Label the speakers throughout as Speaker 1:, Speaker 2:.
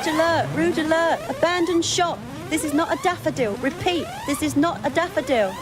Speaker 1: Rude alert, rude alert. Abandoned shop. This is not a daffodil. Repeat, this is not a daffodil.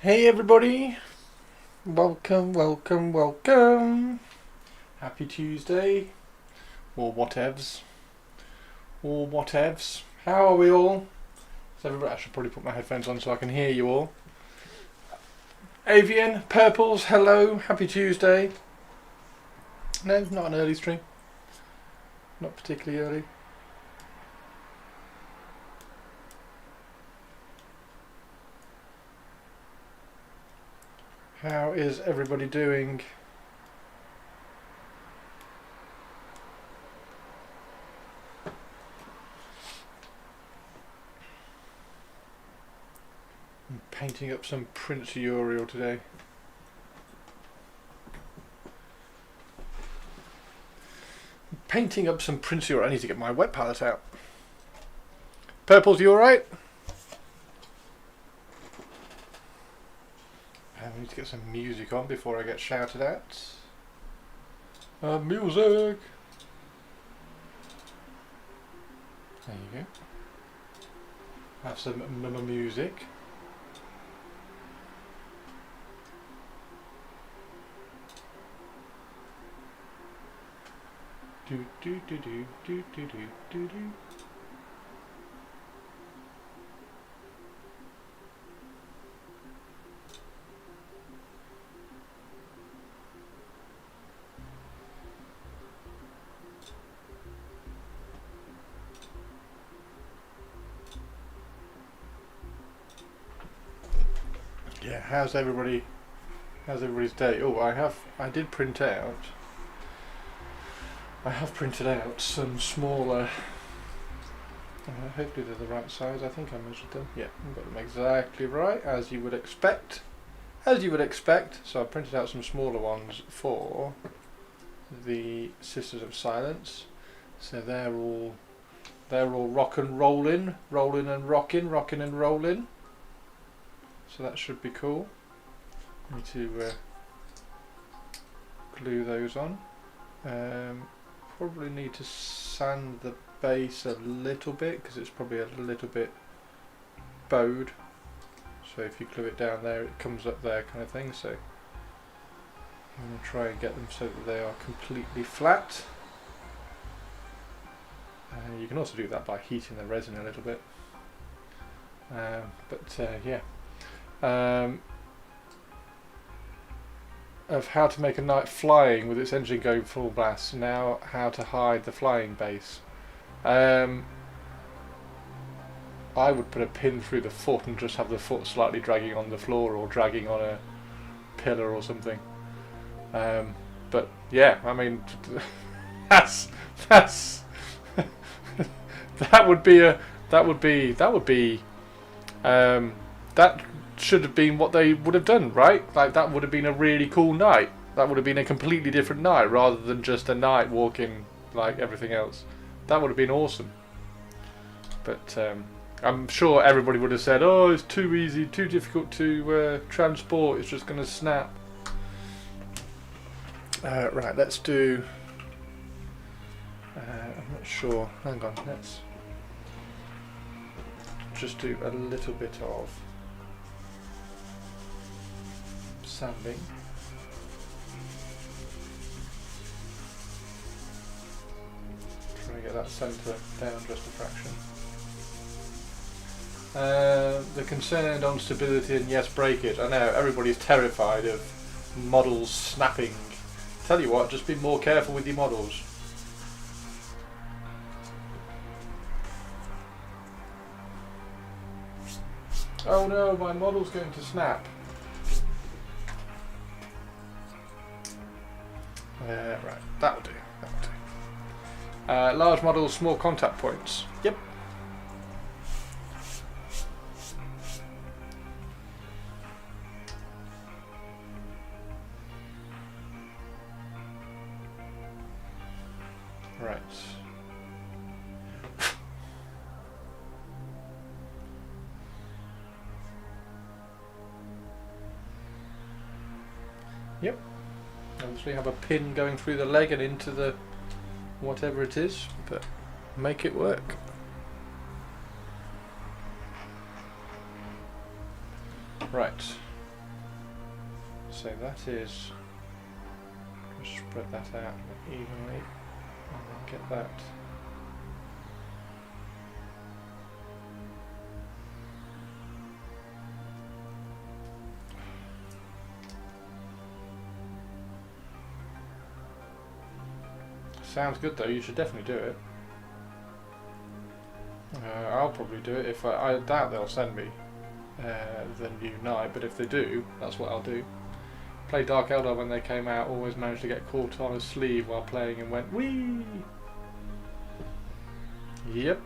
Speaker 2: Hey everybody, welcome, welcome, welcome. Happy Tuesday, or whatevs, How are we all? So everybody, I should probably put my headphones on so I can hear you all. Avian, Purples, hello, happy Tuesday. No, not an early stream. Not particularly early. How is everybody doing? I'm painting up some Prince Yriel today. Painting up some Prince Yriel. I need to get my wet palette out. Purples, you alright? I need to get some music on before I get shouted at. Music! There you go. Have some music. Do do do do do do do do do. Yeah, how's everybody? How's everybody's day? Oh, I did print out. I have printed out some smaller. Hopefully they're the right size. I think I measured them. Yeah, I've got them exactly right, as you would expect. As you would expect. So I printed out some smaller ones for the Sisters of Silence. So they're all rock and rolling and rocking and rolling. So that should be cool. Need to glue those on. Probably need to sand the base a little bit because it's probably a little bit bowed. So if you glue it down there, it comes up there, kind of thing. So I'm going to try and get them so that they are completely flat. You can also do that by heating the resin a little bit. Yeah. Of how to make a knight flying with its engine going full blast. Now how to hide the flying base. I would put a pin through the foot and just have the foot slightly dragging on the floor or dragging on a pillar or something. But yeah, I mean, that's that should have been what they would have done, right? Like that would have been a really cool night. That would have been a completely different night rather than just a night walking like everything else. That would have been awesome. But I'm sure everybody would have said, oh, it's too easy, too difficult to transport, it's just going to snap. Right, let's do... I'm not sure. Hang on, let's just do a little bit of sanding. Try to get that centre down just a fraction. The concerned on stability and yes, breakage. I know everybody's terrified of models snapping. Tell you what, just be more careful with your models. Oh no, my model's going to snap. Right, that'll do. Large models, small contact points. Yep. Right. Yep. Obviously have a pin going through the leg and into the whatever it is, but make it work. Right. So that is, just spread that out evenly and then get that. Sounds good though, you should definitely do it. I'll probably do it if I doubt they'll send me the new knight, but if they do, that's what I'll do. Played Dark Eldar when they came out, always managed to get caught on a sleeve while playing and went wee. Yep.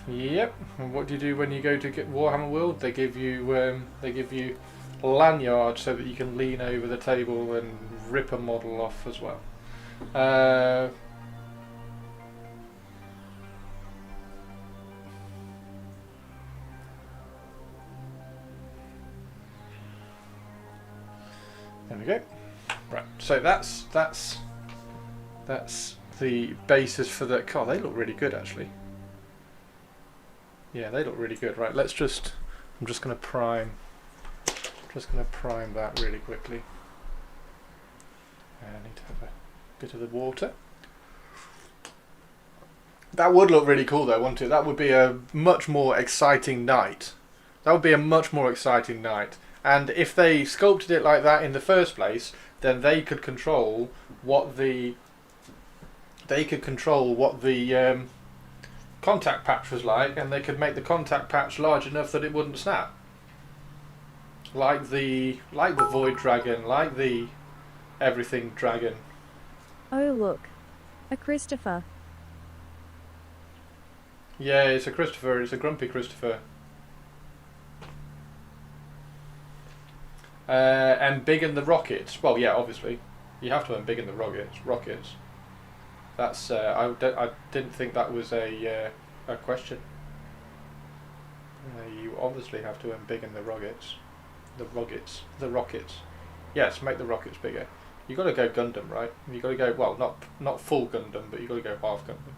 Speaker 2: Yep. And what do you do when you go to get Warhammer World? They give you lanyards so that you can lean over the table and rip a model off as well. There we go. Right, so that's the basis for the. God, they look really good actually. Yeah, they look really good. Right, let's just. I'm just going to prime. Just going to prime that really quickly. I need to have a bit of the water. That would look really cool though, wouldn't it? That would be a much more exciting night. That would be a much more exciting night. And if they sculpted it like that in the first place, then they could control what the contact patch was like, and they could make the contact patch large enough that it wouldn't snap. Like the Void Dragon, like the Everything Dragon.
Speaker 3: Oh look, a Christopher.
Speaker 2: Yeah, it's a Christopher. It's a grumpy Christopher. Embiggen the rockets. Well, yeah, obviously, you have to embiggen the rockets. That's. I didn't think that was a question. You obviously have to embiggen the rockets. The rockets. Yes, make the rockets bigger. You got to go Gundam, right? You got to go. Well, not full Gundam, but you got to go half Gundam.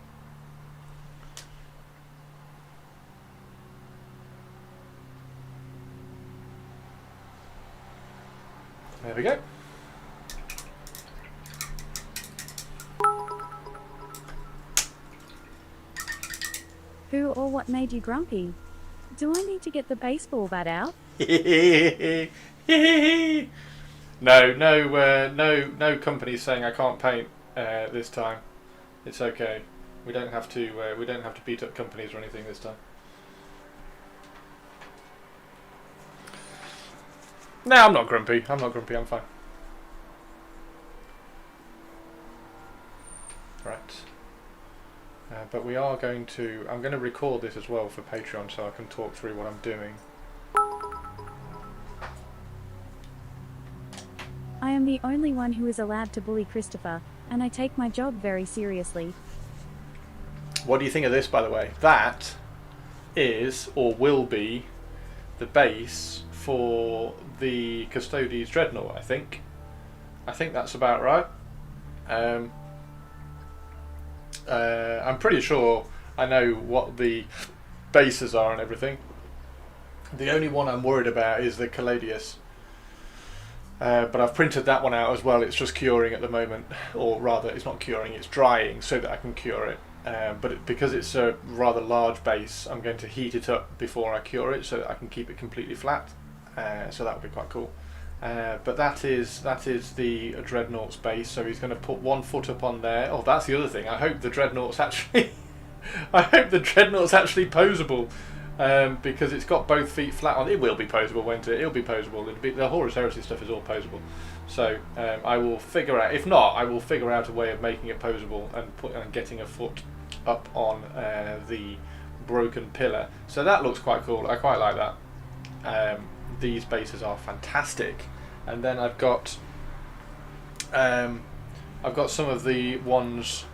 Speaker 2: There we go.
Speaker 3: Who or what made you grumpy? Do I need to get the baseball bat out?
Speaker 2: No company's saying I can't paint this time. It's okay. We don't have to beat up companies or anything this time. No, I'm not grumpy. I'm fine. Right. But we are going to. I'm going to record this as well for Patreon so I can talk through what I'm doing.
Speaker 3: I am the only one who is allowed to bully Christopher, and I take my job very seriously.
Speaker 2: What do you think of this, by the way? That is, or will be, the base for the Custodes Dreadnought, I think. I think that's about right. I'm pretty sure I know what the bases are and everything. The only one I'm worried about is the Caladius. But I've printed that one out as well. It's just curing at the moment, or rather it's not curing, it's drying so that I can cure it. Because it's a rather large base, I'm going to heat it up before I cure it so that I can keep it completely flat. So that would be quite cool. But that is the Dreadnought's base. So he's going to put 1 foot up on there. Oh, that's the other thing. I hope the Dreadnought's actually poseable. Because it's got both feet flat on. It will be poseable, won't it? It'll be poseable. The Horus Heresy stuff is all poseable. So I will figure out. If not, I will figure out a way of making it poseable and getting a foot up on the broken pillar. So that looks quite cool. I quite like that. These bases are fantastic. And then I've got some of the ones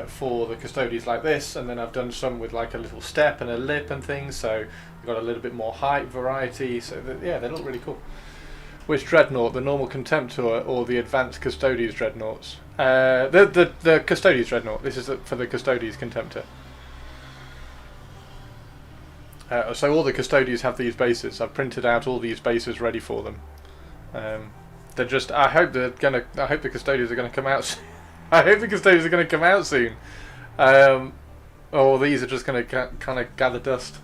Speaker 2: for the Custodes like this, and then I've done some with like a little step and a lip and things, so we've got a little bit more height variety, so yeah, they look really cool. Which Dreadnought, the normal Contemptor or the advanced Custodes Dreadnoughts? The Custodes Dreadnought. This is for the Custodes Contemptor. So all the custodians have these bases. I've printed out all these bases ready for them. They're just. I hope the custodians are gonna come out. I hope the custodians are gonna come out soon. Or these are just gonna kind of gather dust.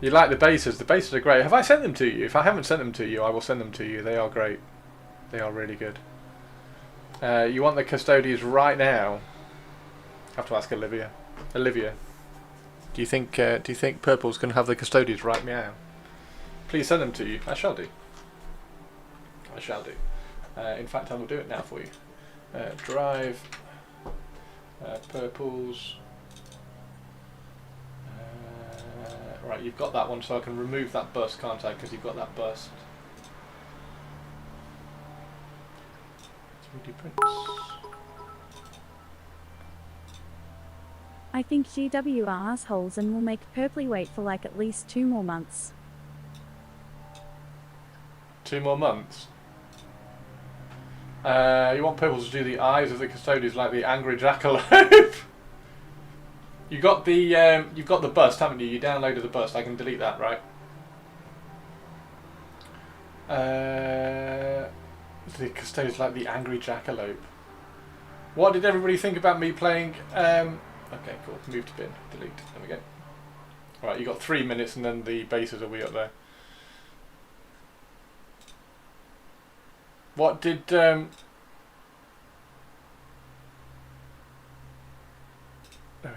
Speaker 2: You like the bases? The bases are great. Have I sent them to you? If I haven't sent them to you, I will send them to you. They are great. They are really good. You want the custodians right now? I have to ask Olivia. Olivia, do you think Purple's going to have the custodians right now? Please send them to you. I shall do. I shall do. In fact, I will do it now for you. Drive. Purples. Right, you've got that one, so I can remove that bus, can't I? Because you've got that bus. 3D prints.
Speaker 3: I think GW are assholes and will make Purpley wait for like at least 2 more months.
Speaker 2: 2 more months? You want Purples to do the eyes of the custodians like the angry jackalope? You've got the bust, haven't you? You downloaded the bust. I can delete that, right? The custodians like the angry jackalope. What did everybody think about me playing? Okay, cool. Move to bin. Delete. There we go. Right, you got 3 minutes, and then the bases will be up there. What did There we go.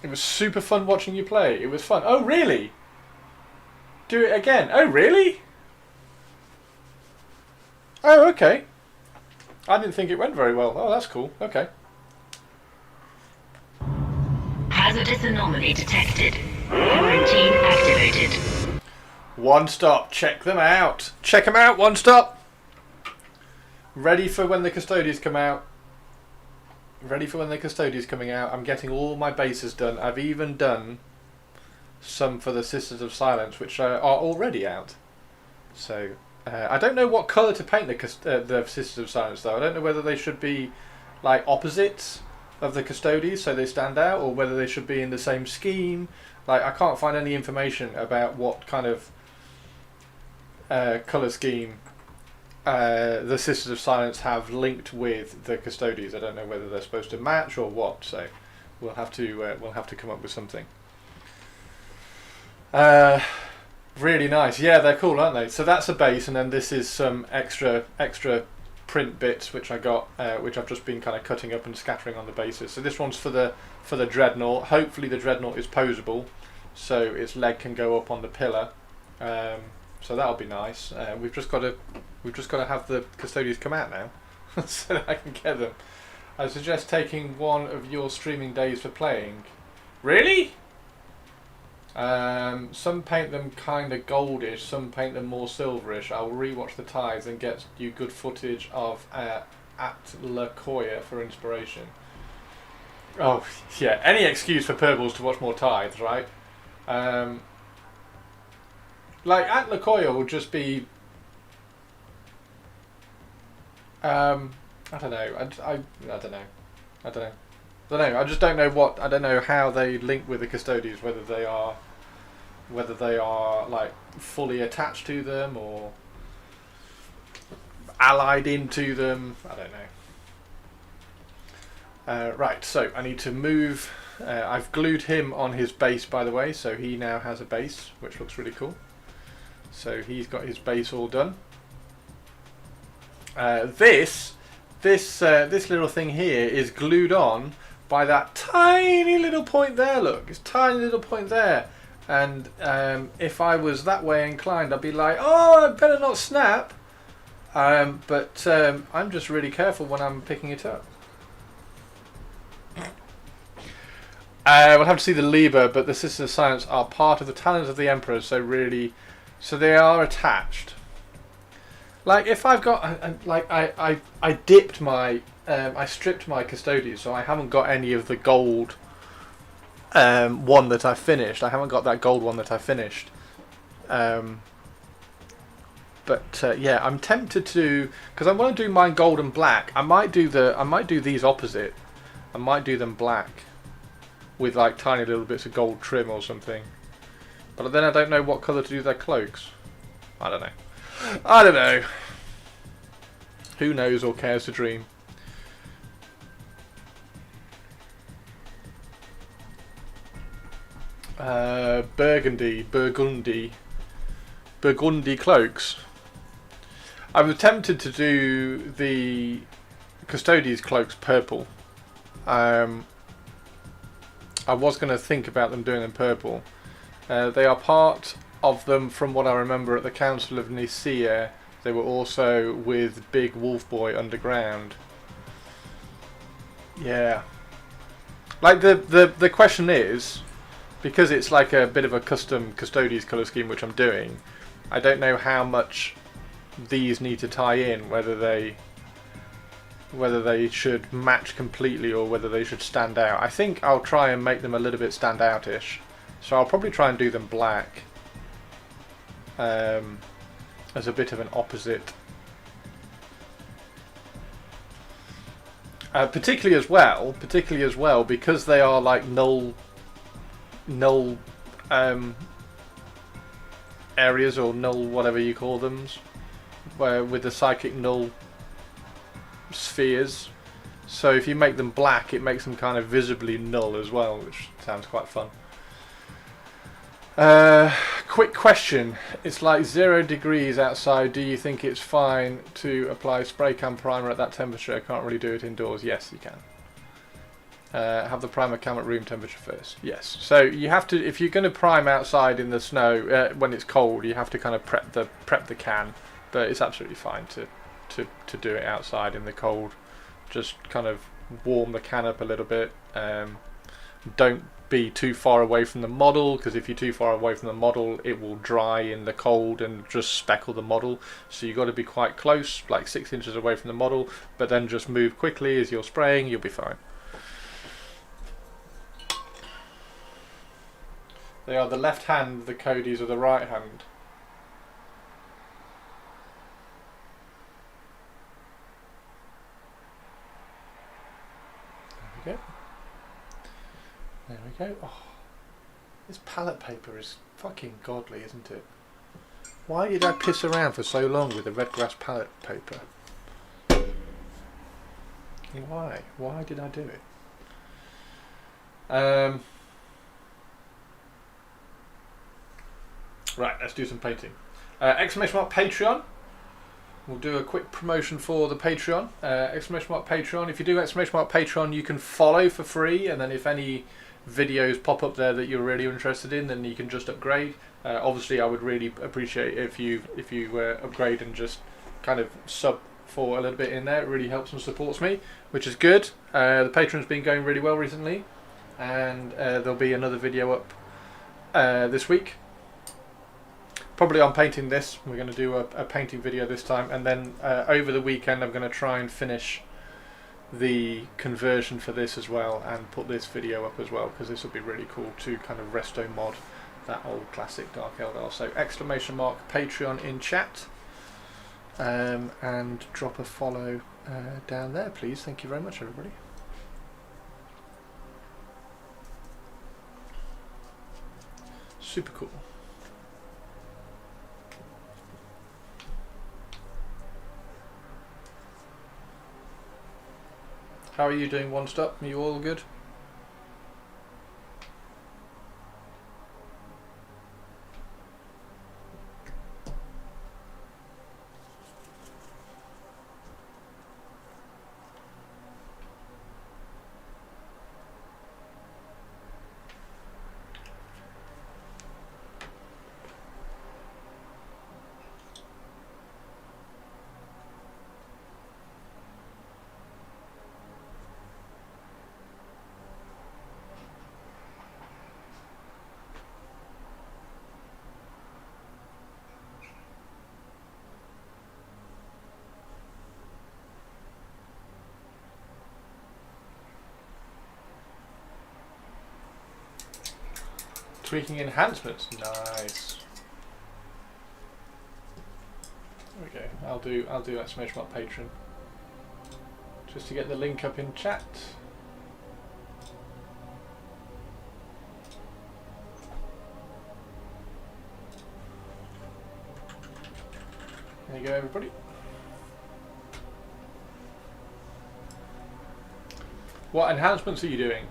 Speaker 2: It was super fun watching you play. It was fun. Oh, really? Do it again. Oh, really? Oh, okay. I didn't think it went very well. Oh, that's cool. Okay.
Speaker 4: Hazardous anomaly detected. Quarantine activated.
Speaker 2: One stop. Check them out. Check them out. One stop. Ready for when the custodians come out. Ready for when the custodians coming out. I'm getting all my bases done. I've even done some for the Sisters of Silence, which are already out. So I don't know what colour to paint the Sisters of Silence, though. I don't know whether they should be like opposites of the custodians so they stand out, or whether they should be in the same scheme. Like, I can't find any information about what kind of colour scheme the Sisters of Silence have linked with the custodians. I don't know whether they're supposed to match or what, so we'll have to come up with something. Really nice. Yeah, they're cool, aren't they? So that's a base, and then this is some extra print bits which I got, which I've just been kind of cutting up and scattering on the bases. So this one's for the dreadnought. Hopefully the dreadnought is posable, so its leg can go up on the pillar. So that'll be nice. We've just got to have the custodians come out now, so that I can get them. I suggest taking one of your streaming days for playing. Really? Some paint them kind of goldish, some paint them more silverish. I'll rewatch the ties and get you good footage of at La Coya for inspiration. Oh yeah, any excuse for Purples to watch more tithes, right? Like at La Coya will just be. I don't know. I don't know. I don't know. I just don't know what. I don't know how they link with the custodians. Whether they are like fully attached to them or allied into them. I don't know. Right. So I need to move. I've glued him on his base, by the way. So he now has a base, which looks really cool. So he's got his base all done. This little thing here is glued on by that tiny little point there. Look, it's tiny little point there. And if I was that way inclined, I'd be like, oh, I better not snap. But I'm just really careful when I'm picking it up. We'll have to see the lever, but the Sisters of Silence are part of the talons of the Emperor, so they are attached. Like if I've got, I dipped my, I stripped my custodians, so I haven't got any of the gold one that I finished. I haven't got that gold one that I finished. But yeah, I'm tempted to, because I want to do mine gold and black. I might do these opposite. I might do them black. with like tiny little bits of gold trim or something. But then I don't know what colour to do their cloaks. I don't know. I don't know. Who knows or cares to dream? Burgundy cloaks. I was tempted to do the Custodian's cloaks purple. I was going to think about them doing them purple. They are part of them, from what I remember, at the Council of Nicaea. They were also with Big Wolf Boy underground. Yeah. Like the question is, because it's like a bit of a custom Custodian's colour scheme which I'm doing, I don't know how much these need to tie in, whether they should match completely or whether they should stand out. I think I'll try and make them a little bit stand out-ish. So I'll probably try and do them black as a bit of an opposite. Particularly as well because they are like null areas, or null whatever you call them, where with the psychic null spheres. So if you make them black, it makes them kind of visibly null as well, which sounds quite fun. Quick question. It's like 0 degrees outside. Do you think it's fine to apply spray can primer at that temperature? I can't really do it indoors. Yes, you can. Have the primer come at room temperature first. Yes. So you have to, if you're going to prime outside in the snow when it's cold, you have to kind of prep the can. But it's absolutely fine to do it outside in the cold. Just kind of warm the can up a little bit. Don't be too far away from the model, because if you're too far away from the model, it will dry in the cold and just speckle the model. So you've got to be quite close, like 6 inches away from the model, but then just move quickly as you're spraying. You'll be fine. They are the left hand, the Codys are the right hand. There we go. There we go. Oh, this palette paper is fucking godly, isn't it? Why did I piss around for so long with the red grass palette paper? Why? Why did I do it? Right, let's do some painting. Exclamation mark Patreon. We'll do a quick promotion for the Patreon. Exclamation mark Patreon. If you do exclamation mark Patreon, you can follow for free, and then if any videos pop up there that you're really interested in, then you can just upgrade. Obviously, I would really appreciate if you upgrade and just kind of sub for a little bit in there. It really helps and supports me, which is good. The Patreon's been going really well recently, and there'll be another video up this week. Probably on painting this. We're going to do a painting video this time, and then over the weekend I'm going to try and finish the conversion for this as well and put this video up as well, because this will be really cool to kind of resto mod that old classic Dark Eldar. So exclamation mark Patreon in chat, and drop a follow down there, please. Thank you very much, everybody. Super cool. How are you doing, One Stop? Are you all good? Tweaking enhancements, nice. There we go. I'll do exclamation mark Patreon, just to get the link up in chat. There you go, everybody. What enhancements are you doing?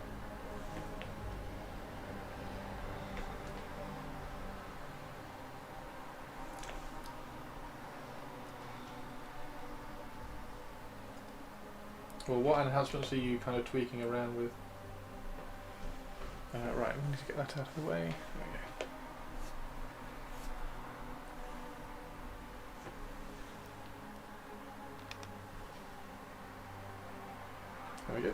Speaker 2: Well, what enhancements are you kind of tweaking around with? Right, we need to get that out of the way. There we go.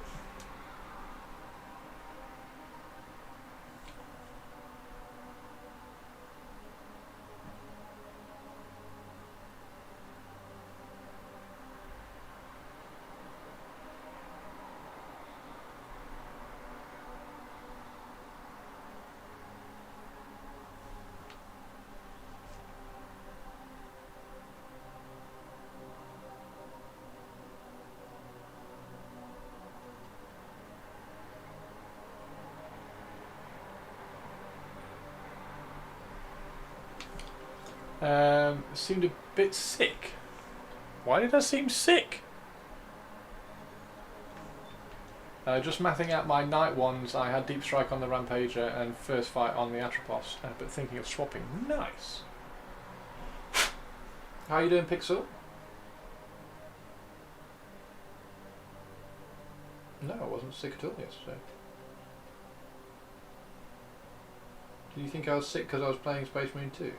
Speaker 2: Seemed a bit sick. Why did I seem sick? Just mathing out my night ones, I had Deep Strike on the Rampager and First Fight on the Atropos, but thinking of swapping. Nice! How are you doing, Pixel? No, I wasn't sick at all yesterday. Do you think I was sick because I was playing Space Marine 2?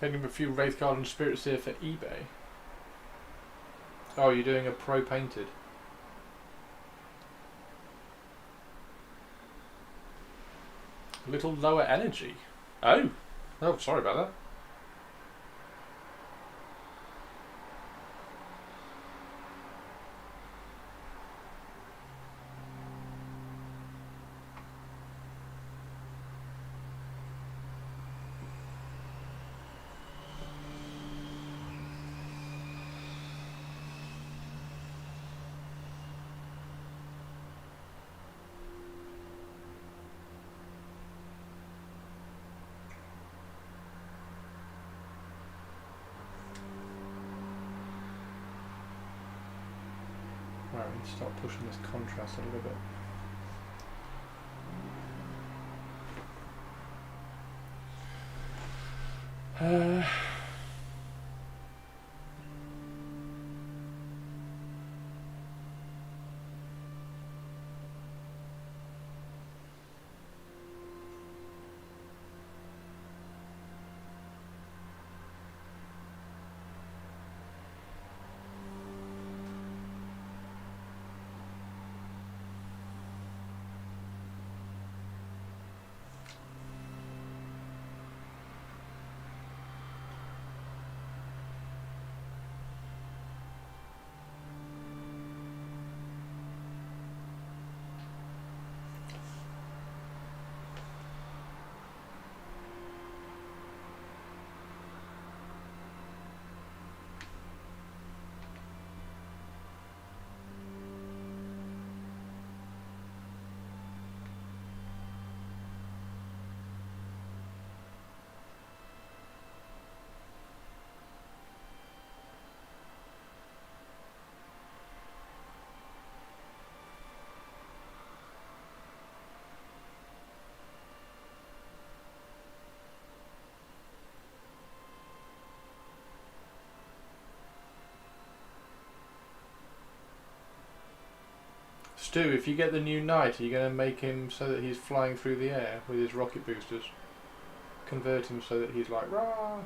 Speaker 2: Painting a few Wraith Guard and Spirits here for eBay. Oh, you're doing a pro painted. A little lower energy. Oh! Oh, sorry about that. Right, we need to start pushing this contrast a little bit. Stu, if you get the new knight, are you going to make him so that he's flying through the air with his rocket boosters? Convert him so that he's like, rah!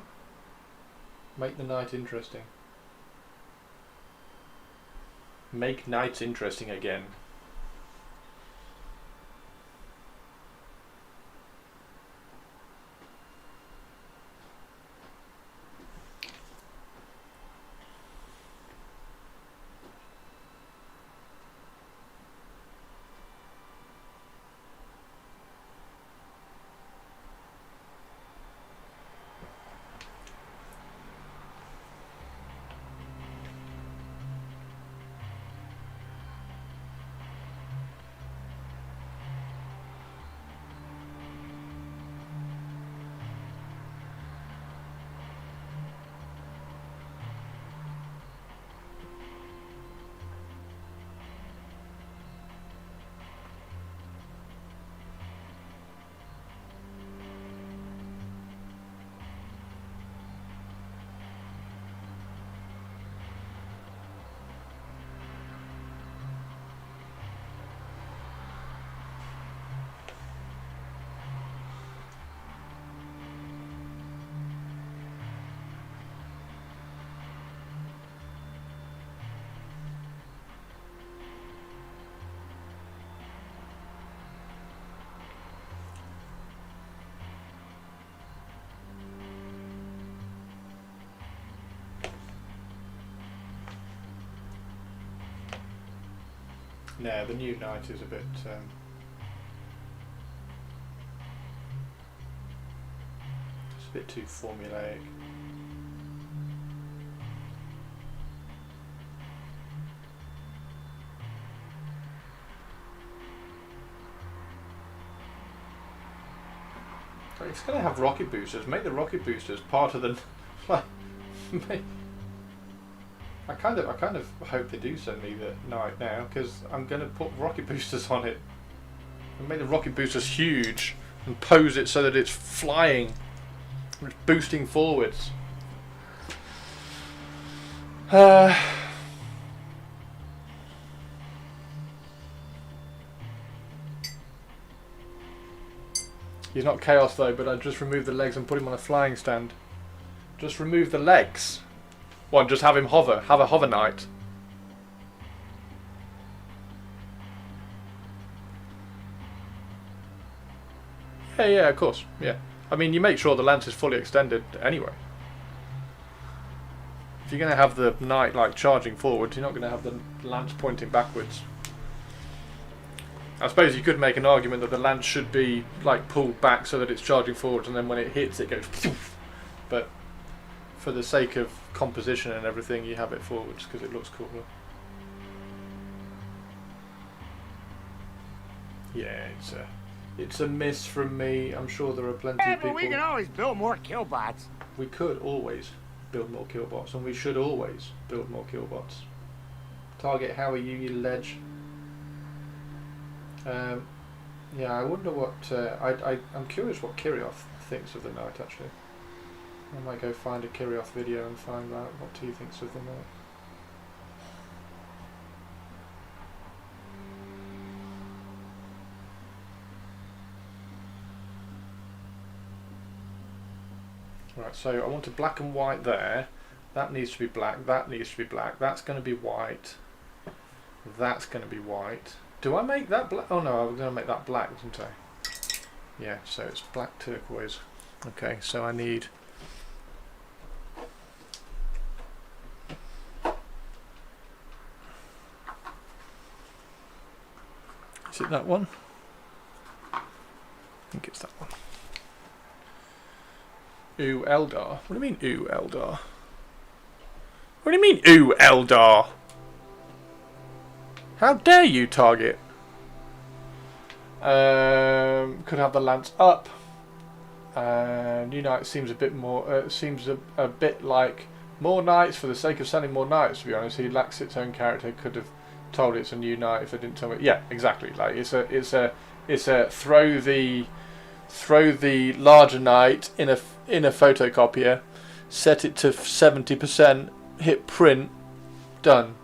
Speaker 2: Make the knight interesting. Make knights interesting again. No, the new night is a bit. It's a bit too formulaic. It's going to have rocket boosters. Make the rocket boosters part of the. Like, I kind of hope they do send me the night now, because I'm going to put rocket boosters on it and make the rocket boosters huge and pose it so that it's flying, it's boosting forwards. He's not chaos though, but I just remove the legs and put him on a flying stand. Just remove the legs. Well, just have him hover. Have a hover knight. Yeah, of course. Yeah. I mean, you make sure the lance is fully extended anyway. If you're going to have the knight like charging forward, you're not going to have the lance pointing backwards. I suppose you could make an argument that the lance should be like pulled back so that it's charging forwards, and then when it hits it goes poof. But for the sake of composition and everything, you have it forwards because it looks cooler. Yeah, it's a miss from me. I'm sure there are plenty of people.
Speaker 5: But we can always build more killbots.
Speaker 2: We could always build more killbots, and we should always build more killbots. Target, how are you, you ledge? Yeah, I wonder what I'm curious what Yriel thinks of the night. Actually, I might go find a Yriel video and find out what he thinks of the night. Right, so I want a black and white there. That needs to be black. That needs to be black. That's going to be white. That's going to be white. Do I make that black? Oh no, I was going to make that black, wasn't I? Yeah, so it's black turquoise. Okay, so I need... Is it that one? I think it's that one. Ooh, Eldar. What do you mean, ooh, Eldar? What do you mean, ooh, Eldar? How dare you, target? Could have the lance up. New Knight seems a bit more. Seems a bit like more knights for the sake of selling more knights. To be honest, he lacks its own character. Could have told it's a new knight if they didn't tell me. Yeah, exactly. Like it's a throw the larger knight in a photocopier, set it to 70%, hit print, done.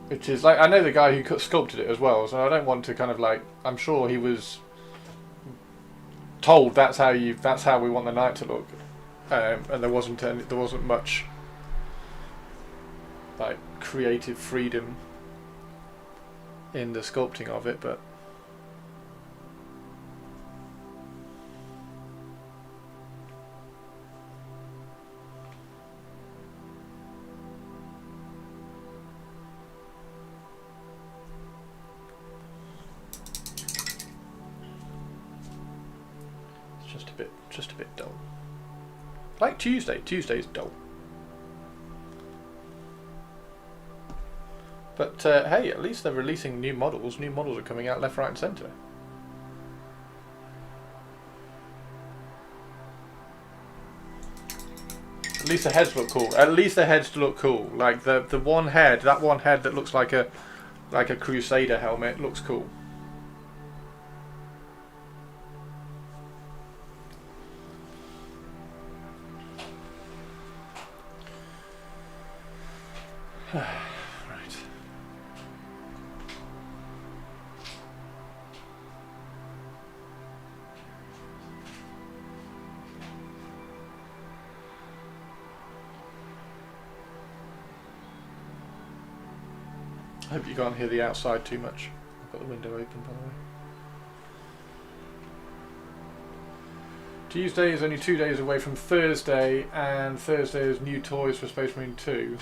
Speaker 2: Which is like, I know the guy who sculpted it as well, so I don't want to kind of like, I'm sure he was told that's how we want the knight to look, and there wasn't much like creative freedom in the sculpting of it, but just a bit dull. Like Tuesday's dull. But hey, at least they're releasing new models. New models are coming out left, right and centre. At least the heads look cool. At least the heads look cool. Like the one head, that one head that looks like a Crusader helmet looks cool. Right. I hope you can't hear the outside too much. I've got the window open, by the way. Tuesday is only 2 days away from Thursday, and Thursday is new toys for Space Marine 2.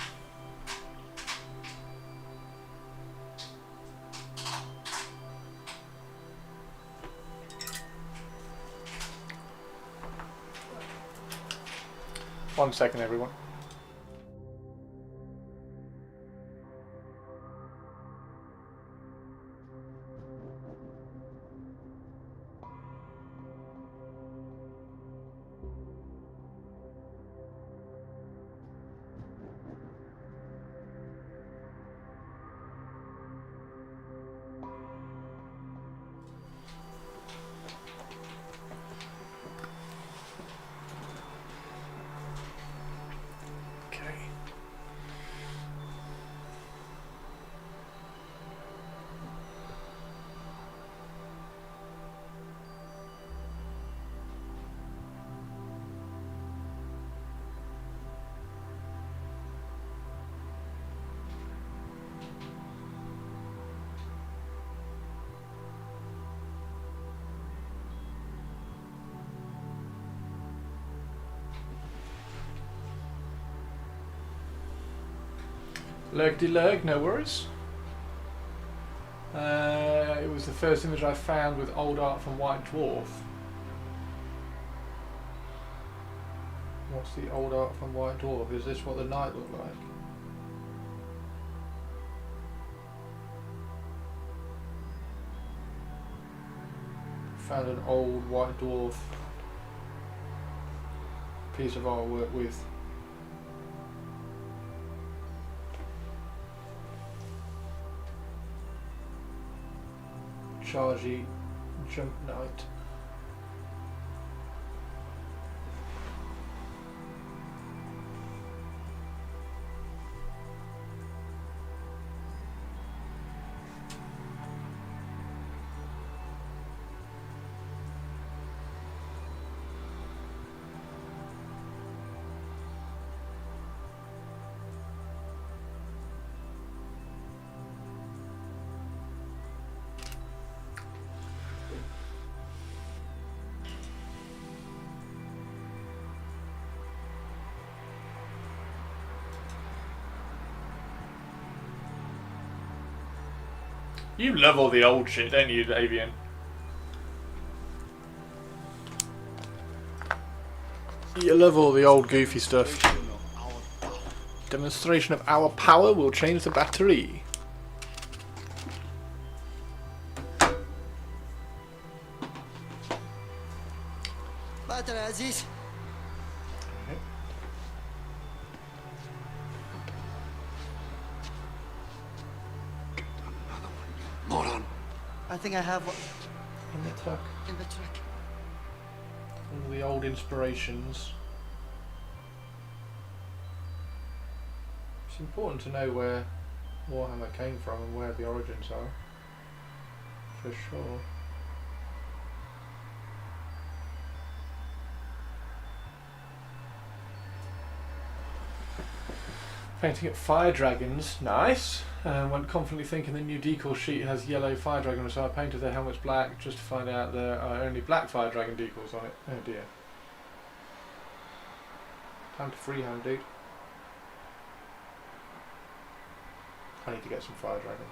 Speaker 2: 1 second, everyone. Lurg-de-lurg, no worries. It was the first image I found with old art from White Dwarf. What's the old art from White Dwarf? Is this what the night looked like? Found an old White Dwarf piece of artwork with Chargy Jump Knight. You love all the old shit, don't you, Avian? You love all the old goofy stuff. Demonstration of our power will change the battery.
Speaker 6: Battery Aziz. I think I have one
Speaker 2: In the tuck.
Speaker 6: in the truck.
Speaker 2: All the old inspirations. It's important to know where Warhammer came from and where the origins are. For sure. Painting at fire dragons, nice. Went confidently thinking the new decal sheet has yellow fire dragon, so I painted their helmets black just to find out there are only black fire dragon decals on it. Oh dear. Time to freehand, dude. I need to get some fire dragons.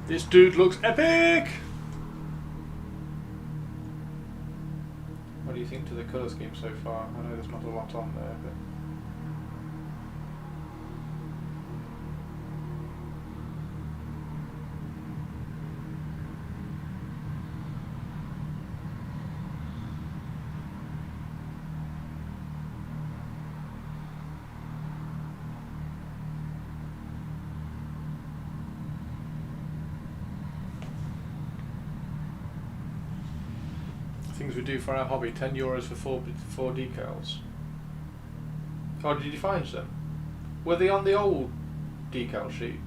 Speaker 2: This dude looks epic! What do you think to the colour scheme so far? I know there's not a lot on there, but... things we do for our hobby. €10 for four decals. Oh, did you find them? Were they on the old decal sheet?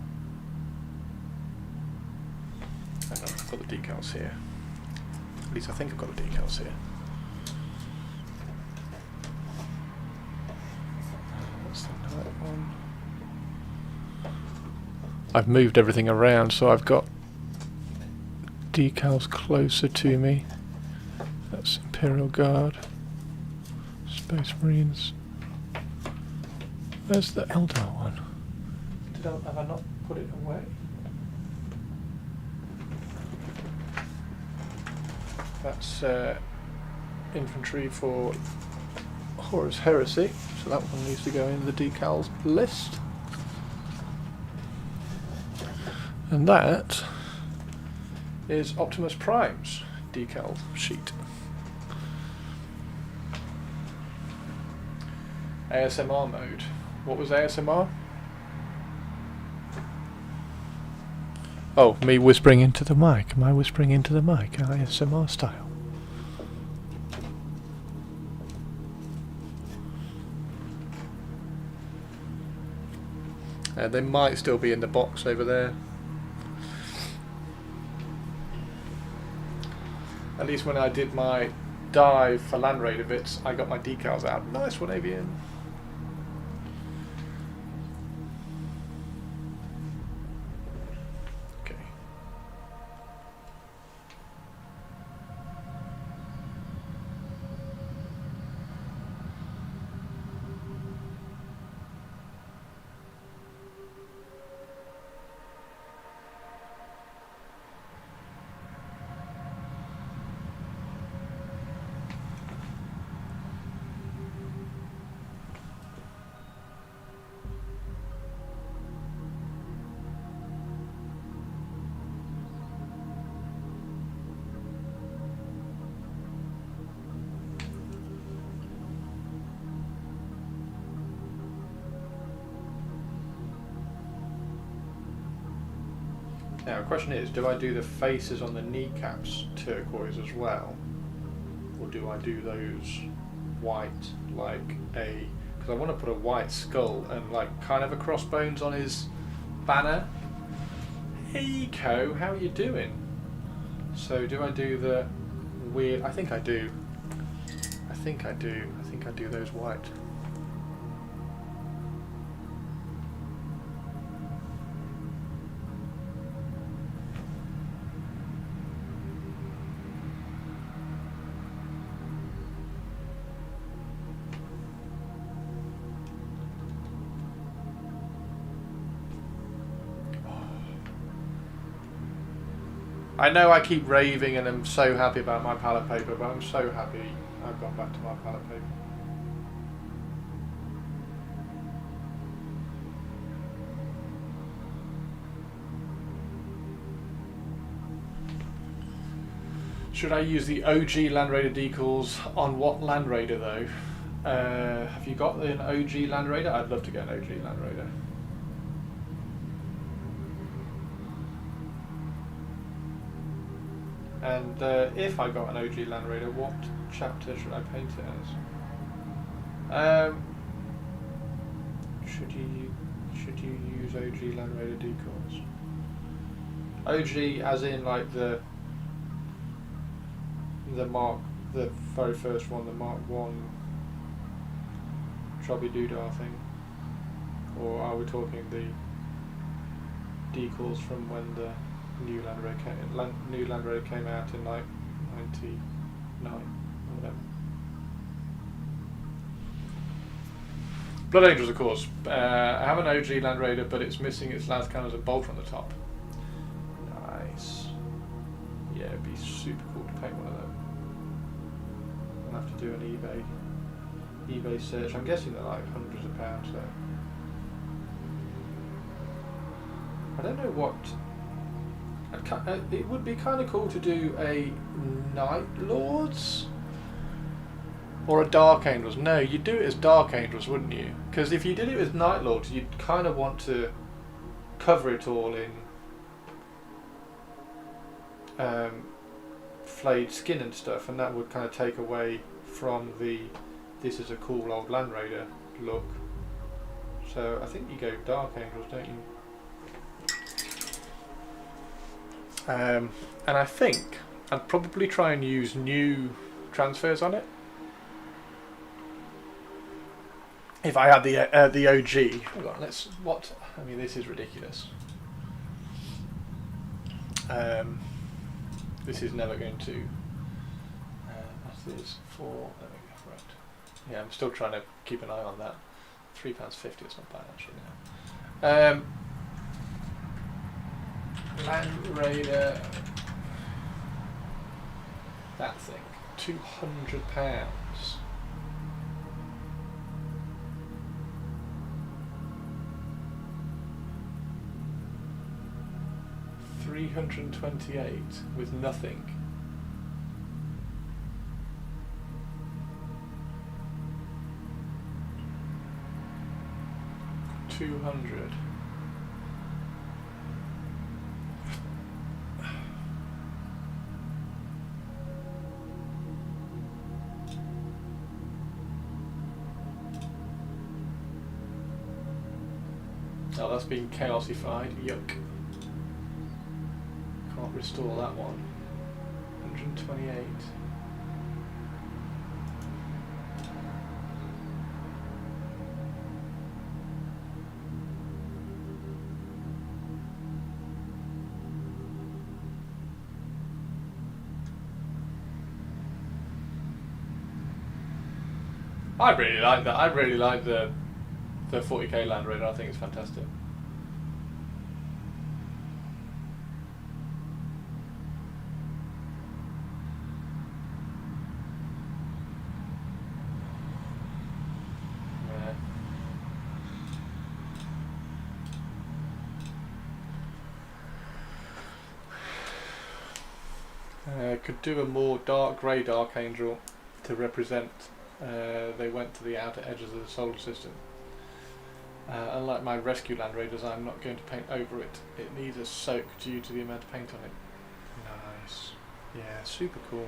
Speaker 2: Hang on, I've got the decals here. At least I think I've got the decals here. What's the night one? I've moved everything around, so I've got decals closer to me. That's Imperial Guard, Space Marines. Where's the Eldar one? Have I not put it away? That's infantry for Horus Heresy, so that one needs to go in the decals list. And that is Optimus Prime's decal sheet. ASMR mode. What was ASMR? Oh, me whispering into the mic. Am I whispering into the mic? ASMR style. They might still be in the box over there. At least when I did my dive for Land Raider bits, I got my decals out. Nice one, Avian. Okay. Now, the question is, do I do the faces on the kneecaps turquoise as well? Or do I do those white, like a... Because I want to put a white skull and like kind of a crossbones on his banner. Hey, Co, how are you doing? So do I do the weird... I think I do. I think I do those white. I know I keep raving and I'm so happy about my palette paper, but I'm so happy I've gone back to my palette paper. Should I use the OG Land Raider decals on what Land Raider though? Have you got an OG Land Raider? I'd love to get an OG Land Raider. And if I got an OG Land Raider, what chapter should I paint it as? Should you use OG Land Raider decals? OG as in like the very first one, the Mark 1 Chubby Doodah thing? Or are we talking the decals from when the new Land Raider came out in like 99 or whatever? Blood Angels, of course. I have an OG Land Raider, but it's missing its las cannons and bolter on the top. Nice. Yeah, it'd be super cool to paint one of them. I'll have to do an eBay search. I'm guessing they're like hundreds of pounds though. I don't know what. It would be kind of cool to do a Night Lords or a Dark Angels. No, you'd do it as Dark Angels, wouldn't you? Because if you did it with Night Lords, you'd kind of want to cover it all in flayed skin and stuff, and that would kind of take away from the this is a cool old Land Raider look. So I think you go Dark Angels, don't you? And I think I'd probably try and use new transfers on it. If I had the OG, hold on, let's what? I mean, this is ridiculous. This is never going to. That is for. There we go. Right. Yeah, I'm still trying to keep an eye on that. £3.50. It's not bad actually now. Land Raider. That thing. £200. $328 with nothing. $200. Oh, that's been chaosified. Yuck. Can't restore that one. 128. I really like that. I really like the 40k Land Raider. I think it's fantastic. Could do a more dark grey Dark Angel to represent they went to the outer edges of the solar system. Unlike my rescue Land Raiders, I'm not going to paint over it. It needs a soak due to the amount of paint on it. Nice. Yeah, super cool.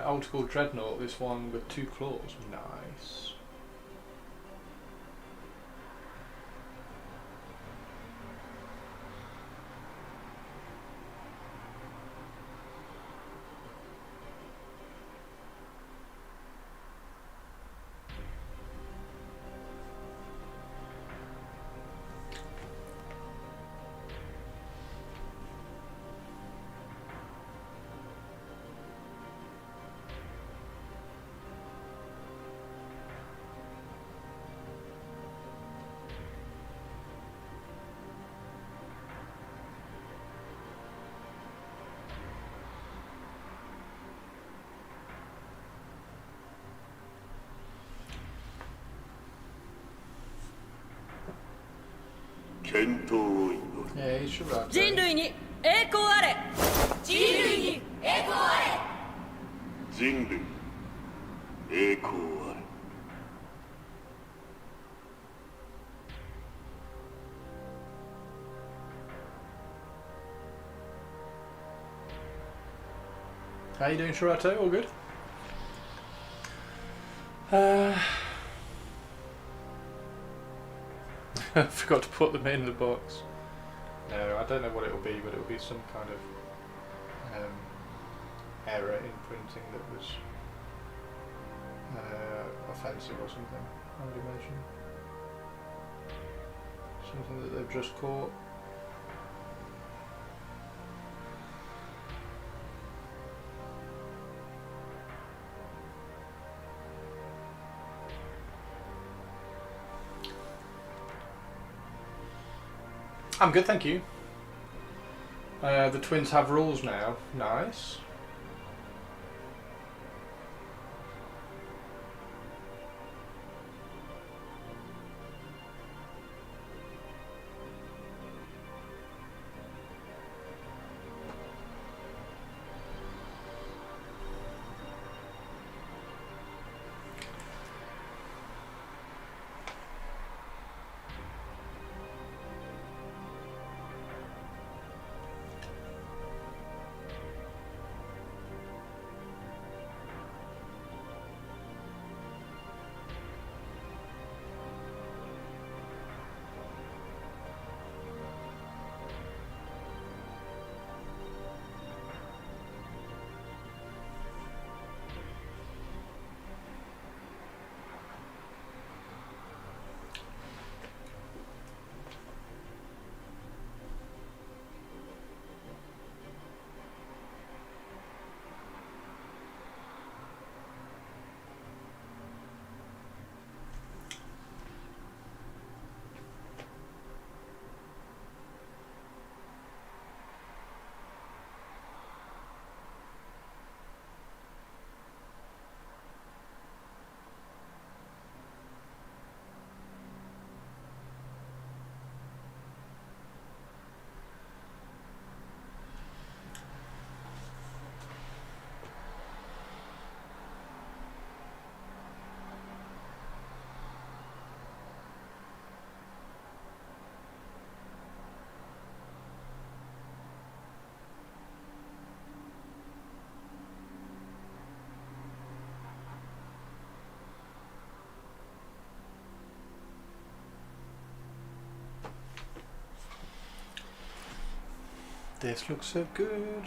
Speaker 2: Old school Dreadnought, this one with 2 claws. Nice. Yeah, he should have.
Speaker 7: 人類に人類栄光あれ
Speaker 2: How you doing, Shirato? All good? I forgot to put them in the box. No, I don't know what it'll be, but it'll be some kind of error in printing that was offensive or something, I would imagine. Something that they've just caught. I'm good, thank you. The twins have rules now. Nice. This looks so good.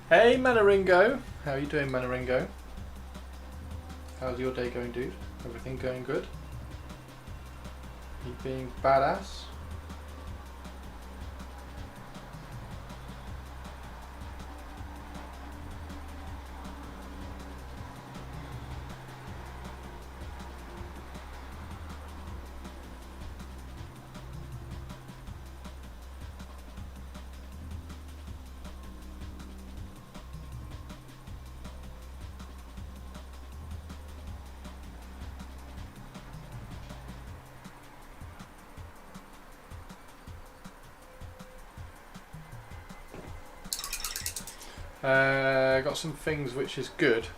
Speaker 2: Hey Manaringo! How are you doing, Manaringo? How's your day going, dude? Everything going good? You being badass? Got some things which is good.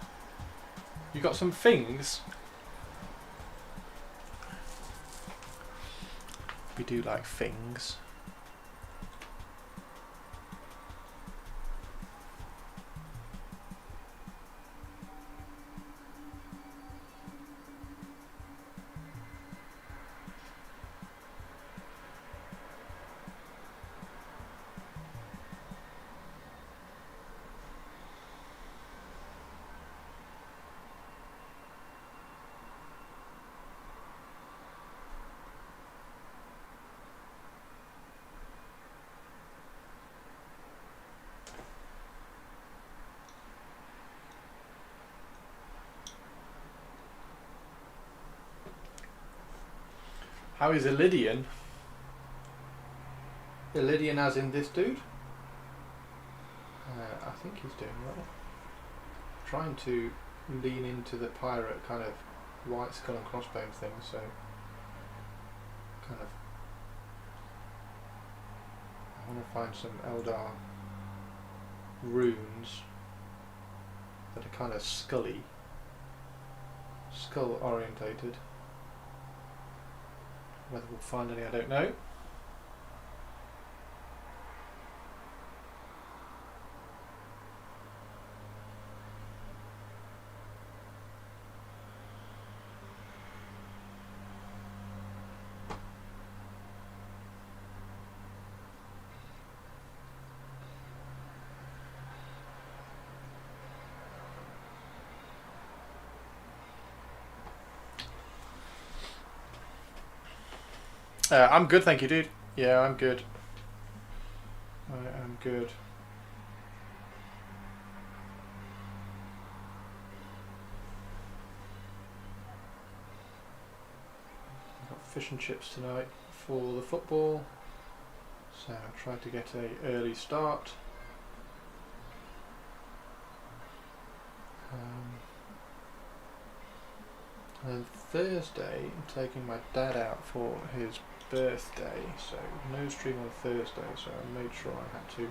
Speaker 2: You got some things? We do like things. How is Illidian? Illidian as in this dude? I think he's doing well. Trying to lean into the pirate kind of white skull and crossbones thing, so kind of I want to find some Eldar runes that are kind of skull orientated. Whether we'll find any, I don't know. I'm good, thank you, dude. Yeah, I'm good. I am good. I've got fish and chips tonight for the football, so I tried to get an early start. And Thursday, I'm taking my dad out for his birthday, so no stream on Thursday, so I made sure I had to.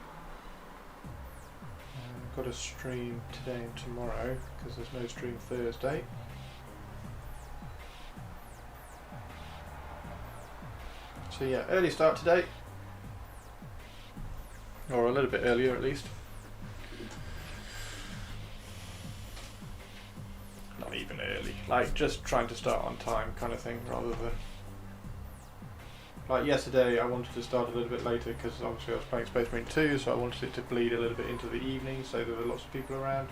Speaker 2: I've got a stream today and tomorrow because there's no stream Thursday. So yeah, early start today, or a little bit earlier at least. Not even early, like just trying to start on time kind of thing, rather than like yesterday I wanted to start a little bit later because obviously I was playing Space Marine 2, so I wanted it to bleed a little bit into the evening so there were lots of people around.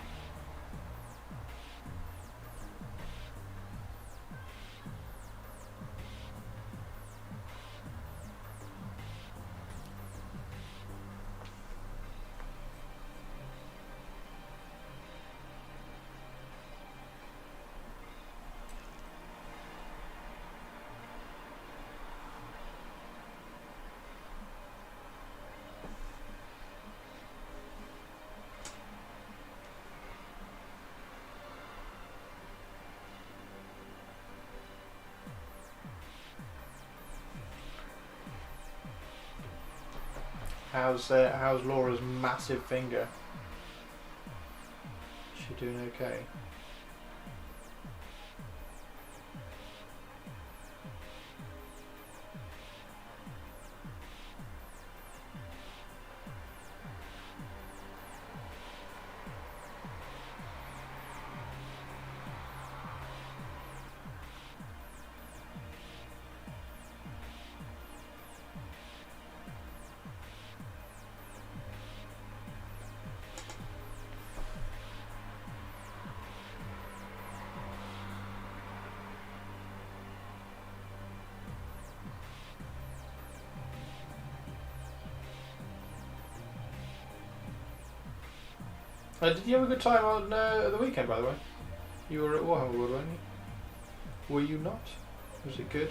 Speaker 2: How's Laura's massive finger? Is she doing okay? Did you have a good time on the weekend, by the way? You were at Warhammer World, weren't you? Were you not? Was it good?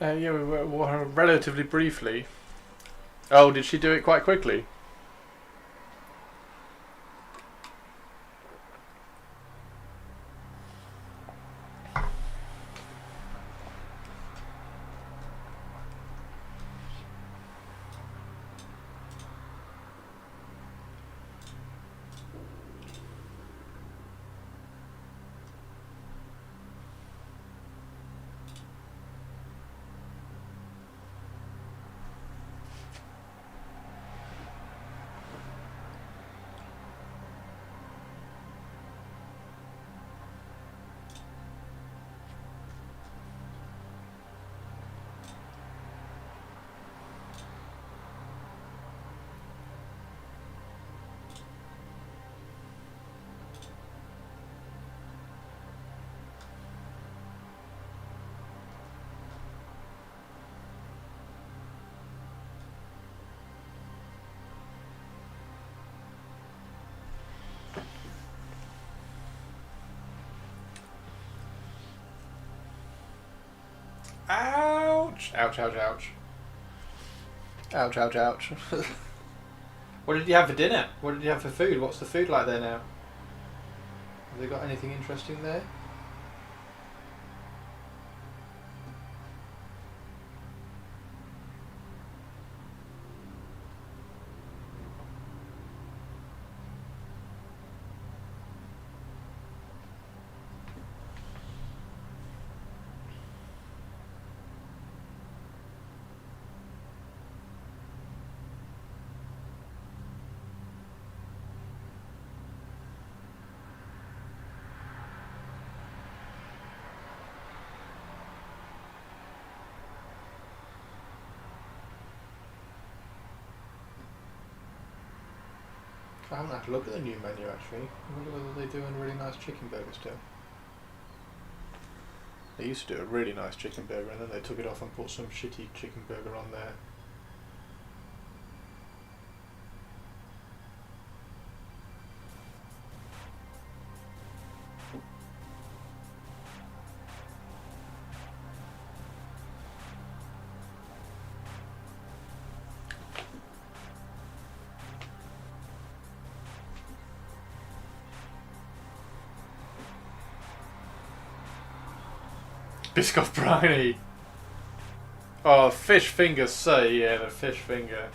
Speaker 2: Yeah, we were at Warhammer relatively briefly. Oh, did she do it quite quickly? Ouch! Ouch, ouch, ouch. Ouch, ouch, ouch. What did you have for dinner? What did you have for food? What's the food like there now? Have they got anything interesting there? I haven't had to look at the new menu actually. I wonder whether they do a really nice chicken burger still. They used to do a really nice chicken burger and then they took it off and put some shitty chicken burger on there. Biscoff brownie. Oh, fish finger, say yeah, the fish finger.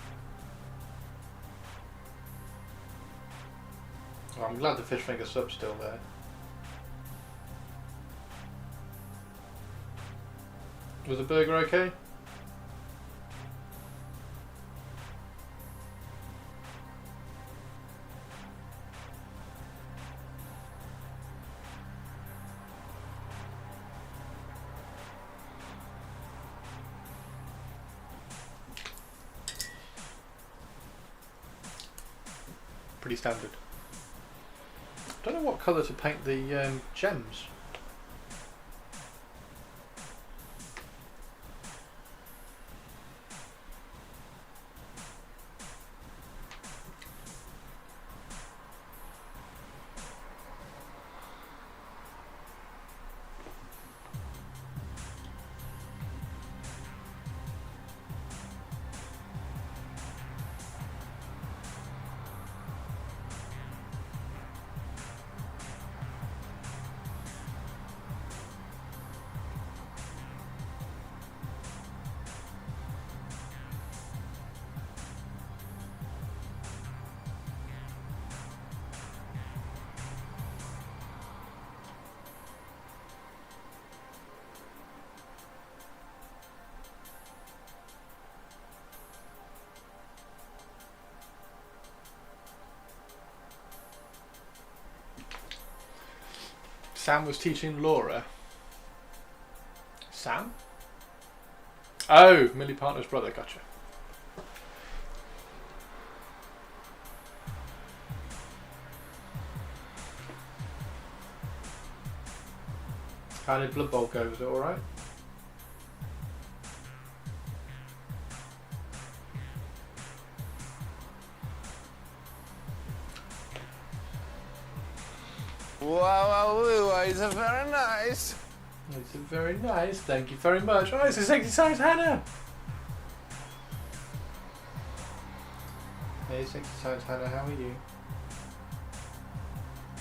Speaker 2: Oh, I'm glad the fish finger sub's still there. Was the burger okay? Pretty standard. Don't know what colour to paint the gems. Sam was teaching Laura. Sam? Oh, Millie Partner's brother. Gotcha. How did Blood Bowl go? Was it alright?
Speaker 8: Wow, it's very nice.
Speaker 2: It's very nice. Thank you very much. Oh, it's a sexy size Hannah. Hey, sexy size Hannah, how are you?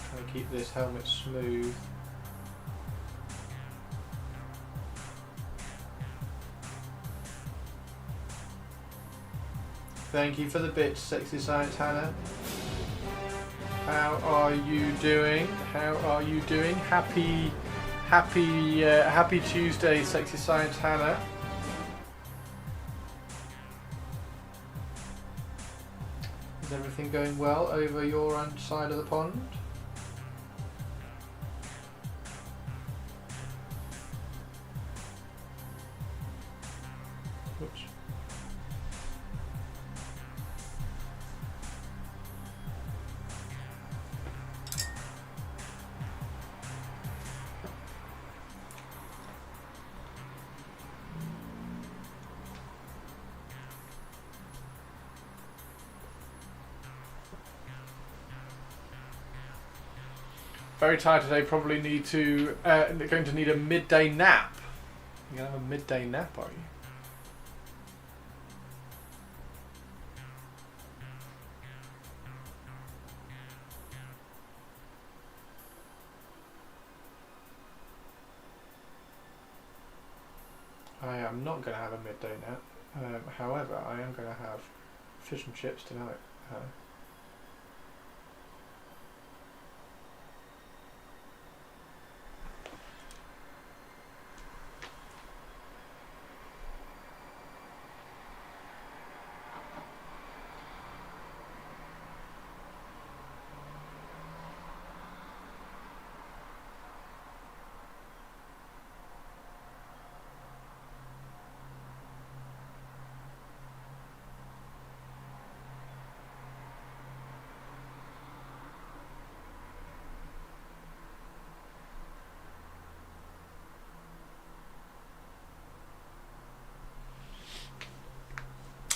Speaker 2: Trying to keep this helmet smooth. Thank you for the bits, sexy science Hannah. How are you doing? How are you doing? Happy Tuesday, sexy science Hannah. Is everything going well over your side of the pond? Oops. Very tired today. Probably need to going to need a midday nap. You're gonna have a midday nap, are you? I am not going to have a midday nap. However, I am going to have fish and chips tonight.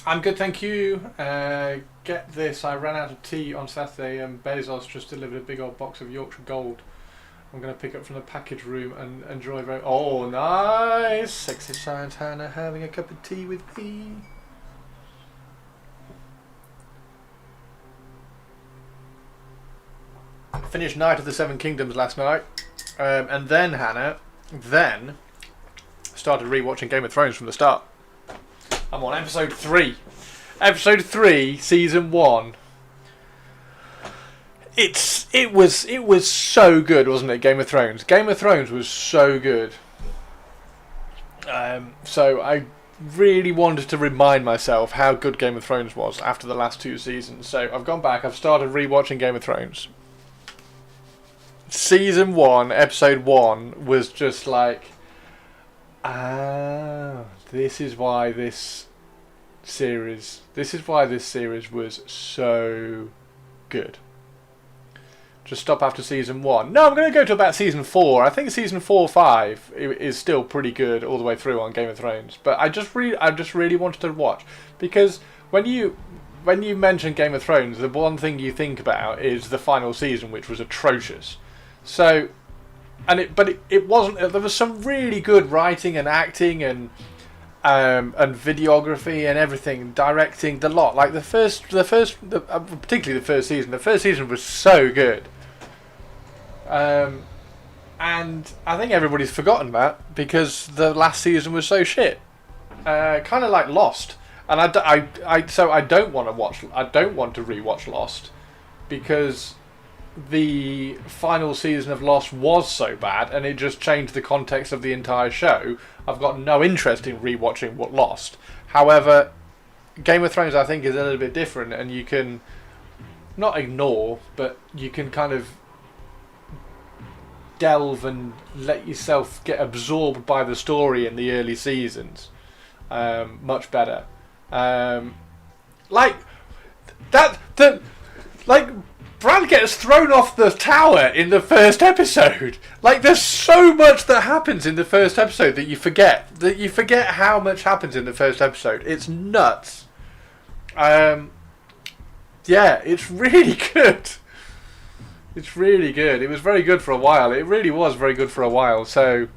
Speaker 2: I'm good, thank you. Get this, I ran out of tea on Saturday and Bezos just delivered a big old box of Yorkshire Gold. I'm going to pick up from the package room and enjoy very... Oh, nice! Sexy science Hannah having a cup of tea with me. Finished Night of the Seven Kingdoms last night. And then, Hannah, started rewatching Game of Thrones from the start. I'm on episode 3. Episode 3, season 1. It was so good, wasn't it? Game of Thrones. Game of Thrones was so good. So I really wanted to remind myself how good Game of Thrones was after the last 2 seasons. So I've gone back. I've started rewatching Game of Thrones. Season 1, episode 1 was just like, this is why this series was so good. Just stop after season 1. No, I'm going to go to about season 4. I think season 4 or 5 is still pretty good all the way through on Game of Thrones. But I just really wanted to watch, because when you mention Game of Thrones, the one thing you think about is the final season, which was atrocious. So, but it wasn't. There was some really good writing and acting and videography and everything, directing, the lot. Like particularly the first season. The first season was so good. And I think everybody's forgotten that because the last season was so shit. Kind of like Lost. And I don't want to rewatch Lost because the final season of Lost was so bad and it just changed the context of the entire show. I've got no interest in rewatching what Lost. However, Game of Thrones I think is a little bit different, and you can not ignore, but you can kind of delve and let yourself get absorbed by the story in the early seasons. Much better. Like that. Like Bran gets thrown off the tower in the first episode. Like there's so much that happens in the first episode that you forget. That you forget how much happens in the first episode. It's nuts. Yeah, it's really good. It's really good. It was very good for a while. It really was very good for a while. So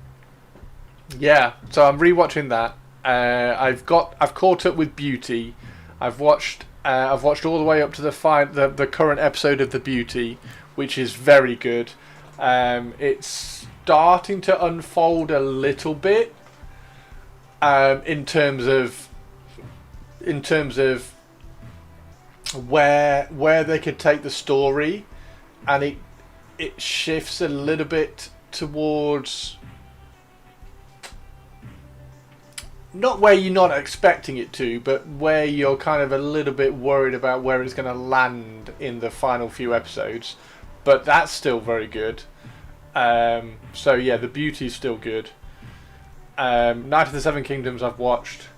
Speaker 2: yeah, so I'm rewatching that. I've caught up with Beauty. I've watched all the way up to the current episode of The Beauty, which is very good. It's starting to unfold a little bit in terms of where they could take the story, and it shifts a little bit towards not where you're not expecting it to, but where you're kind of a little bit worried about where it's going to land in the final few episodes. But that's still very good. So yeah, The Beauty's still good. Night of the Seven Kingdoms I've watched.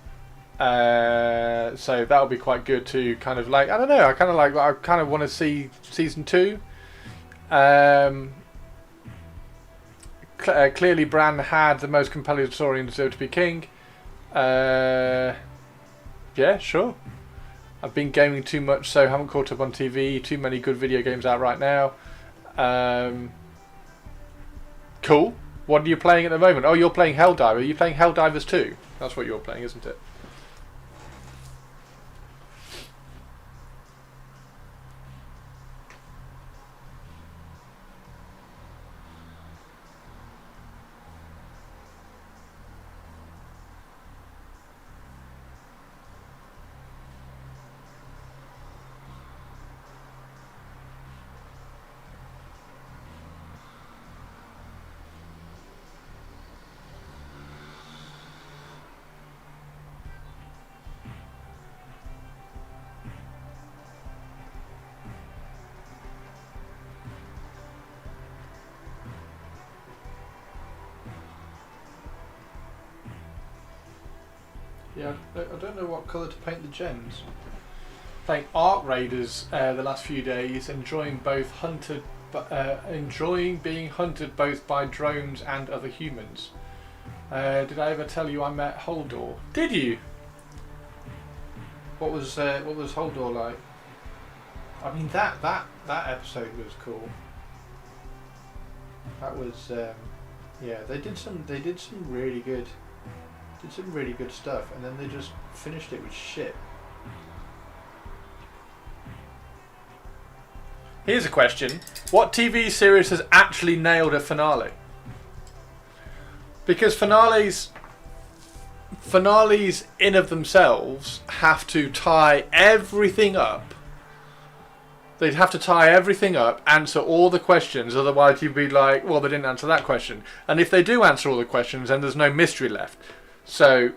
Speaker 2: So that'll be quite good too. Kind of like, I don't know, I kind of want to see season 2. Clearly Bran had the most compelling story and deserved to be king. Yeah, sure. I've been gaming too much, so haven't caught up on TV. Too many good video games out right now. Cool. What are you playing at the moment? Oh, you're playing Helldiver. Are you playing Helldivers 2? That's what you're playing, isn't it? Yeah, I don't know what colour to paint the gems. Playing Arc Raiders the last few days, enjoying being hunted both by drones and other humans. Did I ever tell you I met Holdor? Did you? What was Holdor like? I mean that episode was cool. That was yeah. They did some really good. Did some really good stuff, and then they just finished it with shit. Here's a question. What TV series has actually nailed a finale? Because finales in of themselves have to tie everything up. They'd have to tie everything up, answer all the questions, otherwise you'd be like, well, they didn't answer that question. And if they do answer all the questions, then there's no mystery left. So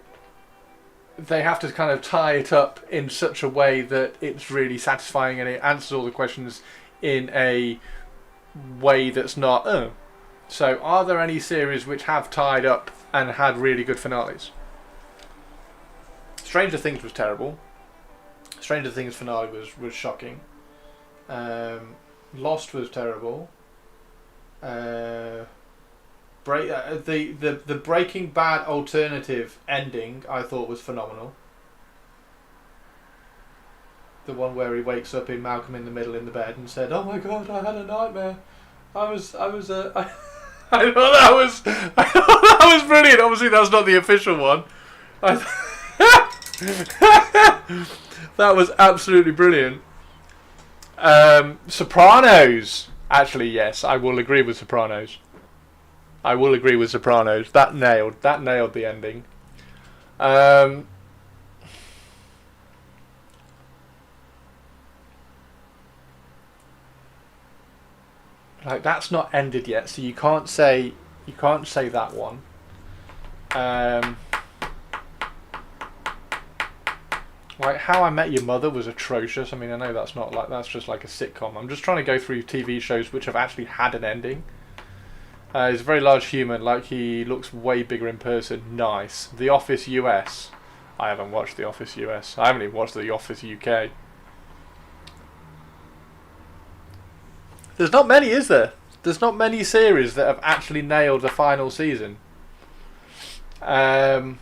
Speaker 2: they have to kind of tie it up in such a way that it's really satisfying and it answers all the questions in a way that's not, oh. So are there any series which have tied up and had really good finales? Stranger Things was terrible. Stranger Things finale was shocking. Lost was terrible. The Breaking Bad alternative ending I thought was phenomenal. The one where he wakes up in Malcolm in the Middle in the bed and said, "Oh my God, I had a nightmare. I thought that was brilliant." Obviously, that's not the official one. That was absolutely brilliant. Sopranos. Actually, yes, I will agree with Sopranos. That nailed the ending. Like that's not ended yet, so you can't say that one. Like How I Met Your Mother was atrocious. I mean, I know that's just like a sitcom. I'm just trying to go through TV shows which have actually had an ending. He's a very large human. Like, he looks way bigger in person. Nice. The Office US. I haven't watched The Office US. I haven't even watched The Office UK. There's not many, is there? There's not many series that have actually nailed the final season. I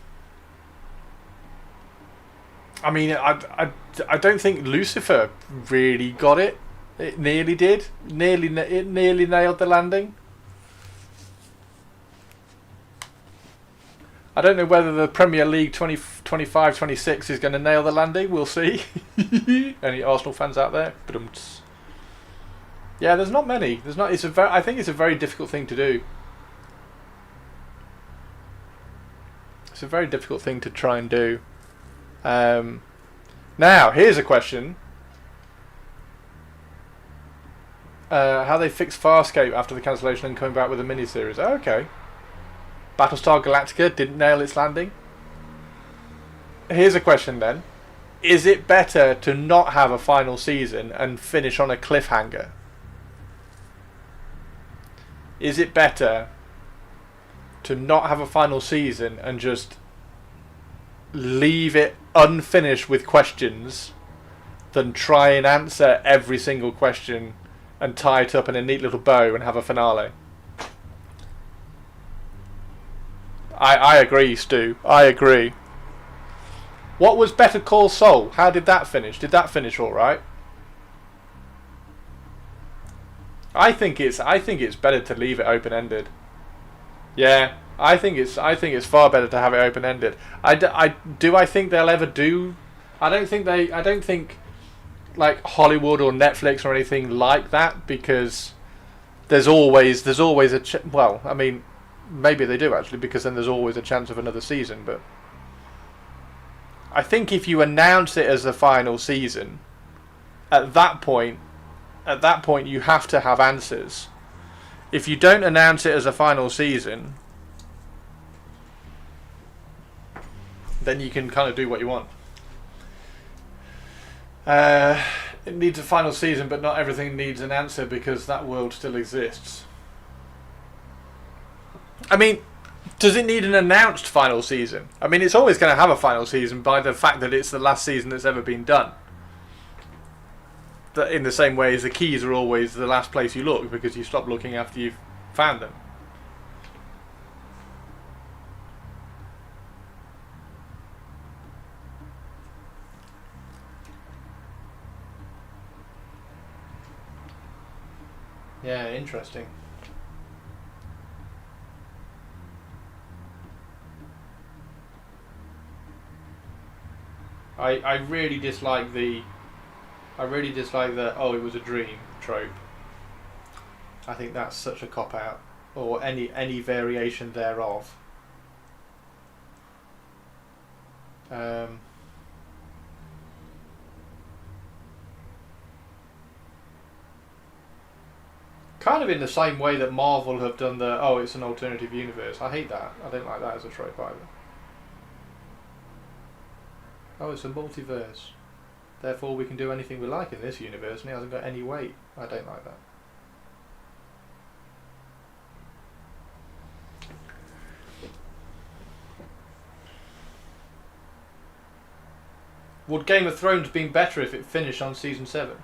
Speaker 2: mean, I don't think Lucifer really got it. It nearly did. It nearly nailed the landing. I don't know whether the Premier League 25-26 is going to nail the landing. We'll see. Any Arsenal fans out there? Yeah, there's not many. There's not. I think it's a very difficult thing to do. It's a very difficult thing to try and do. Now, here's a question. How they fixed Farscape after the cancellation and coming back with a miniseries. Oh, okay. Battlestar Galactica didn't nail its landing. Here's a question then. Is it better to not have a final season and finish on a cliffhanger? Is it better to not have a final season and just leave it unfinished with questions than try and answer every single question and tie it up in a neat little bow and have a finale? I agree, Stu. I agree. What was Better Call Saul? How did that finish? Did that finish all right? I think it's better to leave it open ended. Yeah, I think it's far better to have it open ended. I think they'll ever do. I don't think like Hollywood or Netflix or anything like that, because there's always a well, I mean, maybe they do actually, because then there's always a chance of another season. But I think if you announce it as the final season, at that point you have to have answers. If you don't announce it as a final season, then you can kind of do what you want. It needs a final season, but not everything needs an answer, because that world still exists. I mean, does it need an announced final season? I mean, it's always going to have a final season by the fact that it's the last season that's ever been done. That in the same way as the keys are always the last place you look, because you stop looking after you've found them. Yeah, interesting. I really dislike the oh, it was a dream trope. I think that's such a cop out, or any variation thereof. Kind of in the same way that Marvel have done the oh, it's an alternative universe. I hate that. I don't like that as a trope either. Oh, it's a multiverse. Therefore, we can do anything we like in this universe, and it hasn't got any weight. I don't like that. Would Game of Thrones been better if it finished on season 7?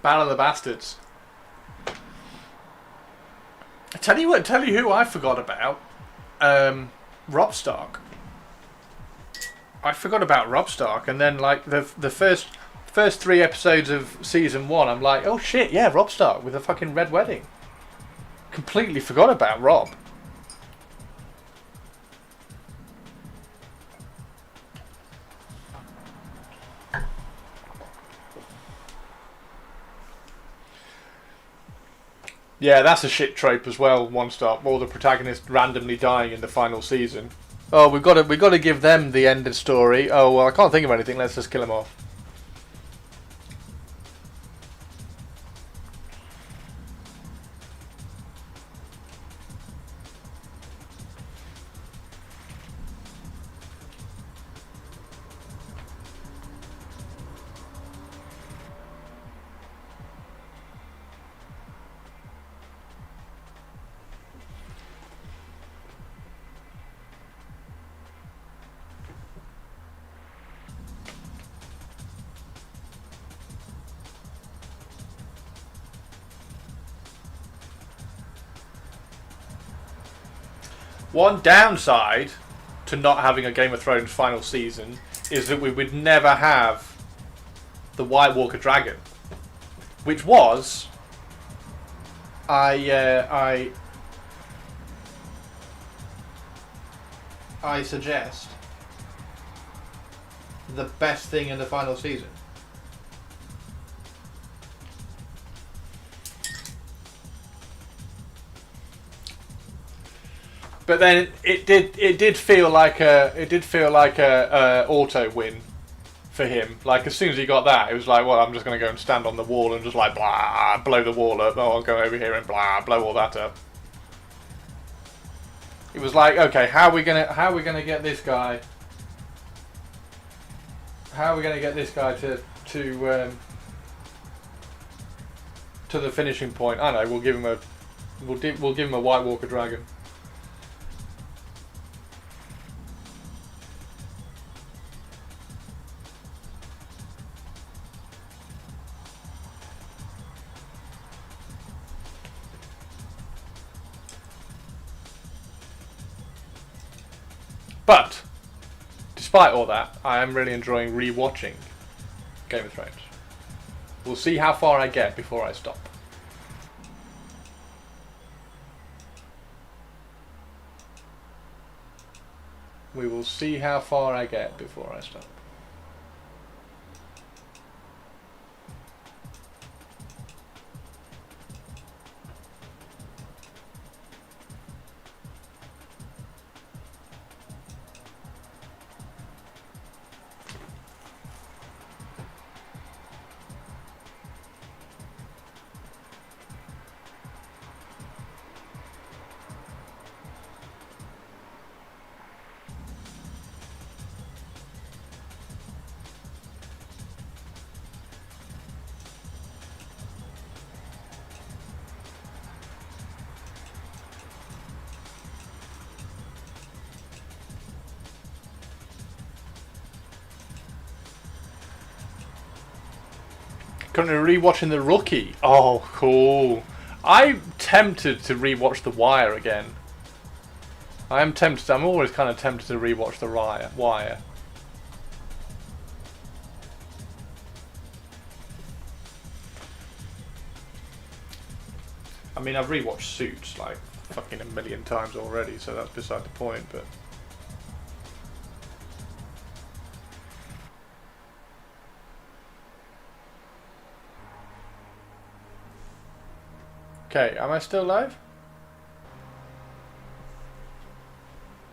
Speaker 2: Battle of the Bastards. Tell you who I forgot about. Robb Stark. I forgot about Robb Stark, and then like the first 3 episodes of season 1, I'm like, oh shit, yeah, Robb Stark with a fucking red wedding. Completely forgot about Robb. Yeah, that's a shit trope as well. One stop, or the protagonist randomly dying in the final season. Oh, we've got to give them the end of story. Oh well, I can't think of anything. Let's just kill him off. One downside to not having a Game of Thrones final season is that we would never have the White Walker Dragon, which was I suggest the best thing in the final season. But then it did feel like a auto win for him. Like as soon as he got that, it was like, well, I'm just going to go and stand on the wall and just like blah, blow the wall up. Oh, I'll go over here and blah, blow all that up. It was like, okay, how are we gonna get this guy? How are we gonna get this guy to the finishing point? I know. We'll give him a White Walker Dragon. But, despite all that, I am really enjoying re-watching Game of Thrones. We'll see how far I get before I stop. We will see how far I get before I stop. Currently rewatching The Rookie. Oh, cool. I'm tempted to rewatch The Wire again. I am tempted. I'm always kind of tempted to rewatch The Wire. I mean, I've rewatched Suits like fucking a million times already, so that's beside the point, but... Okay, am I still live?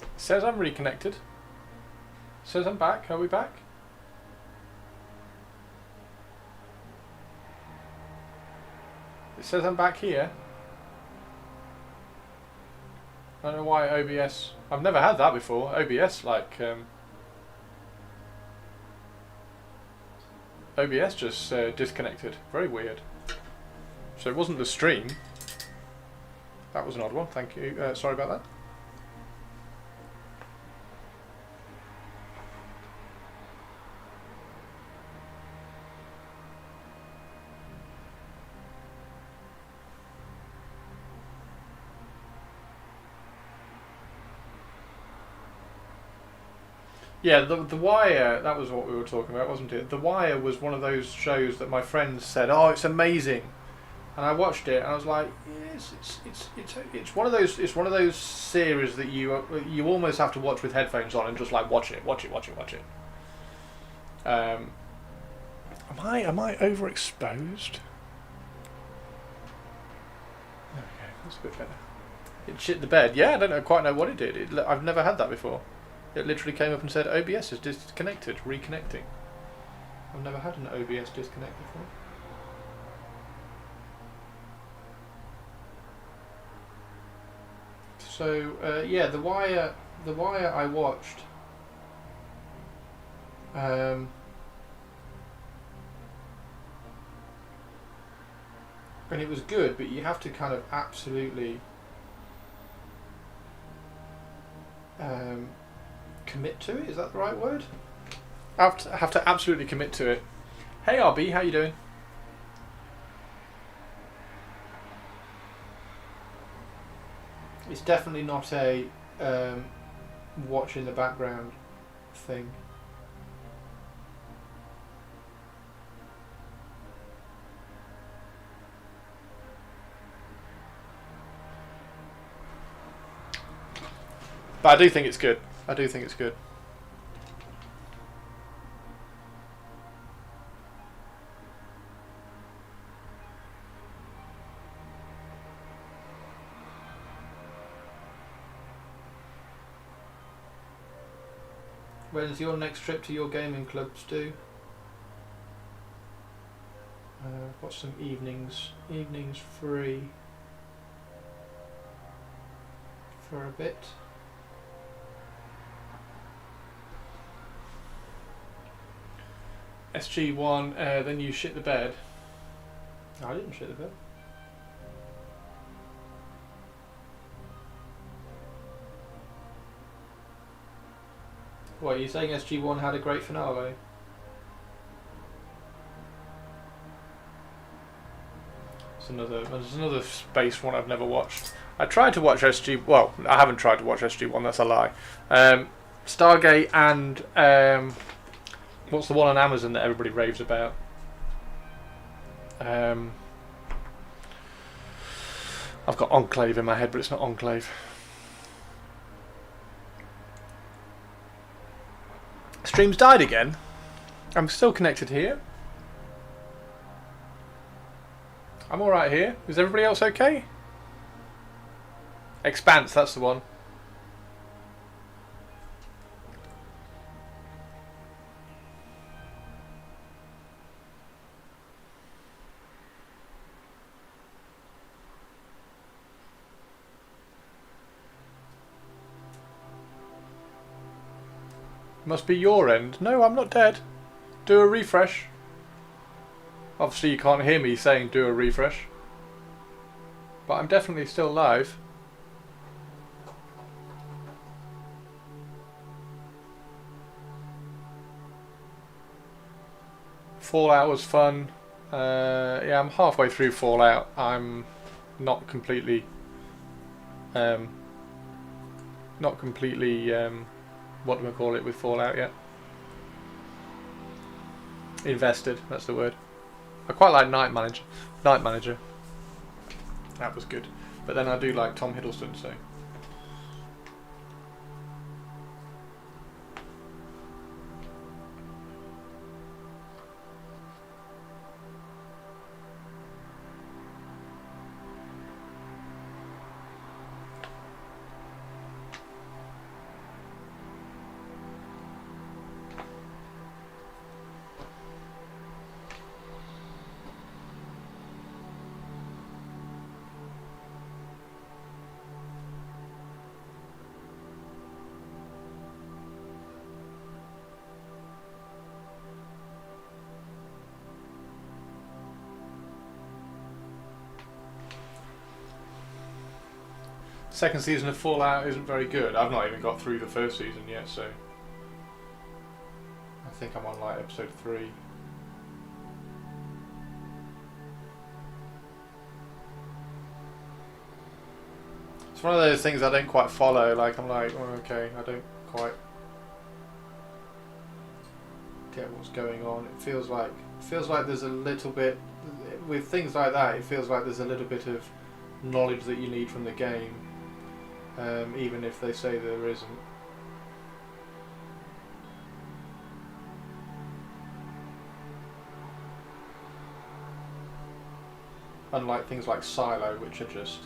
Speaker 2: It says I'm reconnected. It says I'm back. Are we back? It says I'm back here. I don't know why OBS... I've never had that before. OBS, like... OBS just disconnected. Very weird. So it wasn't the stream. That was an odd one. Thank you. Sorry about that. Yeah, the Wire, that was what we were talking about, wasn't it? The Wire was one of those shows that my friends said, oh, it's amazing. And I watched it, and I was like, yes, it's one of those series that you almost have to watch with headphones on and just like watch it. Am I overexposed? That's a bit better. It shit the bed. Yeah, I don't quite know what it did. I've never had that before. It literally came up and said OBS is disconnected, reconnecting. I've never had an OBS disconnect before. So yeah, the Wire I watched. And it was good, but you have to kind of absolutely commit to it. Is that the right word? I have to absolutely commit to it. Hey RB, how you doing? It's definitely not a watch in the background thing. But I do think it's good. I do think it's good. When's your next trip to your gaming clubs due? I've got some evenings free for a bit. SG1, then you shit the bed. No, I didn't shit the bed. What, are you saying SG1 had a great finale? There's another space one I've never watched. I tried to watch SG... Well, I haven't tried to watch SG1, that's a lie. Stargate and... what's the one on Amazon that everybody raves about? I've got Enclave in my head, but it's not Enclave. Stream's died again. I'm still connected here. I'm alright here. Is everybody else okay? Expanse, that's the one. Must be your end. No, I'm not dead. Do a refresh. Obviously you can't hear me saying do a refresh. But I'm definitely still live. Fallout was fun. Yeah, I'm halfway through Fallout. I'm not completely... what do I call it with Fallout yet? Invested, that's the word. I quite like Night Manager. That was good. But then I do like Tom Hiddleston, so... Second season of Fallout isn't very good. I've not even got through the first season yet, so... I think I'm on like episode 3. It's one of those things I don't quite follow, like I'm like, oh, okay, I don't quite get what's going on. It feels like there's a little bit, with things like that, it feels like there's a little bit of knowledge that you need from the game. Even if they say there isn't. Unlike things like Silo, which are just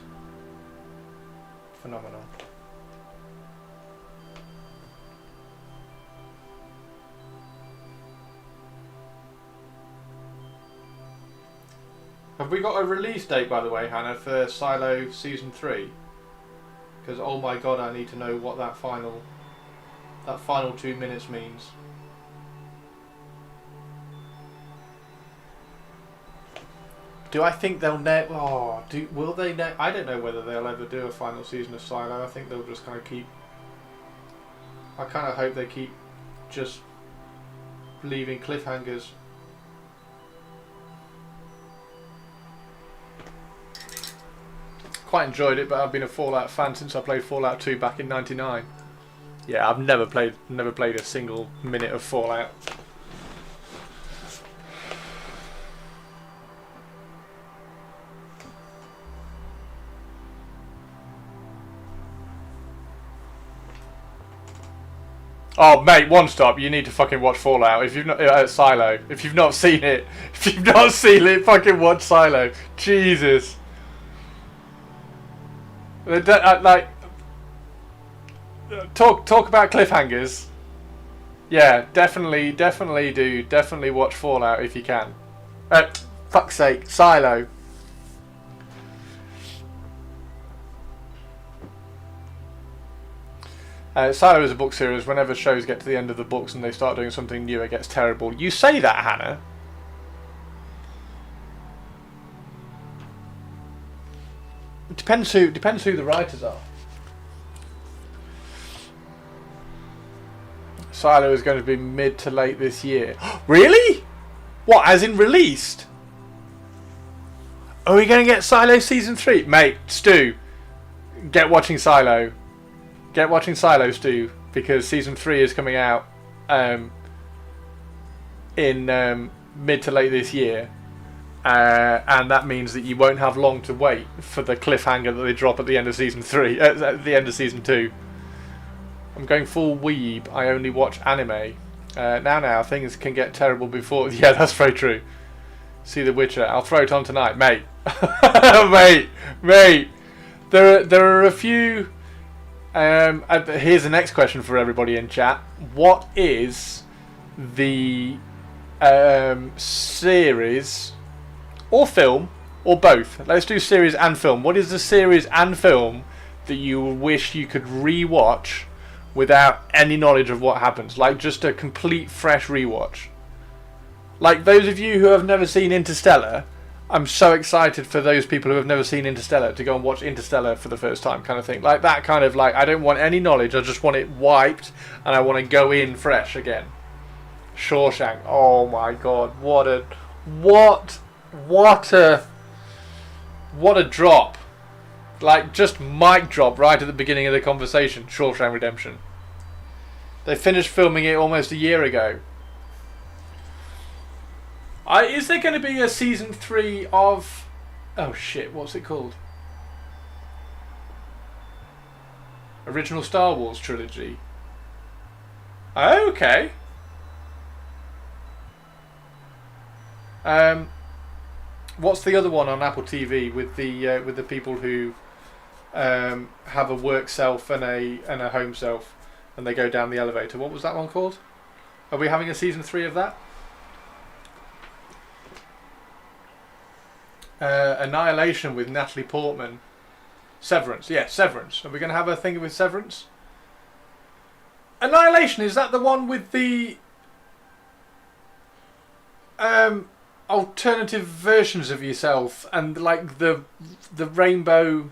Speaker 2: phenomenal. Have we got a release date, by the way, Hannah, for Silo Season 3? Because, oh my god, I need to know what that final 2 minutes means. Do I think they'll will they I don't know whether they'll ever do a final season of Silo. I think they'll just kind of keep... I kind of hope they keep just leaving cliffhangers. Quite enjoyed it, but I've been a Fallout fan since I played Fallout 2 back in '99. Yeah, I've never played a single minute of Fallout. Oh mate, one stop. You need to fucking watch Fallout. If you've not Silo, if you've not seen it, fucking watch Silo. Jesus. Like, talk about cliffhangers. Yeah, definitely do. Definitely watch Fallout if you can. Fuck's sake, Silo. Silo is a book series. Whenever shows get to the end of the books and they start doing something new, it gets terrible. You say that, Hannah. It depends who the writers are. Silo is going to be mid to late this year. Really? What, as in released? Are we going to get Silo Season 3? Mate, Stu, get watching Silo. Get watching Silo, Stu, because Season 3 is coming out in mid to late this year. And that means that you won't have long to wait for the cliffhanger that they drop at the end of Season 3, at the end of Season 2. I'm going full weeb. I only watch anime. Now, things can get terrible before... Yeah, that's very true. See The Witcher. I'll throw it on tonight. Mate. Mate. There are a few... here's the next question for everybody in chat. What is the series... or film, or both? Let's do series and film. What is the series and film that you wish you could re-watch without any knowledge of what happens? Like, just a complete fresh re-watch. Like, those of you who have never seen Interstellar, I'm so excited for those people who have never seen Interstellar to go and watch Interstellar for the first time, kind of thing. Like, that kind of, like, I don't want any knowledge, I just want it wiped, and I want to go in fresh again. Shawshank. Oh my god, what a drop. Like, just mic drop right at the beginning of the conversation. Shawshank Redemption. They finished filming it almost a year ago. Is there going to be a Season 3 of... Oh shit, what's it called? Original Star Wars trilogy. Okay. What's the other one on Apple TV with the people who have a work self and a home self, and they go down the elevator? What was that one called? Are we having a Season 3 of that? Annihilation with Natalie Portman. Severance, yeah, Severance. Are we going to have a thing with Severance? Annihilation, is that the one with the alternative versions of yourself and like the rainbow?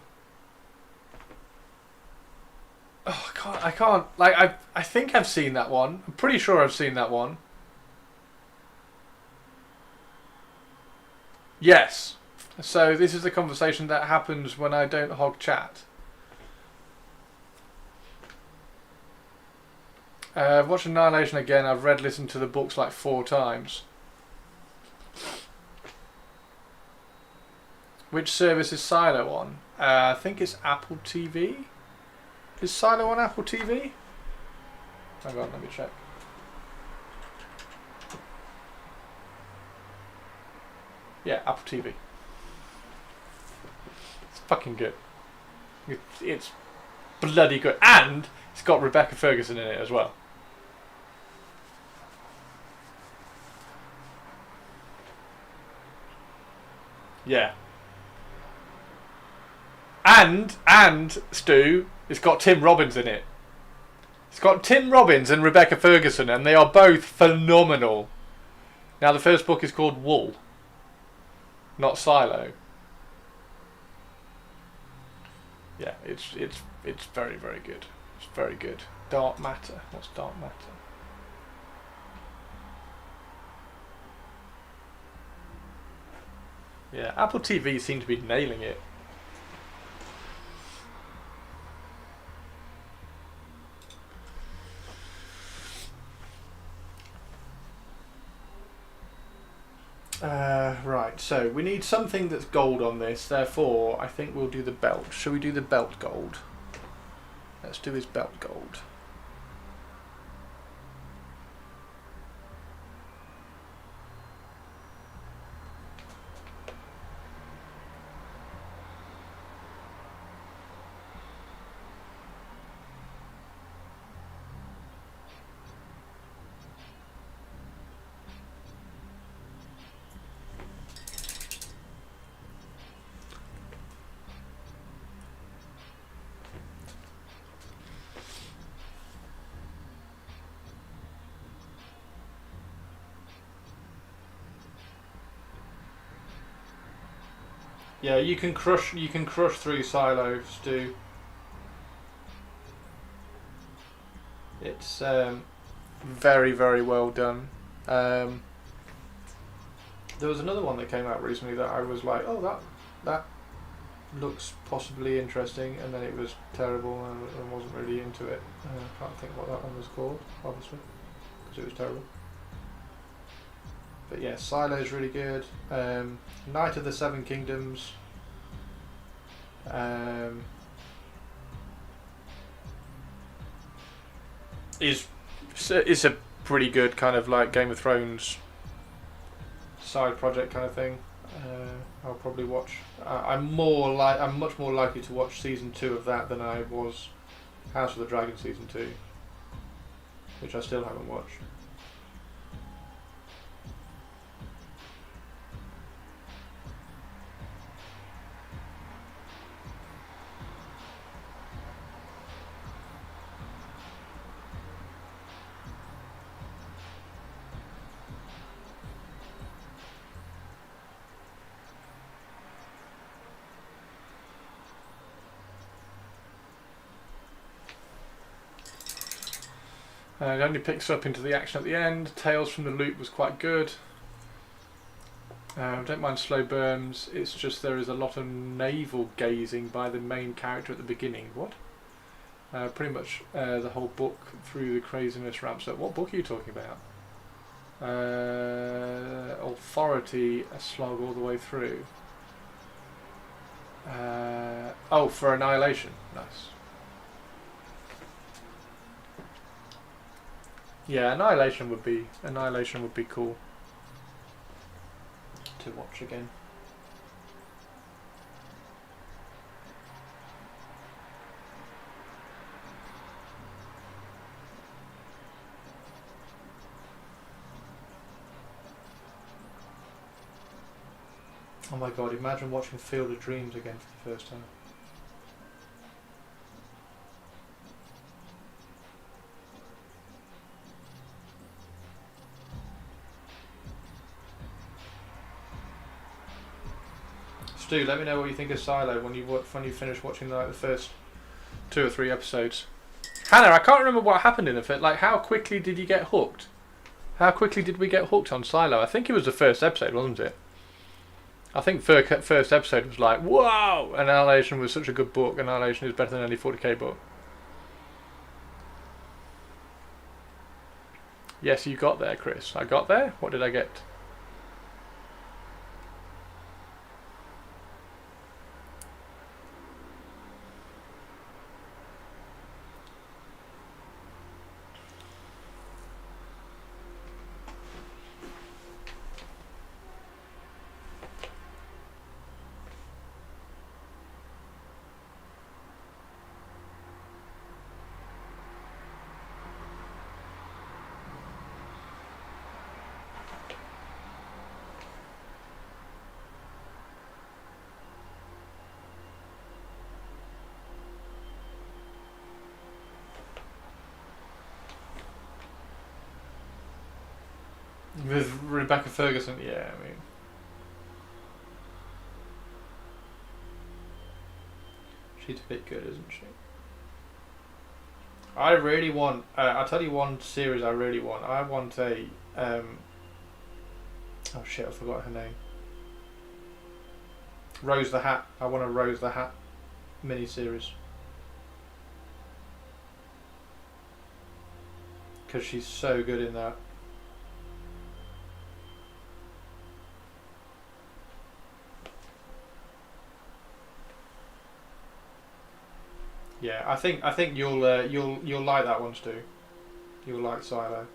Speaker 2: Oh, I can't. Like, I think I've seen that one. I'm pretty sure I've seen that one. Yes. So this is the conversation that happens when I don't hog chat. I've watched Annihilation again. I've listened to the books like 4 times. Which service is Silo on? I think it's Apple TV. Is Silo on Apple TV? Hang on, let me check. Yeah, Apple TV. It's fucking good. It's bloody good. And it's got Rebecca Ferguson in it as well. Yeah. And Stu, it's got Tim Robbins in it. It's got Tim Robbins and Rebecca Ferguson, and they are both phenomenal. Now the first book is called Wool, not Silo. Yeah, it's very, very good. It's very good. Dark Matter. What's Dark Matter? Yeah, Apple TV seem to be nailing it. Right, so we need something that's gold on this, therefore I think we'll do the belt. Shall we do the belt gold? Let's do his belt gold. Yeah, you can crush through Silo, Stu. It's very, very well done. There was another one that came out recently that I was like, oh, that looks possibly interesting, and then it was terrible, and I wasn't really into it. I can't think what that one was called, obviously, because it was terrible. But yeah, Silo is really good. Knight of the Seven Kingdoms. Is a pretty good kind of like Game of Thrones side project kind of thing. I'll probably watch. I'm much more likely to watch season 2 of that than I was House of the Dragon season 2, which I still haven't watched. It only picks up into the action at the end. Tales from the Loop was quite good. Don't mind slow burns. It's just there is a lot of navel gazing by the main character at the beginning. What? Pretty much the whole book through the craziness ramps up. What book are you talking about? Authority, a slog all the way through. Oh, for Annihilation. Nice. Yeah, Annihilation would be cool to watch again. Oh my god, imagine watching Field of Dreams again for the first time. Stu, let me know what you think of Silo when you finish watching like the first 2 or 3 episodes. Hannah, I can't remember what happened in the first. Like, how quickly did you get hooked? How quickly did we get hooked on Silo? I think it was the first episode, wasn't it? I think first episode was like, whoa! Annihilation was such a good book. Annihilation is better than any 40k book. Yes, you got there, Chris. I got there? What did I get? Rebecca Ferguson, yeah, I mean. She's a bit good, isn't she? I really want, I'll tell you one series I really want. I want a, oh shit, I forgot her name. Rose the Hat. I want a Rose the Hat mini-series. Because she's so good in that. Yeah, I think you'll like that one, Stu. You'll like Silo.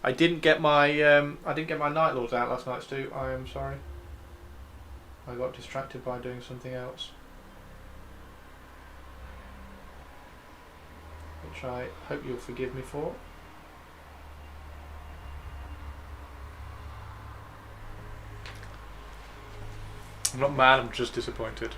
Speaker 2: I didn't get my Night Lords out last night, Stu. I am sorry. I got distracted by doing something else, which I hope you'll forgive me for. I'm not mad, I'm just disappointed.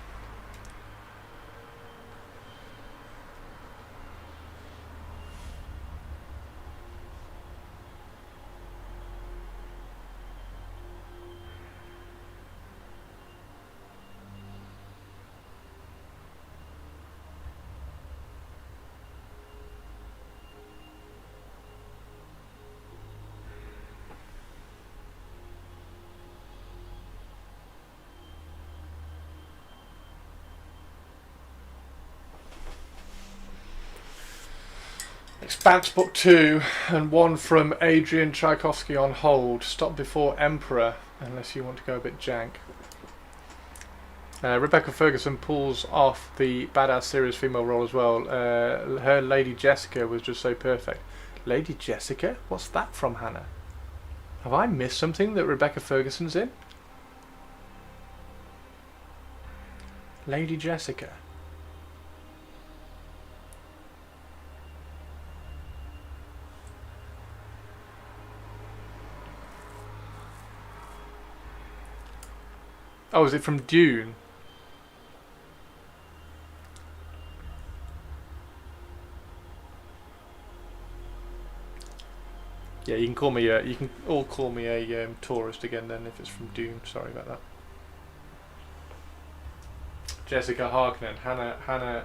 Speaker 2: Expanse Book 2 and one from Adrian Tchaikovsky on hold. Stop before Emperor, unless you want to go a bit jank. Rebecca Ferguson pulls off the badass serious female role as well. Her Lady Jessica was just so perfect. Lady Jessica? What's that from, Hannah? Have I missed something that Rebecca Ferguson's in? Lady Jessica. Oh, is it from Dune? Yeah, you can call me you can all call me a tourist again then if it's from Dune. Sorry about that. Jessica Harkonnen, Hannah,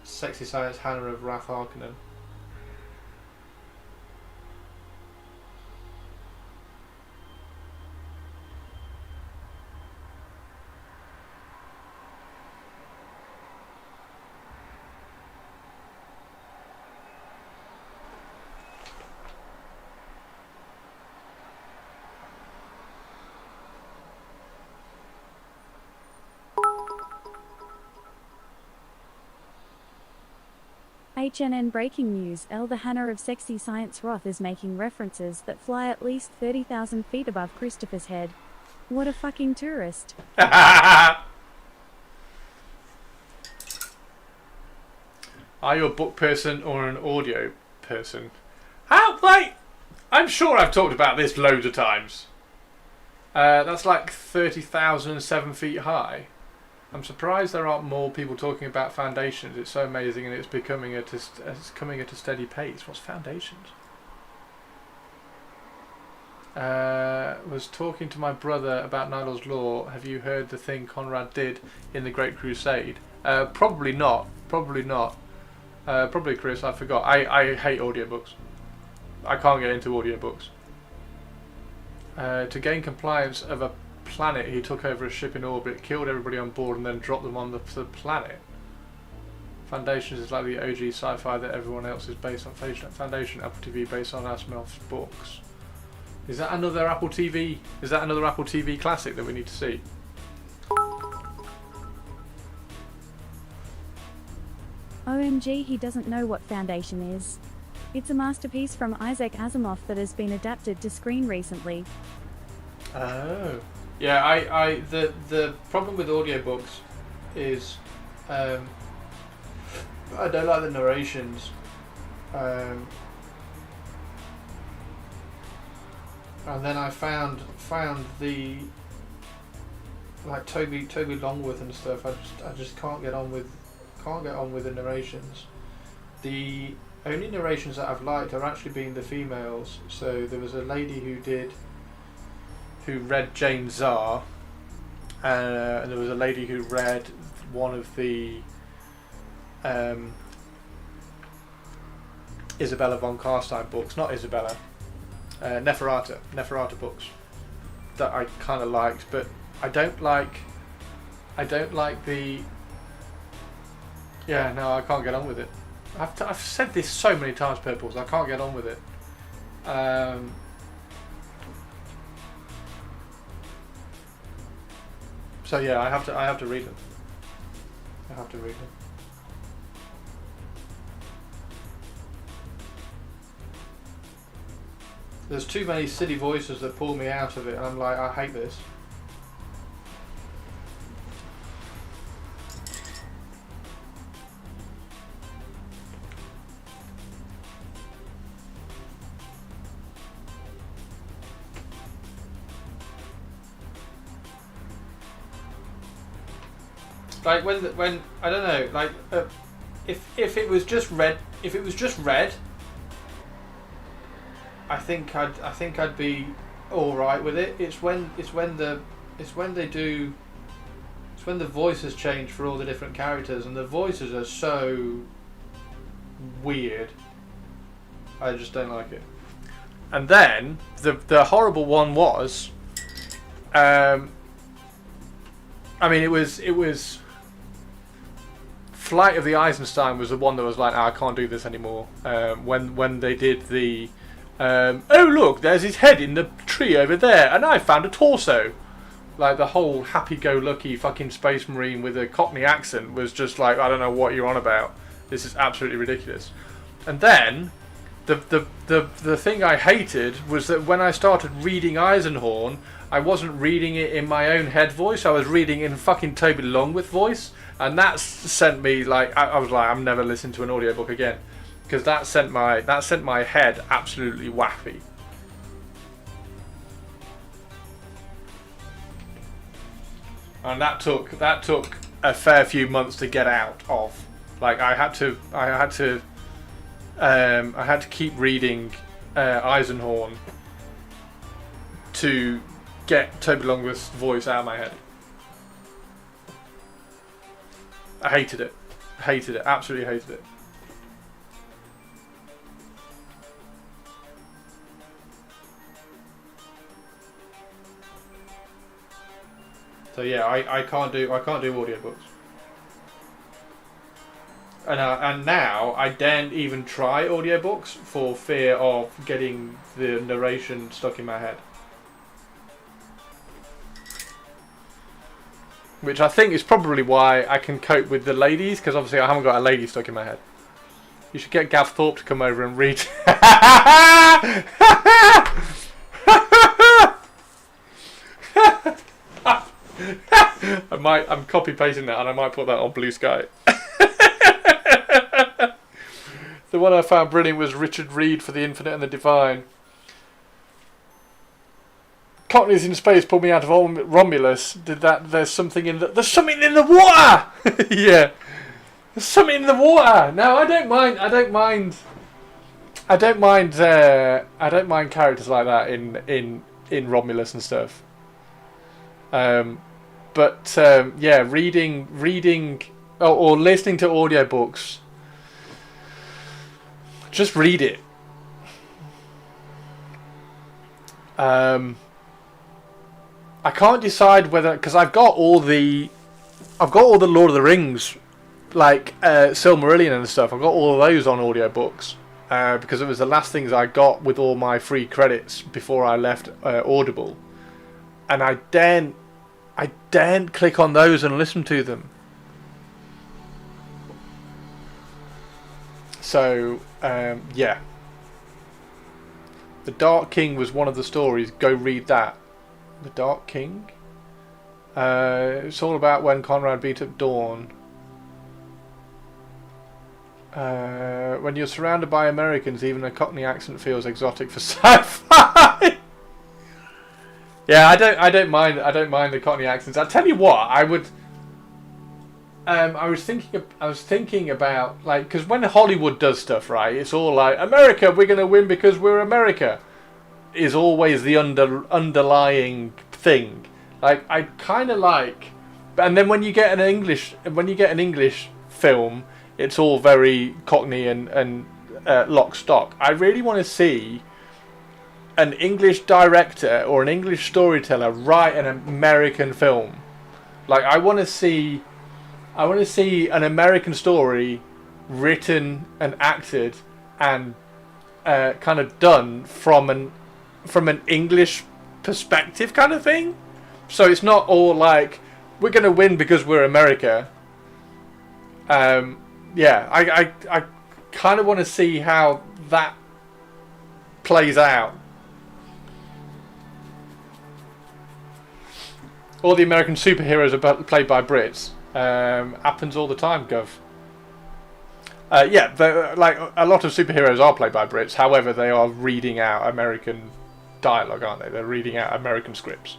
Speaker 2: Sexy Science Hannah of Wrath Harkonnen.
Speaker 3: HNN breaking news, the Hannah of Sexy Science Roth is making references that fly at least 30,000 feet above Christopher's head. What a fucking tourist.
Speaker 2: Are you a book person or an audio person? How? Wait! I'm sure I've talked about this loads of times. That's like 30,007 feet high. I'm surprised there aren't more people talking about Foundations. It's so amazing and it's coming at a steady pace. What's Foundations? Was talking to my brother about Nyla's Law. Have you heard the thing Conrad did in The Great Crusade? Probably not. Probably not. Probably Chris, I forgot. I hate audiobooks. I can't get into audiobooks. To gain compliance of a planet, he took over a ship in orbit, killed everybody on board, and then dropped them on the planet. Foundations is like the OG sci-fi that everyone else is based on. Foundation, Apple TV, based on Asimov's books. Is that another Apple TV? Is that another Apple TV classic that we need to see?
Speaker 3: OMG, he doesn't know what Foundation is. It's a masterpiece from Isaac Asimov that has been adapted to screen recently.
Speaker 2: Oh. Yeah, the problem with audiobooks is I don't like the narrations. And then I found the like Toby Longworth and stuff. I just can't get on with can't get on with the narrations. The only narrations that I've liked are actually being the females. So there was a lady who read Jane Czar, and there was a lady who read one of the Isabella von Karstein books, not Isabella, Neferata books that I kind of liked, but I don't like the. Yeah, no, I can't get on with it. I've said this so many times, Purples. I can't get on with it. So yeah, I have to read them. I have to read them. There's too many silly voices that pull me out of it, and I'm like, I hate this. Like when I don't know, like if it was just read, I think I'd be all right with it. It's when the voices change for all the different characters, and the voices are so weird. I just don't like it. And then the horrible one was, I mean, it was. Flight of the Eisenstein was the one that was like, oh, I can't do this anymore. When they did the, oh look, there's his head in the tree over there, and I found a torso. Like the whole happy-go-lucky fucking space marine with a Cockney accent was just like, I don't know what you're on about. This is absolutely ridiculous. And then the thing I hated was that when I started reading Eisenhorn, I wasn't reading it in my own head voice. I was reading it in fucking Toby Longworth voice. And that sent me like I was like, I'm never listening to an audiobook again, because that sent my head absolutely wacky. And that took a fair few months to get out of. Like I had to keep reading Eisenhorn to get Toby Longworth's voice out of my head. I hated it. Absolutely hated it. So yeah, I can't do audiobooks. And now I daren't even try audiobooks for fear of getting the narration stuck in my head. Which I think is probably why I can cope with the ladies, because obviously I haven't got a lady stuck in my head. You should get Gav Thorpe to come over and read. I'm copy pasting that, and I might put that on Blue Sky. The one I found brilliant was Richard Reed for The Infinite and the Divine. Cockneys in space pulled me out of Romulus. There's something in the water. Yeah, there's something in the water. No, I don't mind characters like that in Romulus and stuff. But yeah, reading or listening to audiobooks. Just read it. I can't decide whether, because I've got all the Lord of the Rings, like Silmarillion and stuff. I've got all of those on audiobooks because it was the last things I got with all my free credits before I left Audible, and I daren't click on those and listen to them. So yeah, The Dark King was one of the stories. Go read that. The Dark King. It's all about when Conrad beat up Dawn. When you're surrounded by Americans, even a Cockney accent feels exotic for sci-fi. Yeah, I don't mind the Cockney accents. I tell you what, I was thinking about, like, because when Hollywood does stuff, right, it's all like, America, we're going to win because we're America, is always the underlying thing. Like, I kind of like, and then when you get an English film, it's all very Cockney and lock stock. I really want to see an English director or an English storyteller write an American film. Like, I want to see an American story written and acted and kind of done from an English perspective kind of thing. So it's not all like, we're going to win because we're America. Yeah, I kind of want to see how that plays out. All the American superheroes are played by Brits. Happens all the time, Gov. Yeah, like a lot of superheroes are played by Brits. However, they are reading out American dialogue, aren't they? They're reading out American scripts.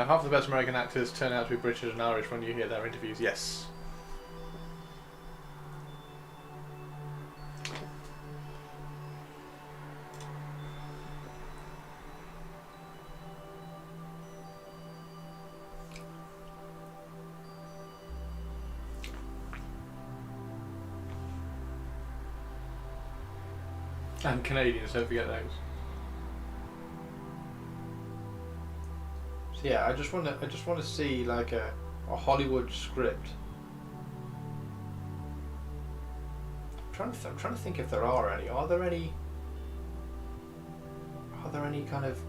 Speaker 2: Half the best American actors turn out to be British and Irish when you hear their interviews. Yes. And Canadians, don't forget those. Yeah, I just want to see like a Hollywood script. I'm trying to think if there are any. Are there any kind of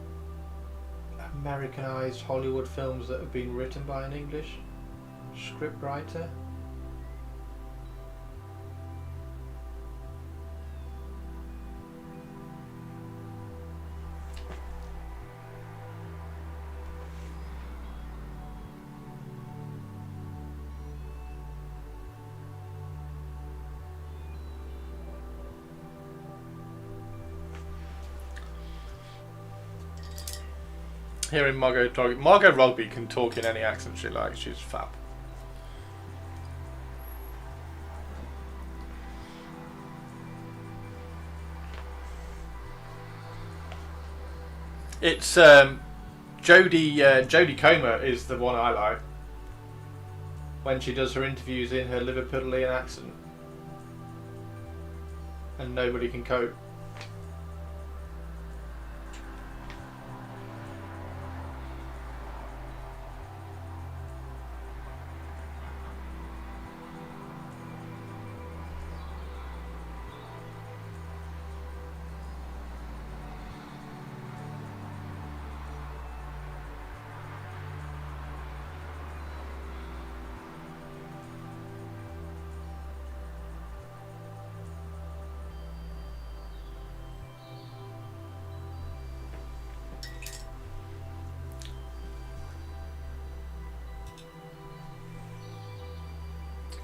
Speaker 2: Americanized Hollywood films that have been written by an English script writer? Hearing Margot Robbie can talk in any accent she likes. She's fab. It's Jodie Comer is the one I like when she does her interviews in her Liverpudlian accent, and nobody can cope.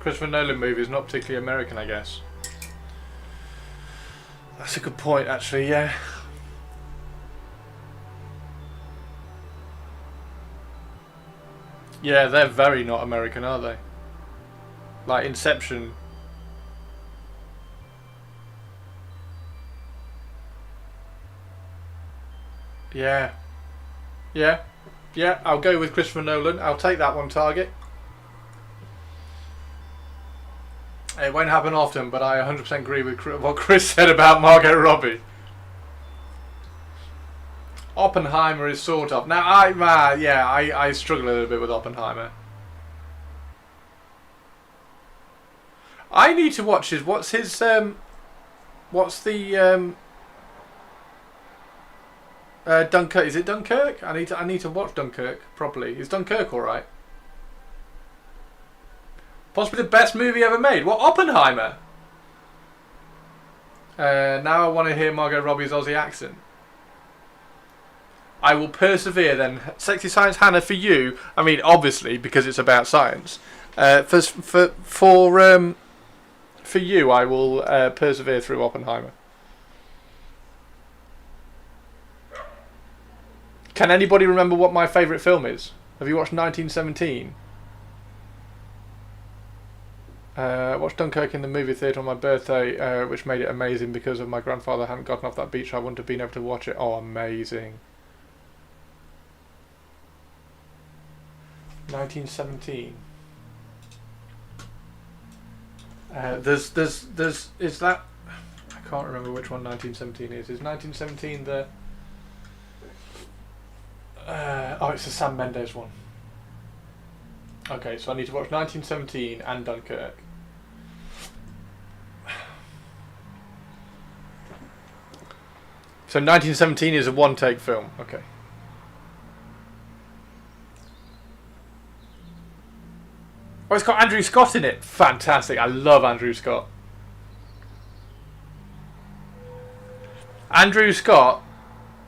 Speaker 2: Christopher Nolan movies not particularly American, I guess. That's a good point, actually. Yeah. Yeah, they're very not American, are they? Like Inception. Yeah. Yeah. Yeah, I'll go with Christopher Nolan. I'll take that one, Target. It won't happen often, but I 100% agree with what Chris said about Margot Robbie. Oppenheimer is sort of. Now, I struggle a little bit with Oppenheimer. I need to watch his. What's the Dunkirk? Is it Dunkirk? I need to watch Dunkirk properly. Is Dunkirk all right? Possibly the best movie ever made. What, Oppenheimer? Now I want to hear Margot Robbie's Aussie accent. I will persevere then. Sexy Science Hannah, for you, I mean, obviously, because it's about science. For you, I will persevere through Oppenheimer. Can anybody remember what my favourite film is? Have you watched 1917? I watched Dunkirk in the movie theatre on my birthday, which made it amazing because of my grandfather hadn't gotten off that beach. I wouldn't have been able to watch it. Oh, amazing. 1917. Is that... I can't remember which one 1917 is. Is 1917 the... oh, it's the Sam Mendes one. Okay, so I need to watch 1917 and Dunkirk. So 1917 is a one-take film. Okay. Oh, it's got Andrew Scott in it. Fantastic. I love Andrew Scott. Andrew Scott.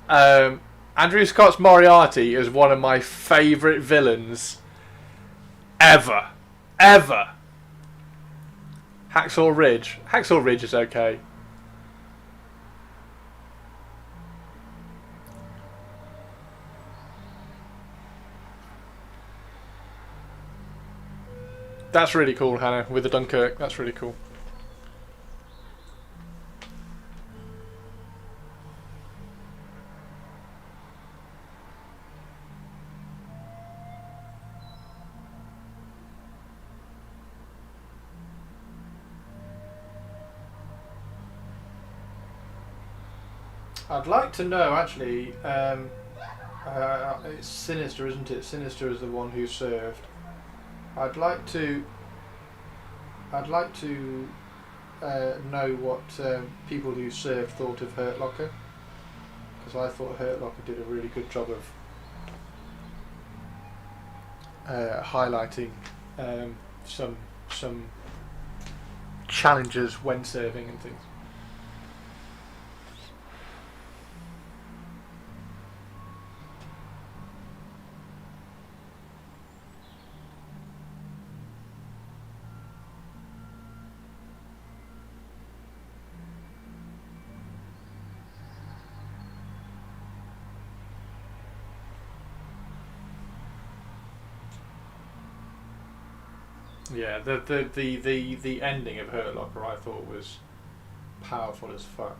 Speaker 2: Andrew Scott's Moriarty is one of my favourite villains ever. Ever. Hacksaw Ridge. Hacksaw Ridge is okay. That's really cool, Hannah, with the Dunkirk. That's really cool. I'd like to know, actually, it's Sinister, isn't it? Sinister is the one who served. I'd like to know what people who served thought of Hurt Locker, because I thought Hurt Locker did a really good job of highlighting some challenges when serving and things. Yeah, the ending of Hurt Locker I thought was powerful as fuck.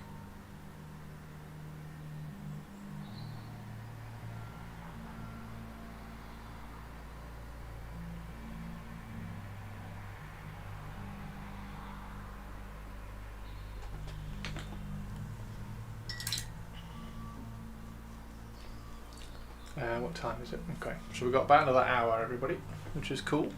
Speaker 2: What time is it? Okay, so we've got about another hour, everybody, which is cool.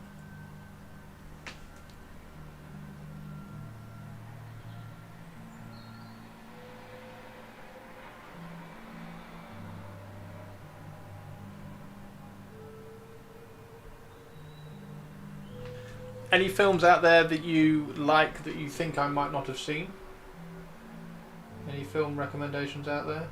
Speaker 2: Any films out there that you like that you think I might not have seen? Any film recommendations out there?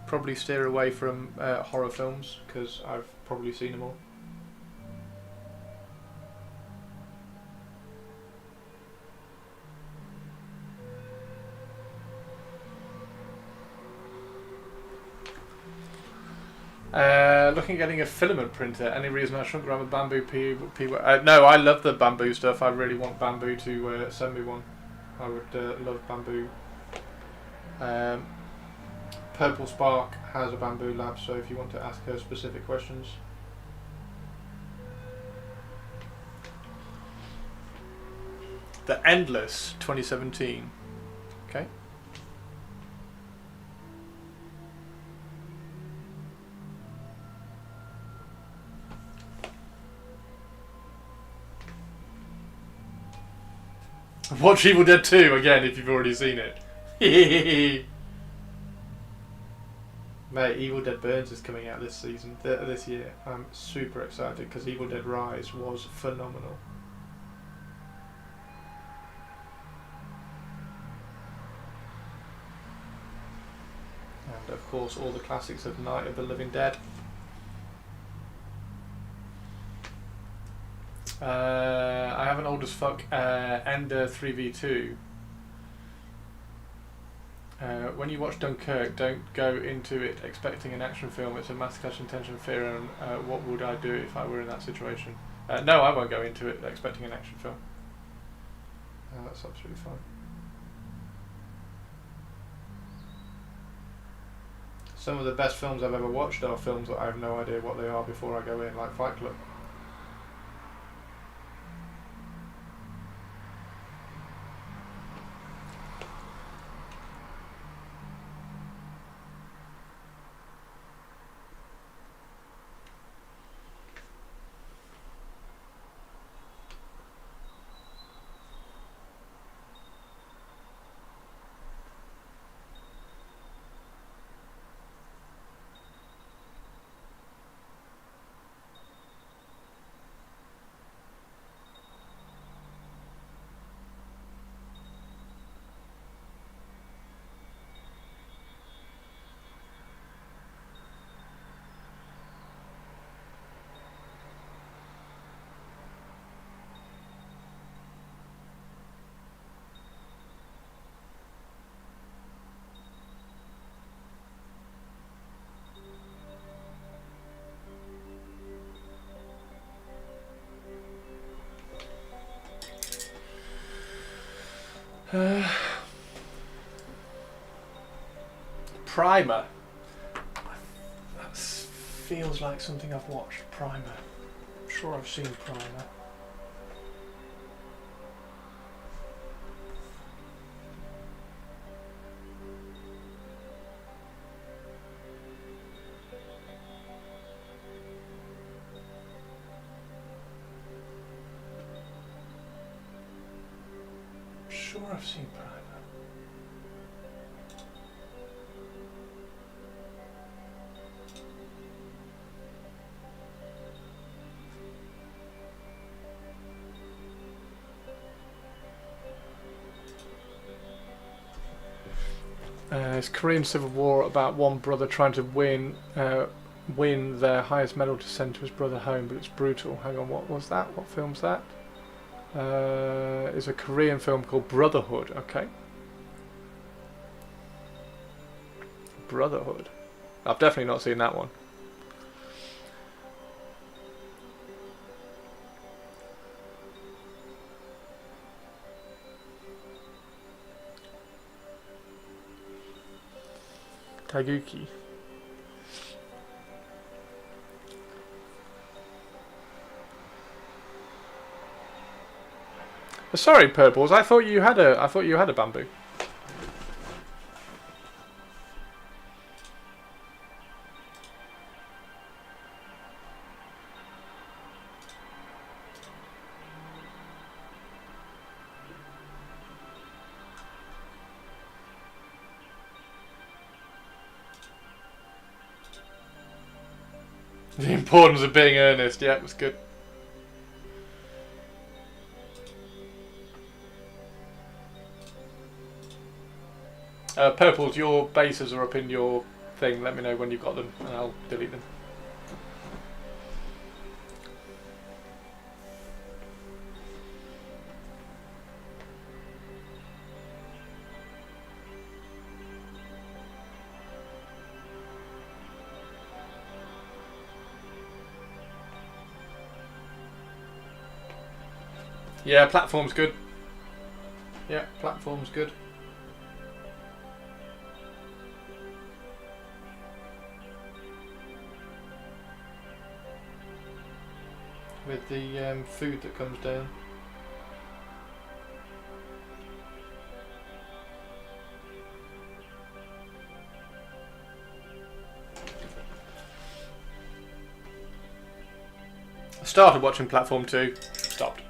Speaker 2: Probably steer away from horror films because I've probably seen them all. Looking at getting a filament printer. Any reason I shouldn't grab a bamboo no, I love the bamboo stuff. I really want bamboo to send me one. I would love bamboo. Purple Spark has a bamboo lab, so if you want to ask her specific questions. The Endless 2017. Okay. Watch Evil Dead 2 again if you've already seen it. Mate, Evil Dead Burns is coming out this season, this year. I'm super excited because Evil Dead Rise was phenomenal. And of course all the classics of Night of the Living Dead. I have an old as fuck Ender 3v2. When you watch Dunkirk, don't go into it expecting an action film. It's a mass catching tension, fear, and what would I do if I were in that situation? No, I won't go into it expecting an action film. That's absolutely fine. Some of the best films I've ever watched are films that I have no idea what they are before I go in, like Fight Club. Primer. That feels like something I've watched. Primer. I'm sure I've seen Primer. I'm sure I've seen Primer. It's Korean Civil War about one brother trying to win their highest medal to send to his brother home, but it's brutal. Hang on, what was that? What film's that? It's a Korean film called Brotherhood. Okay. Brotherhood. I've definitely not seen that one. Taguki. Sorry, Purples. I thought you had a bamboo. The importance of being earnest. Yeah, it was good. Purples, your bases are up in your thing. Let me know when you've got them and I'll delete them. Yeah, platform's good. Yeah, platform's good. With the food that comes down. I started watching Platform 2, stopped.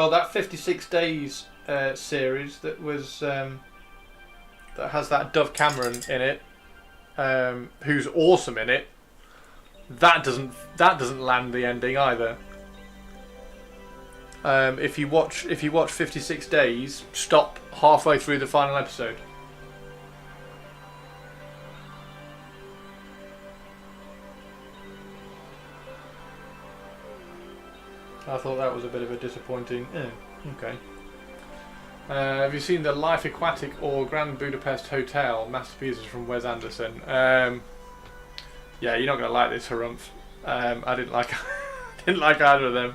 Speaker 2: So that 56 Days series that was that has that Dove Cameron in it, who's awesome in it. That doesn't land the ending either. If you watch 56 Days, stop halfway through the final episode. I thought that was a bit of a disappointing. Okay. Have you seen The Life Aquatic or Grand Budapest Hotel? Masterpieces from Wes Anderson. Yeah, you're not gonna like this, Harumph. I didn't like didn't like either of them.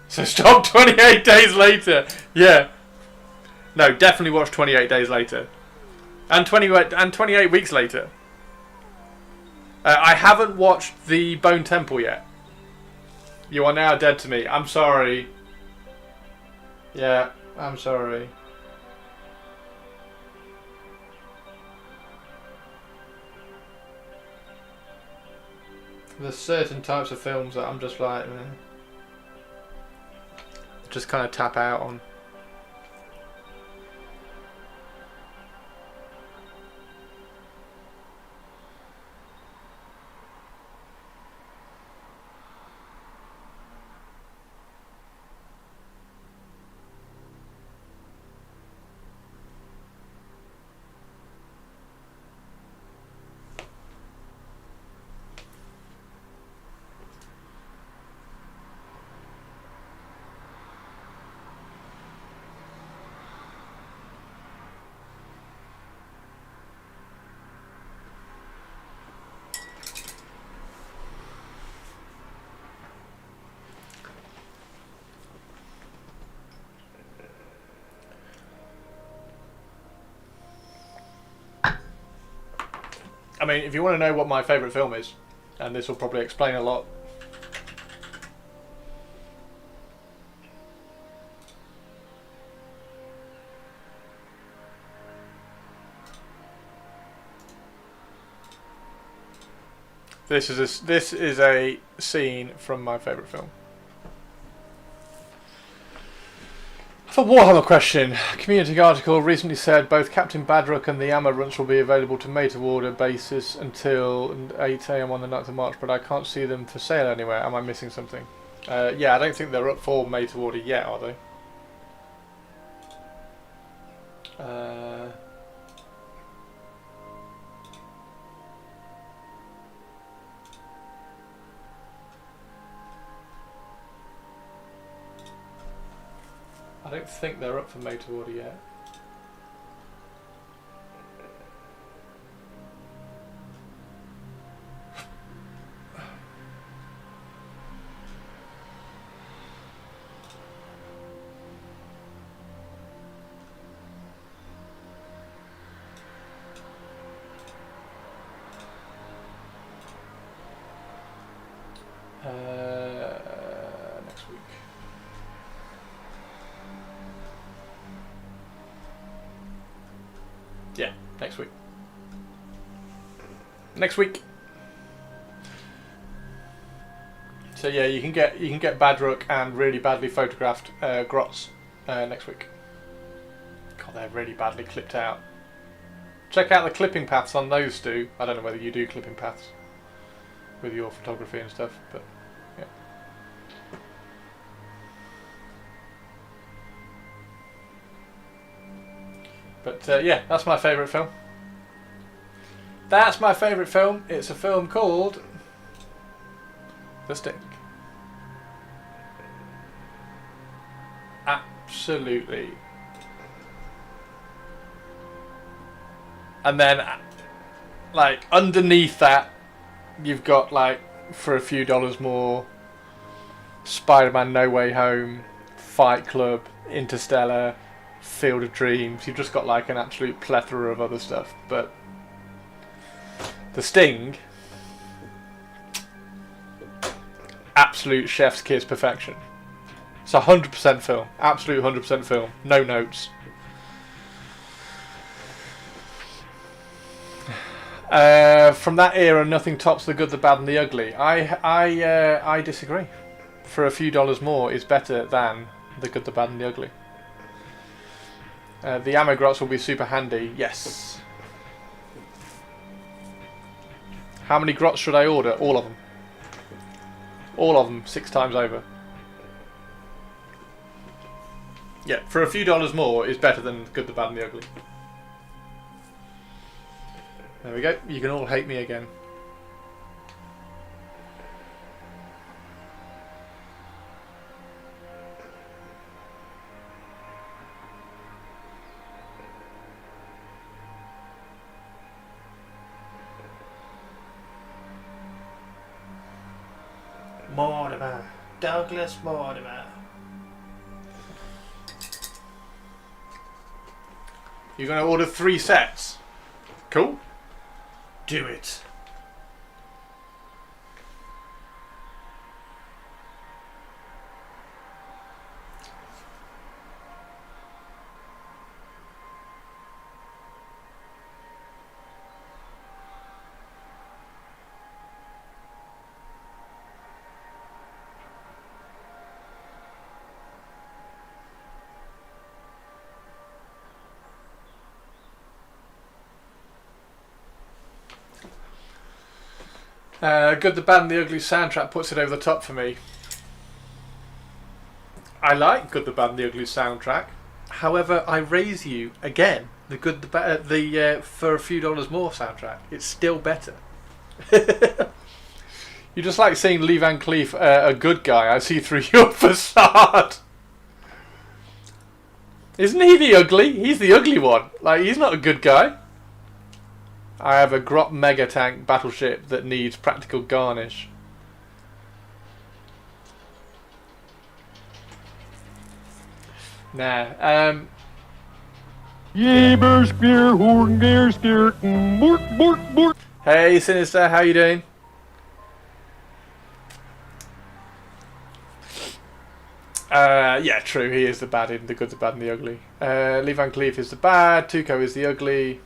Speaker 2: So stop 28 Days Later. Yeah. No, definitely watch 28 Days Later. And 28 Weeks Later. I haven't watched The Bone Temple yet. You are now dead to me. I'm sorry. Yeah, I'm sorry. There's certain types of films that I'm just like, just kind of tap out on. I mean, if you want to know what my favourite film is, and this will probably explain a lot. This is a scene from my favourite film. For Warhammer question, a community article recently said both Captain Badrock and the Amma runts will be available to made to order basis until 8 AM on the 9th of March, but I can't see them for sale anywhere. Am I missing something? Yeah, I don't think they're up for made to order yet, are they? I don't think they're up for made to order yet. Next week. Yeah, next week. Next week. So yeah, you can get Badrook and really badly photographed grots next week. God, they're really badly clipped out. Check out the clipping paths on those, Stu. I don't know whether you do clipping paths with your photography and stuff, but yeah. But yeah, that's my favourite film. That's my favourite film. It's a film called The Sting. Absolutely. And then, like, underneath that, you've got, like, for a few dollars more, Spider-Man No Way Home, Fight Club, Interstellar, Field of Dreams. You've just got, like, an absolute plethora of other stuff. But The Sting, absolute chef's kiss perfection. It's 100% film. Absolute 100% film. No notes. From that era, nothing tops The Good, the Bad and the Ugly. I disagree. for a few dollars more is better than the good, the bad, and the ugly. The ammo grots will be super handy. Yes. How many grots should I order? All of them. All of them, 6 times over. Yeah, for a few dollars more is better than the good, the bad, and the ugly. There we go. You can all hate me again. Mortimer. Douglas Mortimer. You're going to order 3 sets? Cool. Do it. Good, the Bad and the Ugly soundtrack puts it over the top for me. I like Good, the Bad and the Ugly soundtrack. However, I raise you again the Good, the Bad, for a few dollars more soundtrack. It's still better. You just like seeing Lee Van Cleef a good guy. I see through your facade. Isn't he the ugly? He's the ugly one. Like, he's not a good guy. I have a Grot Mega Tank battleship that needs practical garnish. Nah. Hey Sinister, how you doing? Yeah, true. He is the bad in the good, the bad, and the ugly. Lee Van Cleef is the bad. Tuco is the ugly.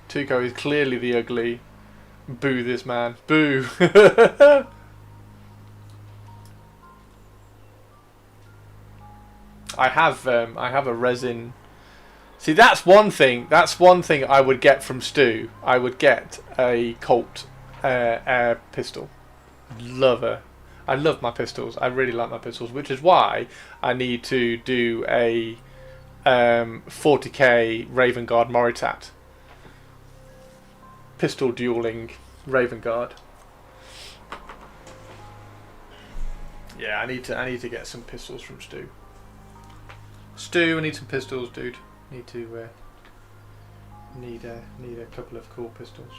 Speaker 2: Tuco is clearly the ugly. Boo this man. Boo. I have a resin. See, that's one thing. That's one thing I would get from Stu. I would get a Colt air pistol. Love her. I love my pistols. I really like my pistols, which is why I need to do a 40k Raven Guard Moritat. Pistol dueling Raven Guard. Yeah, I need to get some pistols from Stu. Stu, I need some pistols, dude. Need a couple of cool pistols.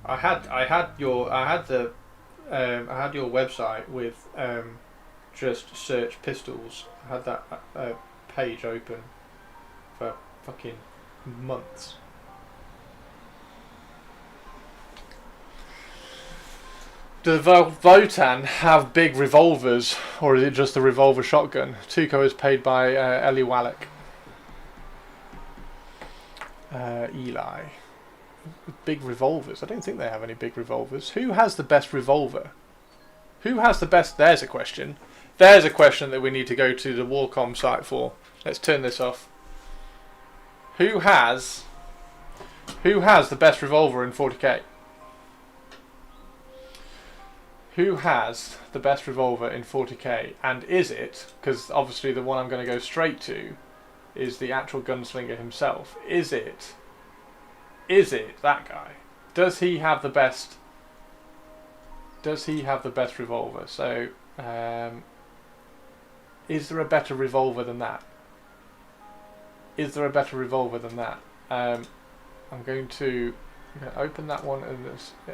Speaker 2: I had your website with just search pistols. I had that page open for fucking months. Do the Votan have big revolvers, or is it just the revolver shotgun? Tuco is paid by Ellie Wallach. Eli. Big revolvers. I don't think they have any big revolvers. Who has the best revolver? Who has the best... There's a question. There's a question that we need to go to the Warcom site for. Let's turn this off. Who has the best revolver in 40k? Who has the best revolver in 40k? And is it, because obviously the one I'm going to go straight to is the actual gunslinger himself. Is it that guy? Does he have the best revolver? So is there a better revolver than that? Is there a better revolver than that? I'm going to open that one and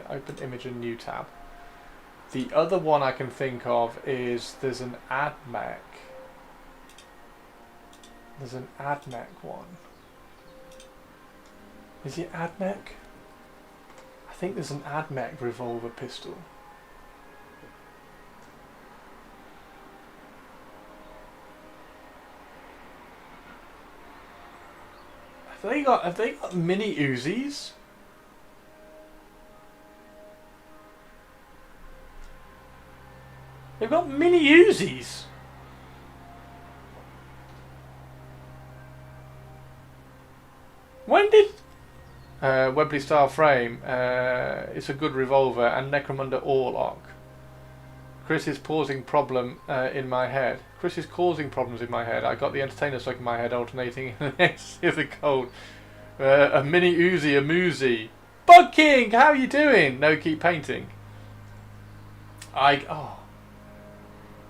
Speaker 2: open image and new tab. The other one I can think of is there's an AdMech. There's an AdMech one. Is it AdMech? I think there's an AdMech revolver pistol. Have they got mini Uzis? They've got mini Uzis. When did Webley style frame? It's a good revolver and Necromunda Orlock. Chris is causing problem in my head. Chris is causing problems in my head. I got the entertainer stuck in my head, alternating in the cold. A mini Uzi, a Muzi. Bug King, how are you doing? No, keep painting. How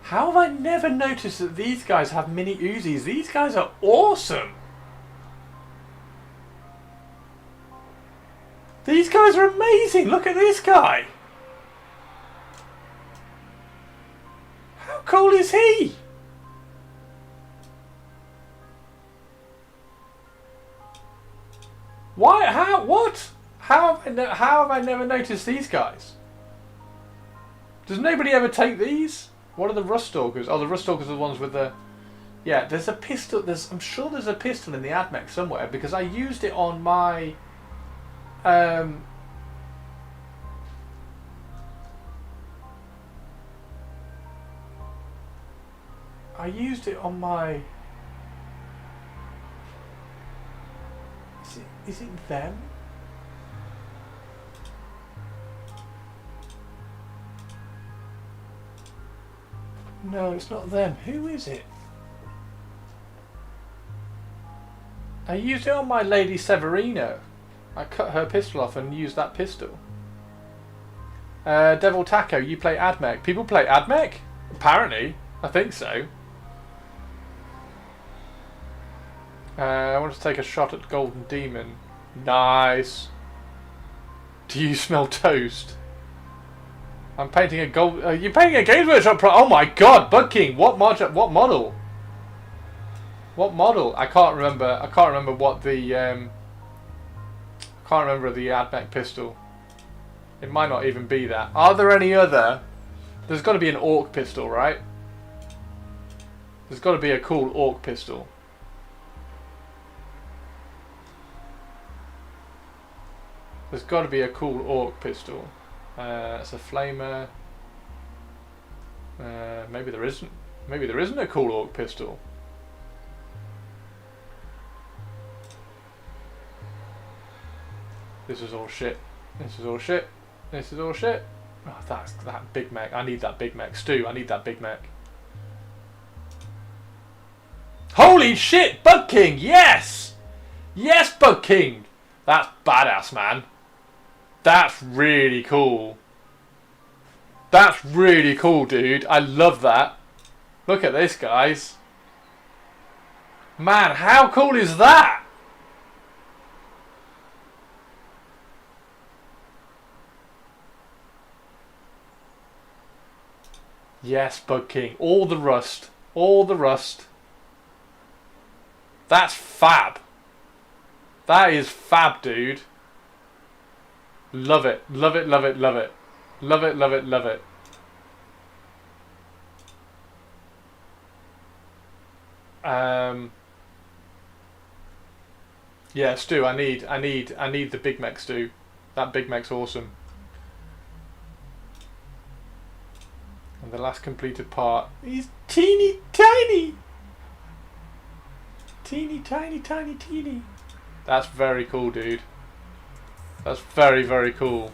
Speaker 2: have I never noticed that these guys have mini Uzis? These guys are awesome. These guys are amazing. Look at this guy. How cool is he? Why? How? What? How have I never noticed these guys? Does nobody ever take these? What are the Rust Stalkers? Oh, the Rust Stalkers are the ones with the... Yeah, there's a pistol. I'm sure there's a pistol in the AdMech somewhere because I used it on my... I used it on my... Is it them? No, it's not them. Who is it? I used it on my Lady Severino. I cut her pistol off and used that pistol. Devil Taco, you play AdMech. People play AdMech? Apparently. I think so. I want to take a shot at Golden Demon. Nice. Do you smell toast? I'm painting a gold... you're painting a Games Workshop pro... Oh my god, Bug King! What model? What model? I can't remember. I can't remember what the... I can't remember the AdMech pistol. It might not even be that. Are there any other... There's got to be an Orc pistol, right? There's got to be a cool Orc pistol. There's got to be a cool Orc pistol. It's a flamer. Maybe there isn't. Maybe there isn't a cool Orc pistol. This is all shit. This is all shit. This is all shit. Oh, that's that Big Mac. I need that Big Mac. Stu, I need that Big Mac. Holy shit! Bug King! Yes! Yes, Bug King! That's badass, man. That's really cool. That's really cool, dude. I love that. Look at this, guys. Man, how cool is that? Yes, Bug King. All the rust. All the rust. That's fab. That is fab, dude. Love it. Love it, love it, love it. Love it, love it, love it. Yeah, Stu, I need the Big Mac, Stu. That Big Mac's awesome. And the last completed part is teeny tiny. Teeny tiny tiny teeny. That's very cool, dude. That's very, very cool.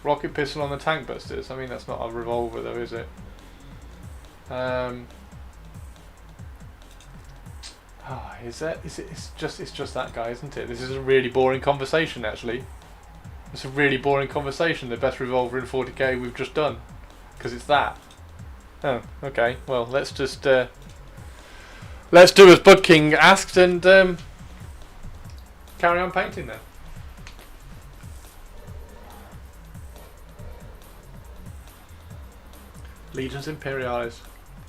Speaker 2: Rocket pistol on the tank busters. I mean, that's not a revolver though, is it? Oh, is it? It's just that guy, isn't it? This is a really boring conversation, actually. It's a really boring conversation. The best revolver in 40k we've just done, because it's that. Oh, okay. Well, let's just let's do as Bug King asked and carry on painting then. Legions Imperialis.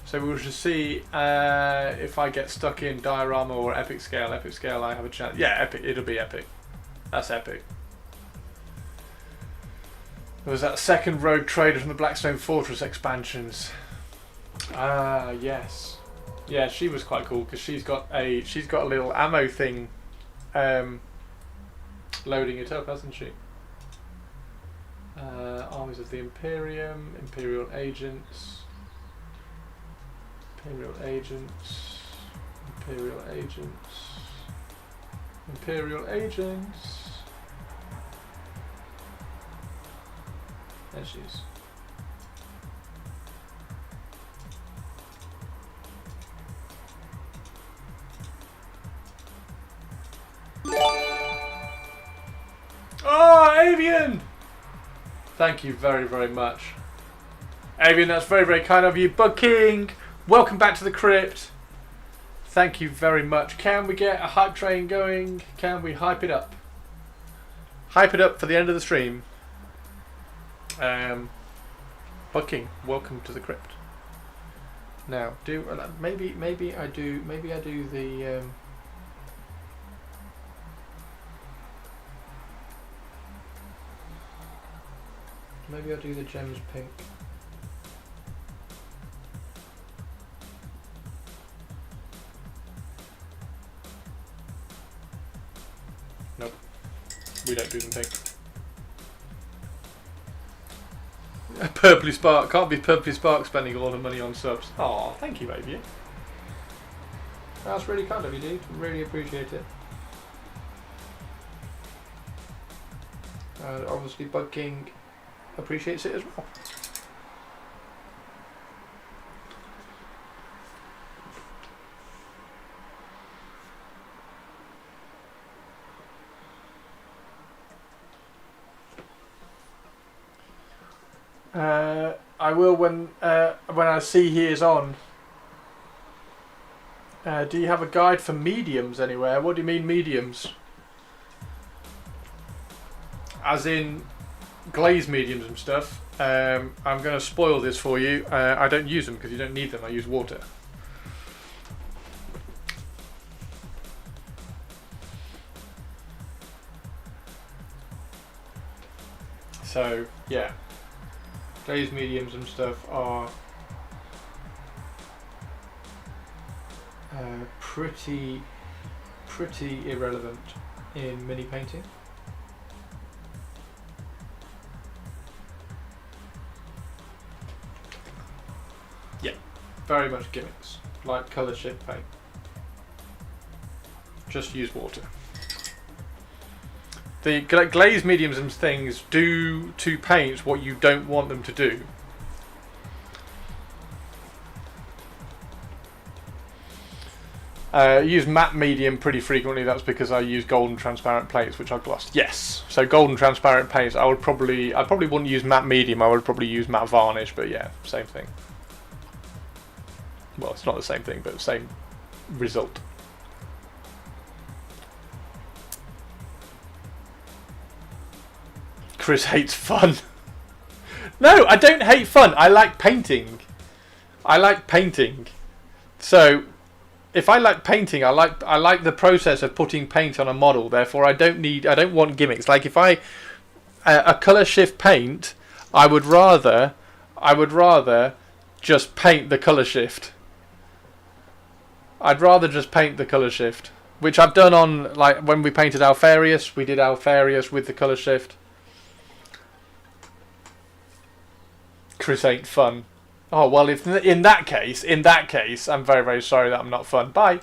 Speaker 2: So we will just see if I get stuck in diorama or epic scale. Epic scale, I have a chance. Yeah, epic. It'll be epic. That's epic. There was that second rogue trader from the Blackstone Fortress expansions. Yes. Yeah, she was quite cool because she's got a little ammo thing, loading it up, hasn't she? Armies of the Imperium, Imperial Agents. Imperial agents. Imperial agents. Imperial agents. There she is. Oh, Avian! Thank you very, very much. Avian, that's very, very kind of you. Bug King, welcome back to the crypt. Thank you very much. Can we get a hype train going? Can we hype it up? Hype it up for the end of the stream. Bug King, welcome to the crypt. Now, maybe I do the maybe I'll do the gems pink. Nope, we don't do them pink. Purpley Spark, can't be Purpley Spark spending all the money on subs. Oh, thank you, baby. That's really kind of you, dude. Really appreciate it. And obviously Bug King appreciates it as well. I will when I see he is on. Do you have a guide for mediums anywhere? What do you mean mediums? As in glaze mediums and stuff. I'm going to spoil this for you. I don't use them because you don't need them. I use water. So yeah, glaze mediums and stuff are pretty irrelevant in mini painting. Yeah, very much gimmicks, like colour shift paint. Just use water. The glaze mediums and things do to paints what you don't want them to do. Use matte medium pretty frequently. That's because I use golden transparent paints, which are glossed. Yes, so golden transparent paints. I probably wouldn't use matte medium. I would probably use matte varnish. But yeah, same thing. Well, it's not the same thing, but same result. Chris hates fun. No, I don't hate fun. I like painting. I like painting. So, if I like painting, I like the process of putting paint on a model. Therefore, I don't want gimmicks. Like if I a color shift paint, I would rather just paint the color shift. I'd rather just paint the color shift, which I've done on, like when we painted Alfarius. We did Alfarius with the color shift. Chris ain't fun. Oh well, if in that case, I'm very, very sorry that I'm not fun. Bye.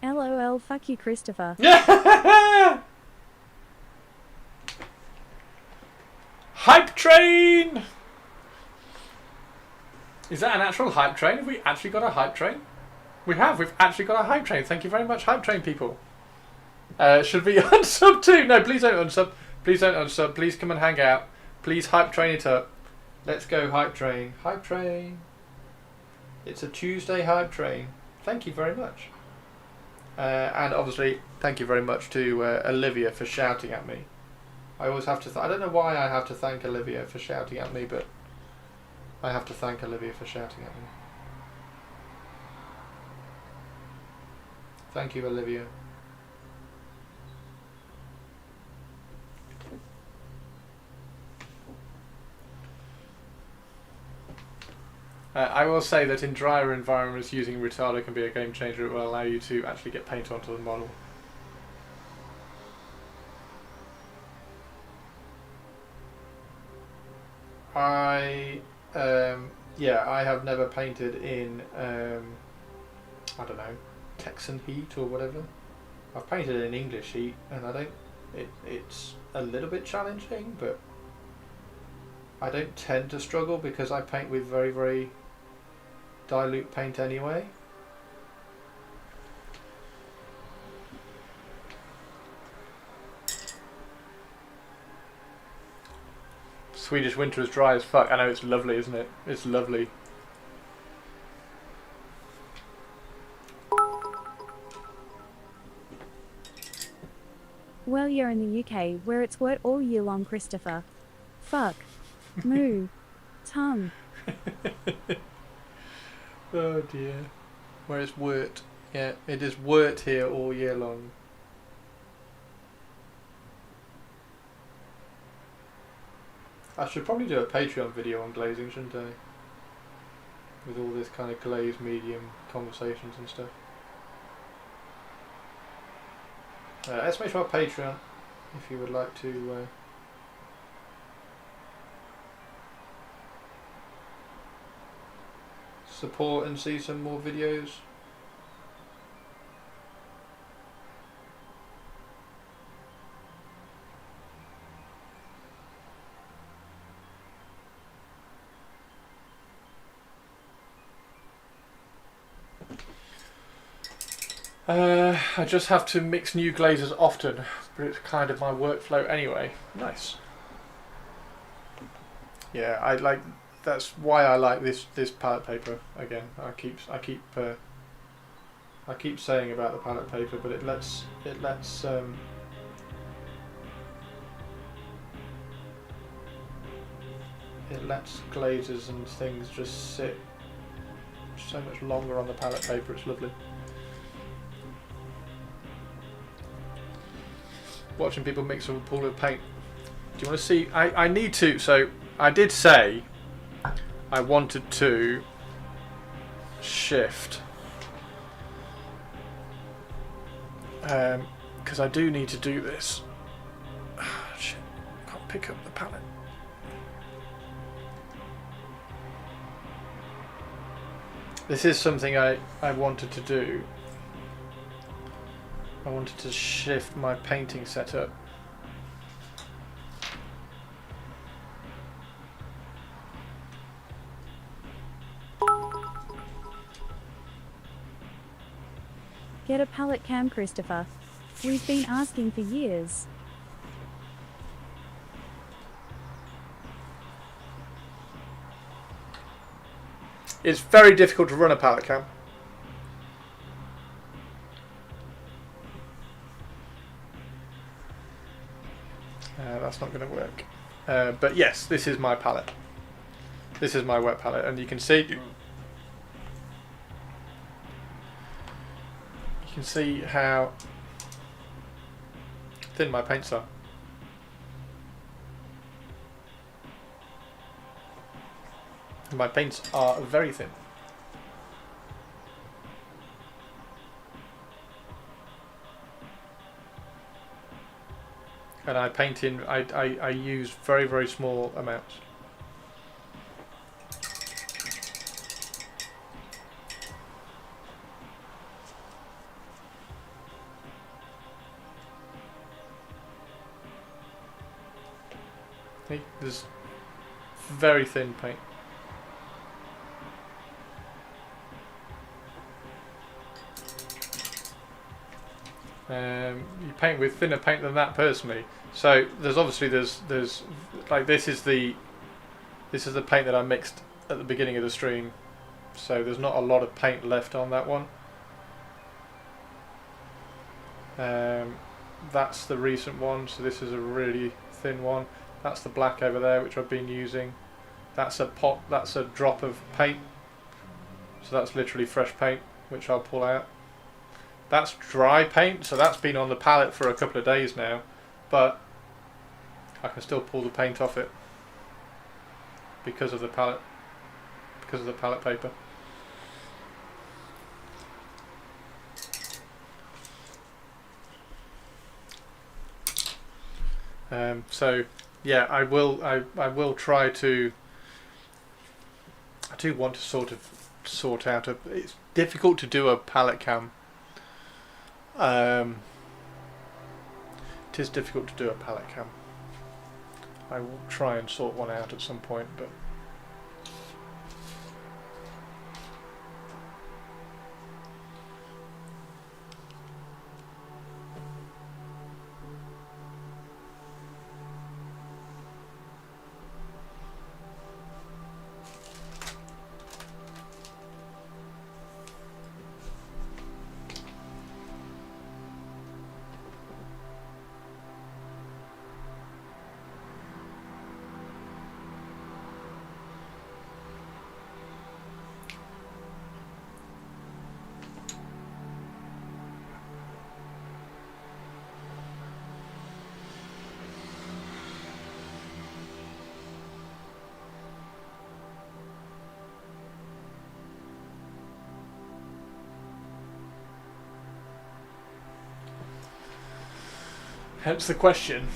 Speaker 3: LOL, fuck you, Christopher.
Speaker 2: Hype train! Is that an actual hype train? Have we actually got a hype train? We have. We've actually got a hype train. Thank you very much, hype train people. Should we unsub too? No, please don't unsub. Please don't unsub. Please come and hang out. Please hype train it up. Let's go hype train. Hype train. It's a Tuesday hype train. Thank you very much. And obviously, thank you very much to Olivia for shouting at me. I always have to. I don't know why I have to thank Olivia for shouting at me, but I have to thank Olivia for shouting at me. Thank you, Olivia. I will say that in drier environments, using retarder can be a game changer. It will allow you to actually get paint onto the model. Yeah, I have never painted in, I don't know, Texan heat or whatever. I've painted in English heat, and I don't. It's a little bit challenging, but I don't tend to struggle because I paint with very, very dilute paint anyway. Swedish winter is dry as fuck. I know, it's lovely, isn't it? It's lovely.
Speaker 3: Well, you're in the UK, where it's wet all year long, Christopher. Fuck. Moo. Tongue.
Speaker 2: Oh dear. Where it's wort. Yeah, it is wort here all year long. I should probably do a Patreon video on glazing, shouldn't I? With all this kind of glazed medium conversations and stuff. Exclamation mark Patreon if you would like to support and see some more videos. I just have to mix new glazes often, but it's kind of my workflow anyway. Nice. Yeah, I like. That's why I like this palette paper. Again, I keep saying about the palette paper, but it lets glazes and things just sit so much longer on the palette paper. It's lovely. Watching people mix a pool of paint. Do you want to see? I need to. So I did say I wanted to shift because I do need to do this. Shit, I can't pick up the palette. This is something I wanted to do. I wanted to shift my painting setup.
Speaker 3: Get a palette cam, Christopher. We've been asking for years.
Speaker 2: It's very difficult to run a palette cam. That's not going to work. But yes, this is my palette. This is my wet palette, and you can see how thin my paints are. And my paints are very thin. And I paint in, I use very, very small amounts. See, there's very thin paint. You paint with thinner paint than that personally. So there's obviously there's like this is the paint that I mixed at the beginning of the stream. So there's not a lot of paint left on that one. That's the recent one. So this is a really thin one. That's the black over there, which I've been using. That's a pot. That's a drop of paint. So that's literally fresh paint, which I'll pull out. That's dry paint, so that's been on the palette for a couple of days now, but I can still pull the paint off it because of the palette because of the palette paper. So yeah, I will try to. I do want to sort out it's difficult to do a palette cam. It is difficult to do a palette cam. I will try and sort one out at some point, but hence the question.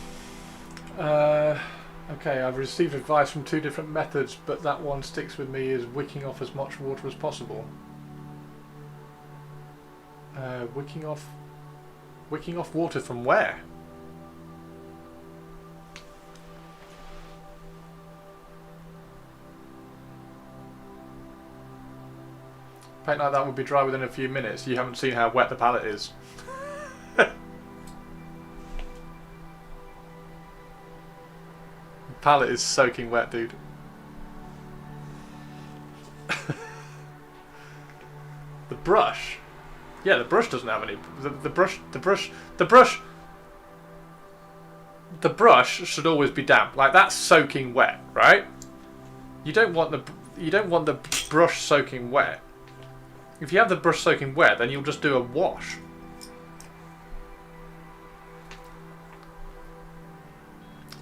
Speaker 2: Okay, I've received advice from 2 different methods, but that one sticks with me, is wicking off as much water as possible. Wicking off water from where? Paint like that would be dry within a few minutes. You haven't seen how wet the palette is. Palette is soaking wet, dude. The brush, yeah, the brush doesn't have any. The brush should always be damp. Like, that's soaking wet, right? You don't want the brush soaking wet. If you have the brush soaking wet, then you'll just do a wash.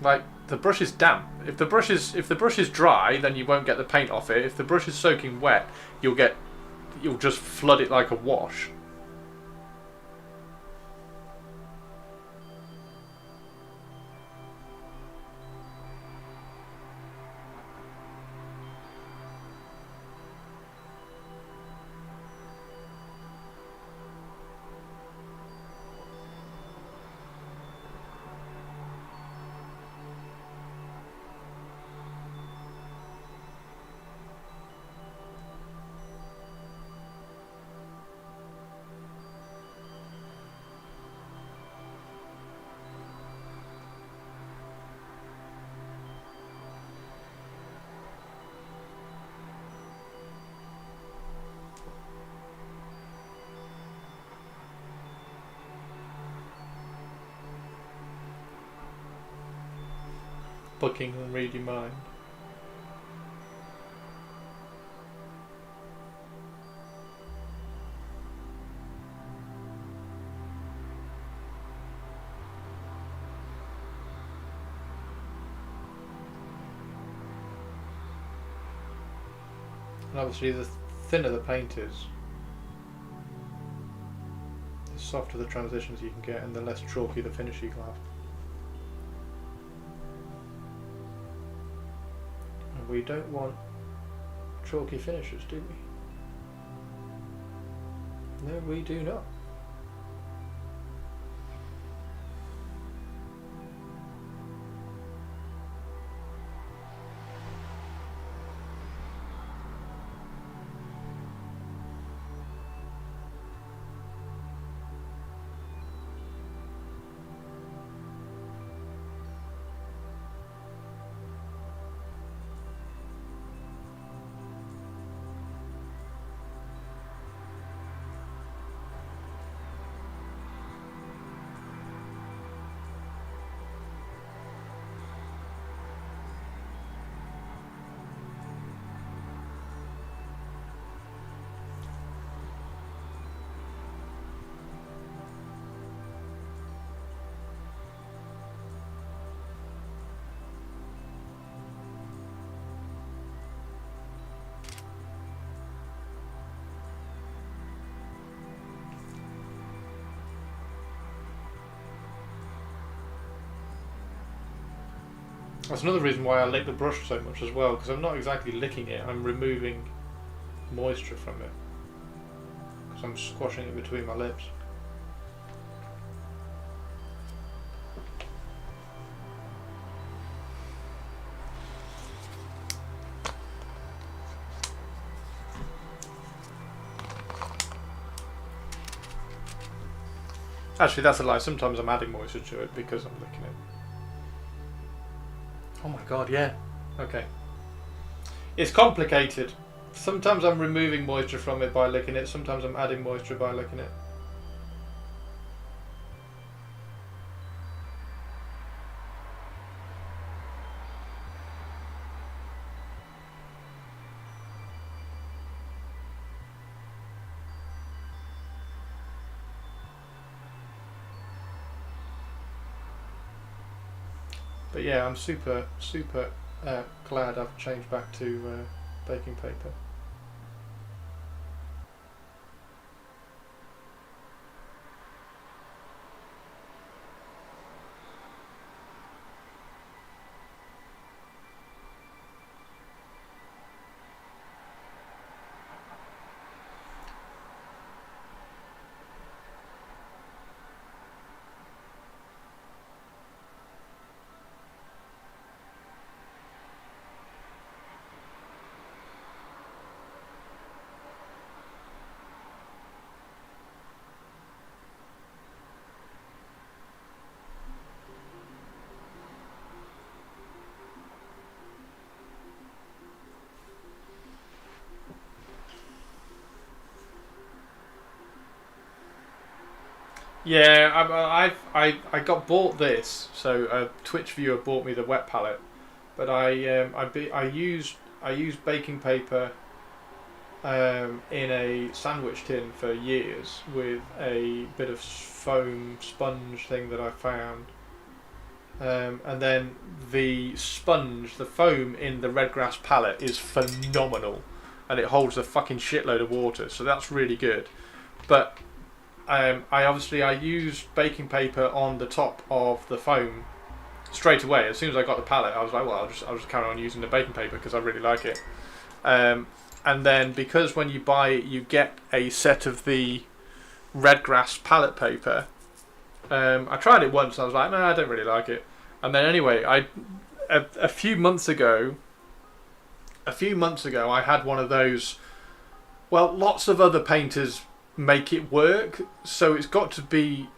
Speaker 2: Like, the brush is damp. If the brush is dry, then you won't get the paint off it. If the brush is soaking wet, you'll just flood it like a wash. Booking and read your mind. And obviously the thinner the paint is, the softer the transitions you can get and the less chalky the finish you can have. We don't want chalky finishes, do we? No, we do not. That's another reason why I lick the brush so much as well, because I'm not exactly licking it, I'm removing moisture from it. Because I'm squashing it between my lips. Actually, that's a lie. Sometimes I'm adding moisture to it because I'm licking it. Oh my god, yeah. Okay. It's complicated. Sometimes I'm removing moisture from it by licking it. Sometimes I'm adding moisture by licking it. But yeah, I'm super glad I've changed back to baking paper. Yeah, I got bought this. So a Twitch viewer bought me the wet palette, but I used baking paper in a sandwich tin for years with a bit of foam sponge thing that I found, and then the sponge, the foam in the Redgrass palette is phenomenal, and it holds a fucking shitload of water, so that's really good. But I used baking paper on the top of the foam straight away. As soon as I got the palette, I was like, well, I'll just carry on using the baking paper because I really like it. And then because when you buy it, you get a set of the Redgrass palette paper. I tried it once and I was like, no, I don't really like it. And then anyway, a few months ago, I had one of those. Well, lots of other painters make it work, so there's got to be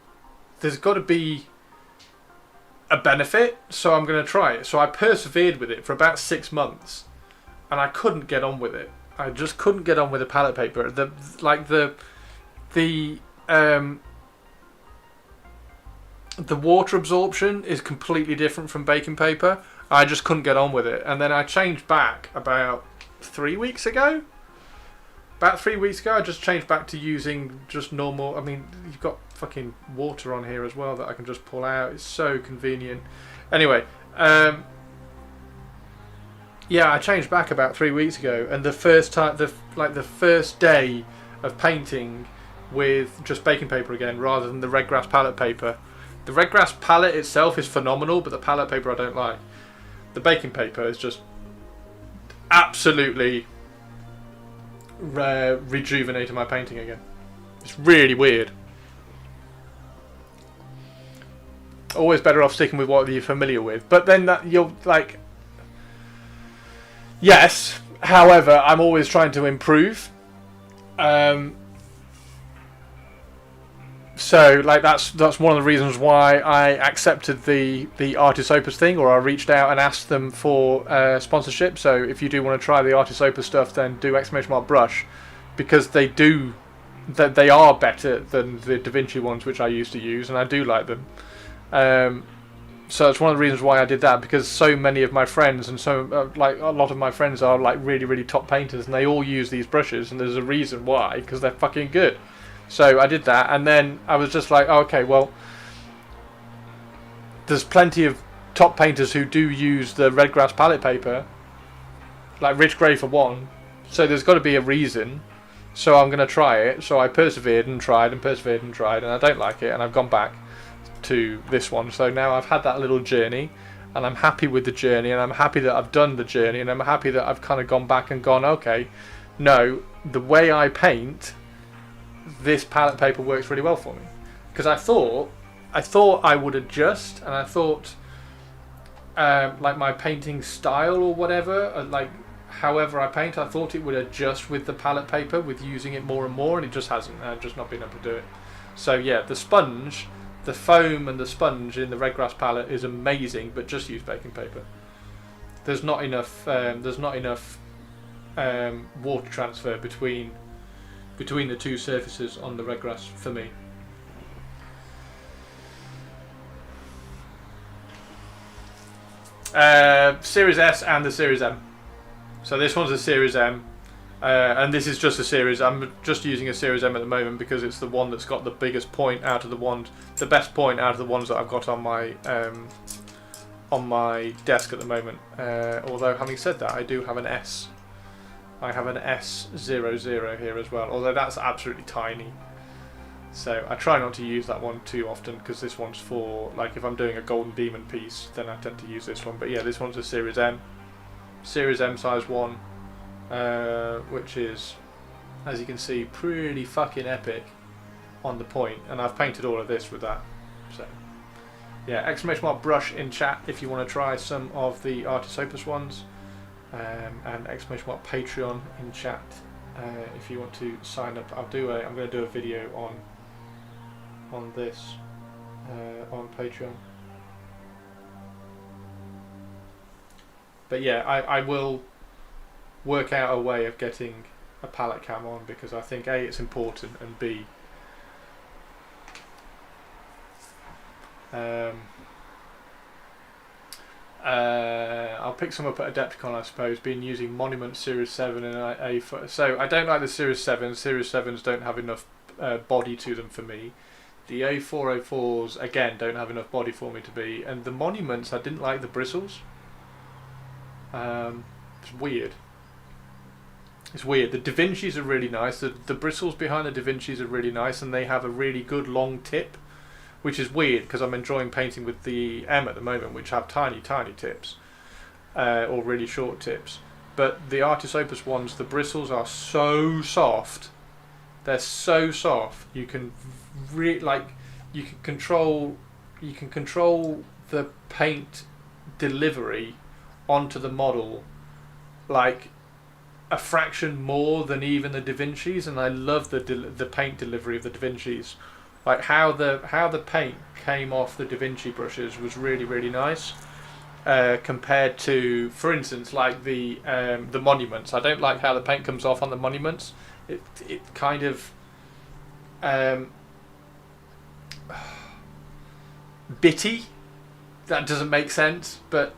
Speaker 2: a benefit, so I'm going to try it. So I persevered with it for about 6 months and I couldn't get on with it. I just couldn't get on with the palette paper. The water absorption is completely different from baking paper. I just couldn't get on with it, and then I changed back about 3 weeks ago. About 3 weeks ago, I just changed back to using just normal. I mean, you've got fucking water on here as well that I can just pull out. It's so convenient. Anyway, yeah, I changed back about 3 weeks ago, and the first time, the first day of painting with just baking paper again, rather than the Redgrass palette paper. The Redgrass palette itself is phenomenal, but the palette paper I don't like. The baking paper is just absolutely rejuvenating my painting again. It's really weird. Always better off sticking with what you're familiar with, but then that you're like, yes, however, I'm always trying to improve. So like that's one of the reasons why I accepted the Artist Opus thing, or I reached out and asked them for sponsorship. So if you do want to try the Artist Opus stuff, then do !brush, because they are better than the DaVinci ones which I used to use, and I do like them. So it's one of the reasons why I did that, because so many of my friends and like a lot of my friends are like really, really top painters, and they all use these brushes, and there's a reason why, because they're fucking good. So I did that, and then I was just like, oh, okay, well, there's plenty of top painters who do use the Redgrass palette paper, like Rich Gray for one, so there's got to be a reason. So I'm going to try it. So I persevered and tried and persevered and tried, and I don't like it, and I've gone back to this one. So now I've had that little journey, and I'm happy with the journey, and I'm happy that I've done the journey, and I'm happy that I've kind of gone back and gone, okay, no, the way I paint, this palette paper works really well for me. Because I thought I would adjust, and I thought like my painting style or whatever, like however I paint, I thought it would adjust with the palette paper, with using it more and more, and it just hasn't. I've just not been able to do it. So yeah, the sponge, the foam and the sponge in the Redgrass palette is amazing, but just use baking paper. There's not enough. Water transfer between the two surfaces on the Redgrass for me. Series S and the Series M. So this one's a Series M, and this is just a Series. I'm just using a Series M at the moment because it's the one that's got the biggest point out of the ones, the best point out of the ones that I've got on my desk at the moment. Although having said that, I do have an S. I have an S00 here as well, although that's absolutely tiny. So I try not to use that one too often because this one's for, like, if I'm doing a Golden Demon piece, then I tend to use this one. But yeah, this one's a Series M. Series M size 1, which is, as you can see, pretty fucking epic on the point. And I've painted all of this with that. So yeah, exclamation mark brush in chat if you want to try some of the Artis Opus ones. And exclamation mark Patreon in chat if you want to sign up. I'm going to do a video on this on Patreon. But yeah, I will work out a way of getting a palette cam on, because I think A, it's important, and B, I'll pick some up at Adepticon, I suppose, been using Monument Series 7 and A4. So I don't like the Series 7s. Series 7s don't have enough body to them for me. The A404s, again, don't have enough body for me to be. And the Monuments, I didn't like the bristles. It's weird. It's weird. The Da Vinci's are really nice. The bristles behind the Da Vinci's are really nice, and they have a really good long tip, which is weird because I'm enjoying painting with the M at the moment, which have tiny, tiny tips, or really short tips. But the Artis Opus ones, the bristles are so soft. They're so soft. You can you can control the paint delivery onto the model like a fraction more than even the Da Vinci's, and I love the paint delivery of the Da Vinci's. Like how the paint came off the Da Vinci brushes was really, really nice, compared to, for instance, like the Monuments. I don't like how the paint comes off on the Monuments. It kind of bitty. That doesn't make sense, but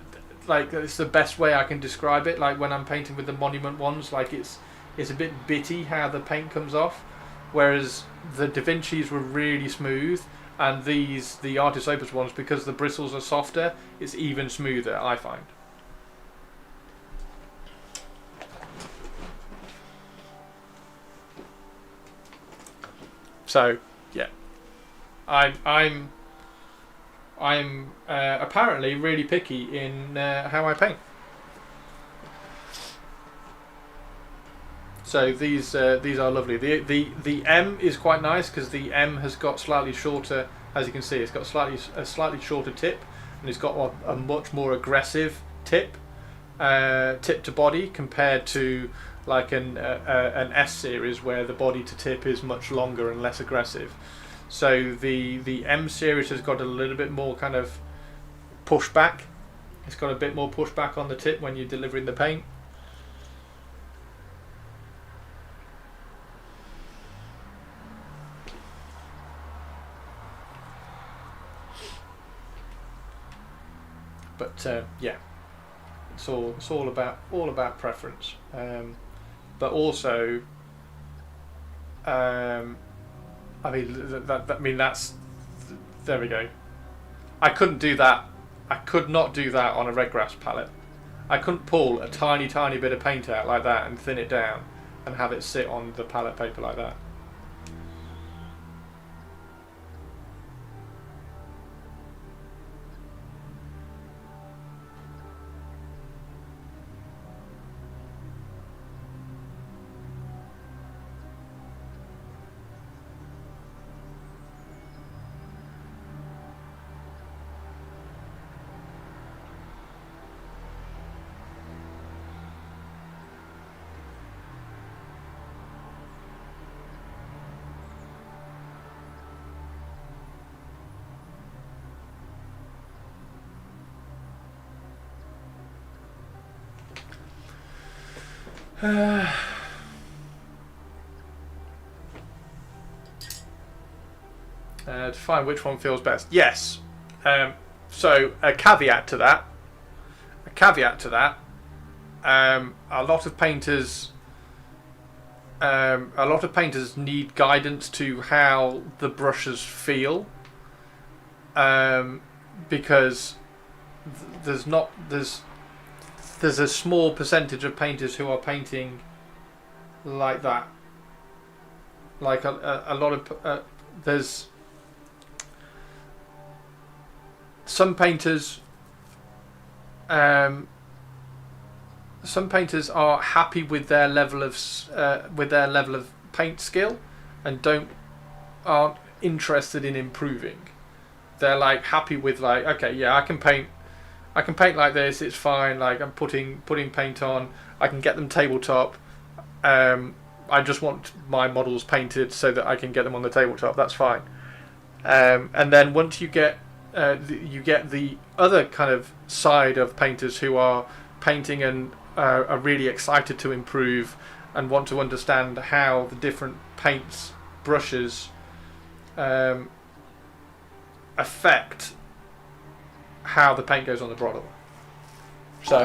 Speaker 2: like it's the best way I can describe it. Like when I'm painting with the Monument ones, like it's a bit bitty how the paint comes off, whereas the Da Vinci's were really smooth, and the Artis Opus ones, because the bristles are softer, it's even smoother, I find. So yeah, I'm apparently really picky in how I paint. So these are lovely. The M is quite nice because the M has got slightly shorter, as you can see, it's got a slightly shorter tip, and it's got a much more aggressive tip to body, compared to like an S series where the body to tip is much longer and less aggressive. So the M series has got a little bit more kind of pushback. It's got a bit more pushback on the tip when you're delivering the paint. But yeah, it's all about preference. But also, I mean that's there we go. I couldn't do that. I could not do that on a Redgrass palette. I couldn't pull a tiny bit of paint out like that and thin it down and have it sit on the palette paper like that. To find which one feels best. Yes. So a caveat to that. A lot of painters. A lot of painters need guidance to how the brushes feel. Because there's a small percentage of painters who are painting like that. Like a lot of there's some painters. Some painters are happy with their level of paint skill, and aren't interested in improving. They're like happy with like, okay, yeah, I can paint like this. It's fine. Like I'm putting paint on. I can get them tabletop. I just want my models painted so that I can get them on the tabletop. That's fine. And then once you get the other kind of side of painters who are painting and are really excited to improve and want to understand how the different paints, brushes affect how the paint goes on the bottle. So,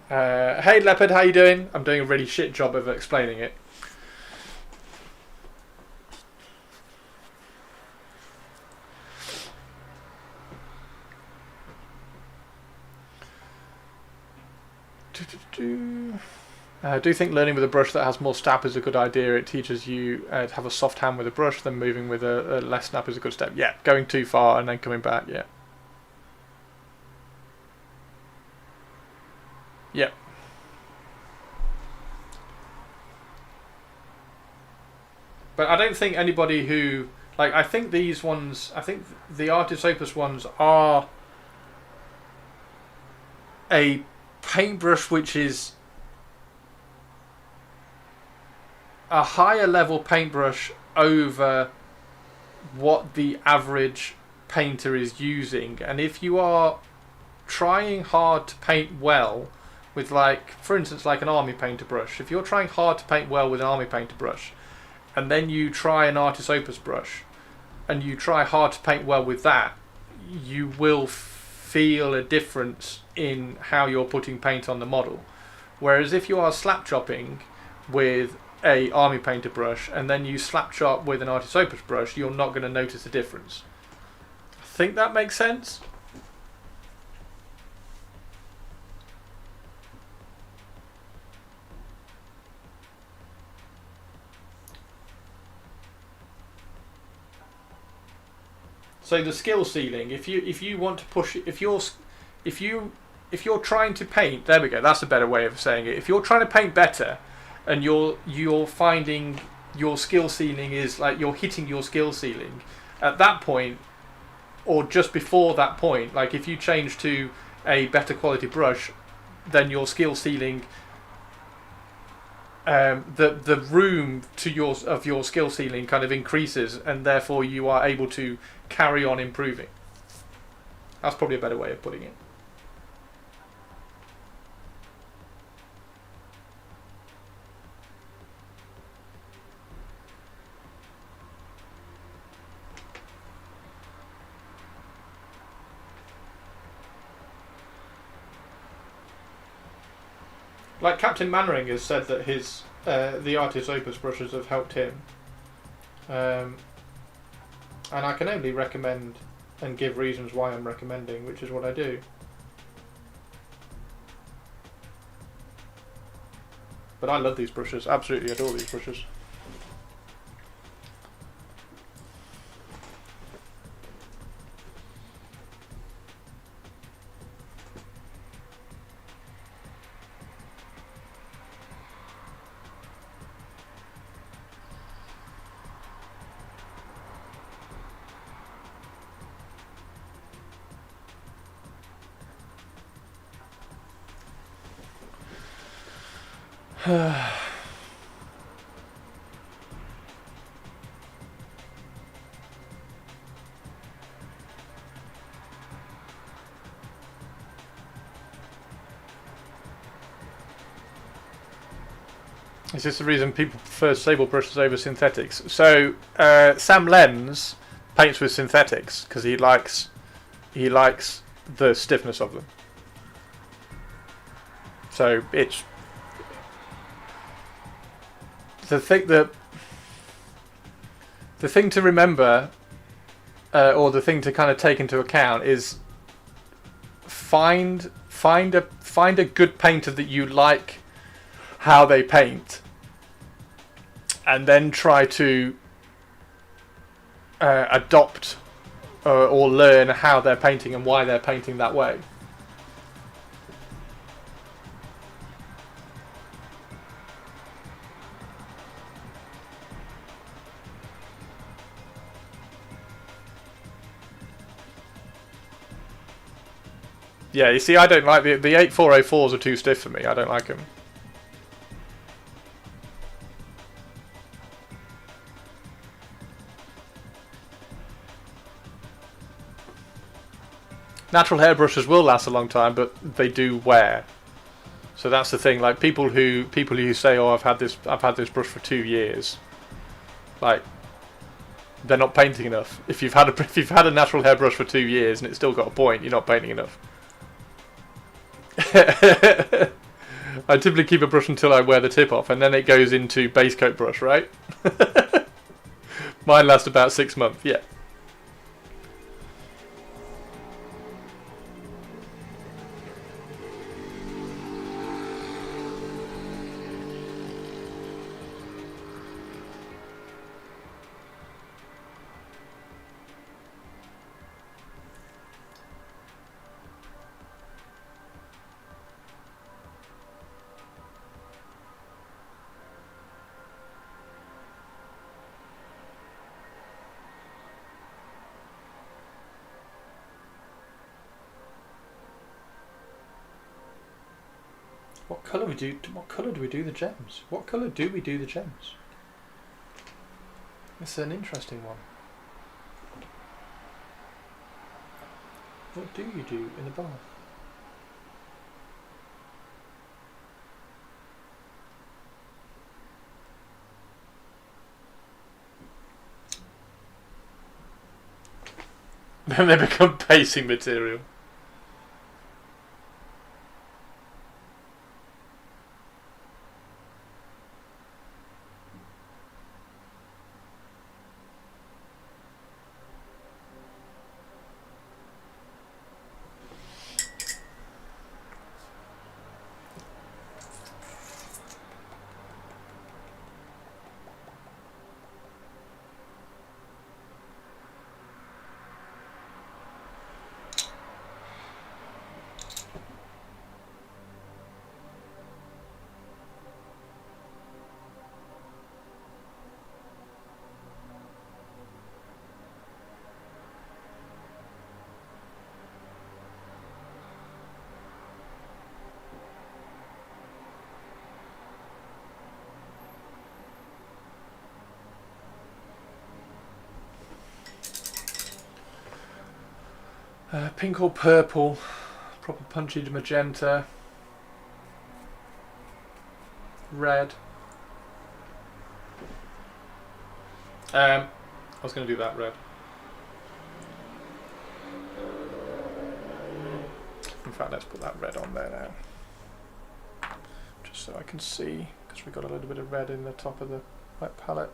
Speaker 2: hey Leopard, how you doing? I'm doing a really shit job of explaining it. I do think learning with a brush that has more snap is a good idea. It teaches you to have a soft hand with a brush, then moving with a less snap is a good step. Yeah, going too far and then coming back, yeah. Yeah. But I don't think anybody who... Like, I think these ones... I think the Artis Opus ones are a paintbrush which is a higher level paintbrush over what the average painter is using. And if you are trying hard to paint well with, like, for instance, like an army painter brush, if you're trying hard to paint well with an army painter brush and then you try an Artis Opus brush and you try hard to paint well with that, you will feel a difference in how you're putting paint on the model. Whereas if you are slap chopping with a army painter brush and then you slap chop with an Artis Opus brush, you're not going to notice a difference. I think that makes sense. So the skill ceiling, if you want to push, if you're trying to paint, there we go, that's a better way of saying it. If you're trying to paint better and you're finding your skill ceiling is like you're hitting your skill ceiling at that point, or just before that point, like if you change to a better quality brush, then your skill ceiling, the room to your skill ceiling kind of increases, and therefore you are able to carry on improving. That's probably a better way of putting it. Like Captain Mannering has said that his the Artis Opus brushes have helped him, and I can only recommend and give reasons why I'm recommending, which is what I do. But I love these brushes, absolutely adore these brushes. Is this the reason people prefer sable brushes over synthetics? So Sam Lenz paints with synthetics because he likes the stiffness of them. So it's the thing to remember, or the thing to kind of take into account is find a good painter that you like how they paint, and then try to adopt or learn how they're painting and why they're painting that way. Yeah, you see, I don't like the 8404s are too stiff for me. I don't like them. Natural hairbrushes will last a long time, but they do wear. So that's the thing. Like people who say, "Oh, I've had this brush for 2 years," like they're not painting enough. If you've had a natural hairbrush for 2 years and it's still got a point, you're not painting enough. I typically keep a brush until I wear the tip off, and then it goes into base coat brush, right? Mine lasts about 6 months. Yeah. What colour do we do the gems? What colour do we do the gems? It's an interesting one. What do you do in the bath? Then they become pacing material. Pink or purple, proper punchy magenta, red. I was going to do that red. In fact, let's put that red on there now, just so I can see, because we've got a little bit of red in the top of the wet palette.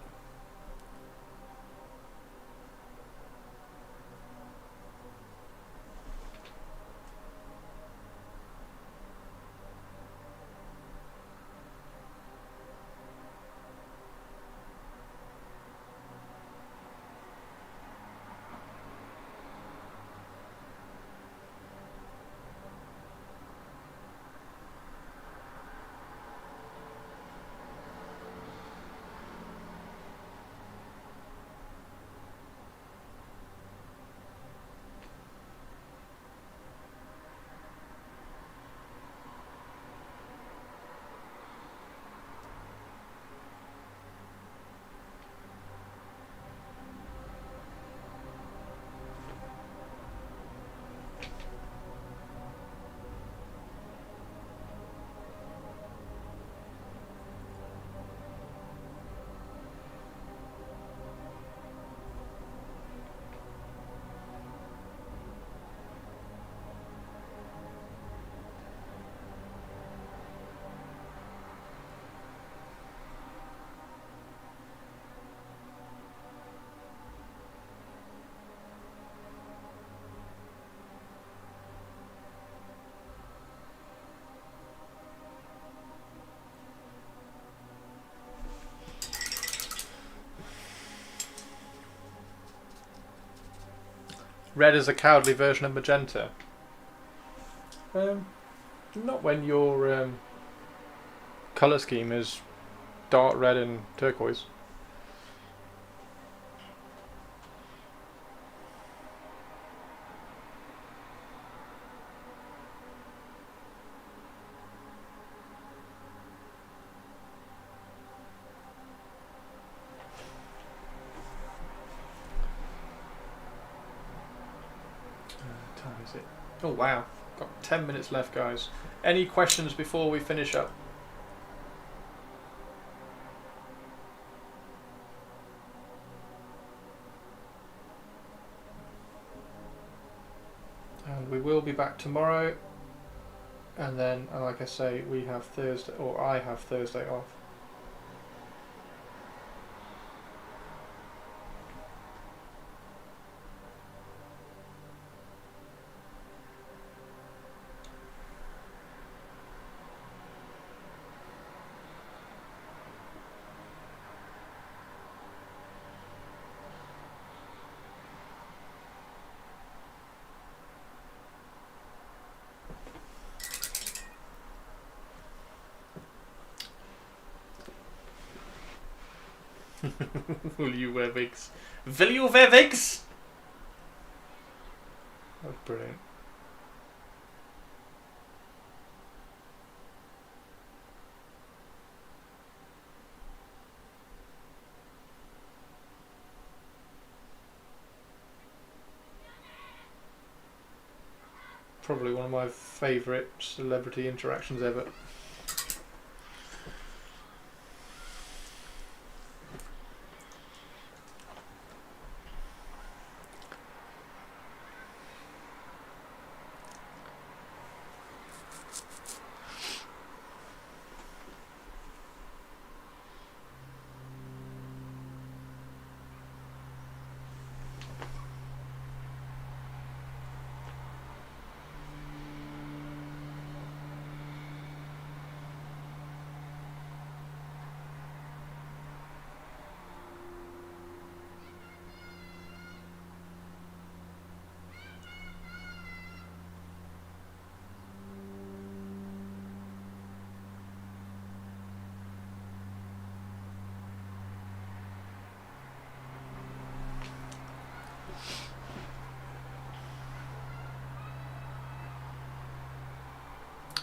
Speaker 2: Red is a cowardly version of magenta. Not when your colour scheme is dark red and turquoise. Time is it? Oh wow, got 10 minutes left, guys. Any questions before we finish up? And we will be back tomorrow, and then, like I say, we have Thursday, or I have Thursday off. Will you wear wigs? Will you wear wigs? That was brilliant. Probably one of my favourite celebrity interactions ever.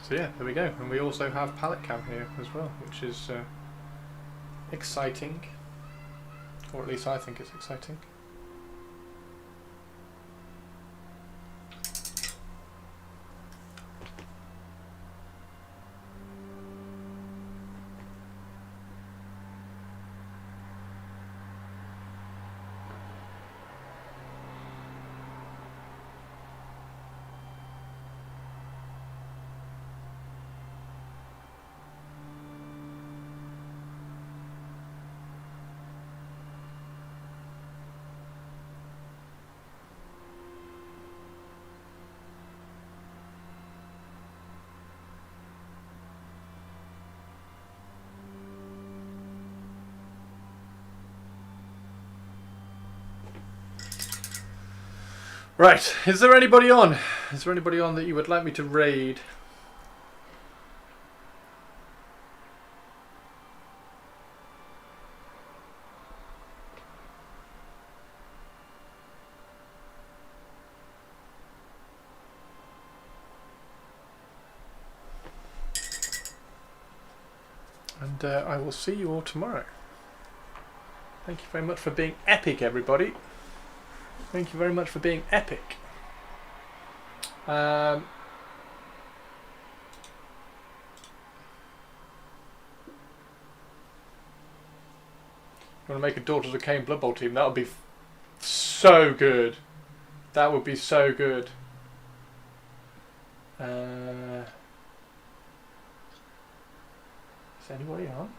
Speaker 2: So yeah, there we go. And we also have palette cam here as well, which is exciting. Or at least I think it's exciting. Right, is there anybody on? Is there anybody on that you would like me to raid? And I will see you all tomorrow. Thank you very much for being epic, everybody. Thank you very much for being epic. You want to make a Daughters of Cain Blood Bowl team? That would be so good. That would be so good. Is anybody on?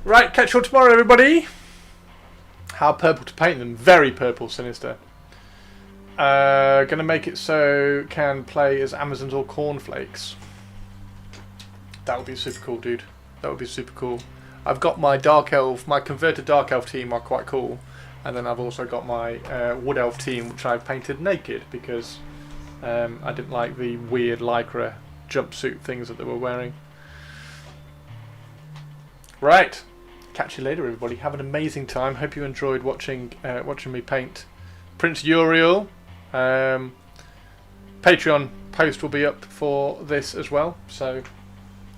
Speaker 2: Right, catch you all tomorrow, everybody. How purple to paint them? Very purple, sinister. Gonna make it so can play as Amazons or Cornflakes. That would be super cool, dude. That would be super cool. I've got my Dark Elf, my converted Dark Elf team are quite cool. And then I've also got my Wood Elf team, which I've painted naked because I didn't like the weird lycra jumpsuit things that they were wearing. Right. Catch you later, everybody. Have an amazing time. Hope you enjoyed watching me paint Prince Yriel. Patreon post will be up for this as well. So,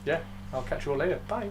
Speaker 2: yeah, I'll catch you all later. Bye.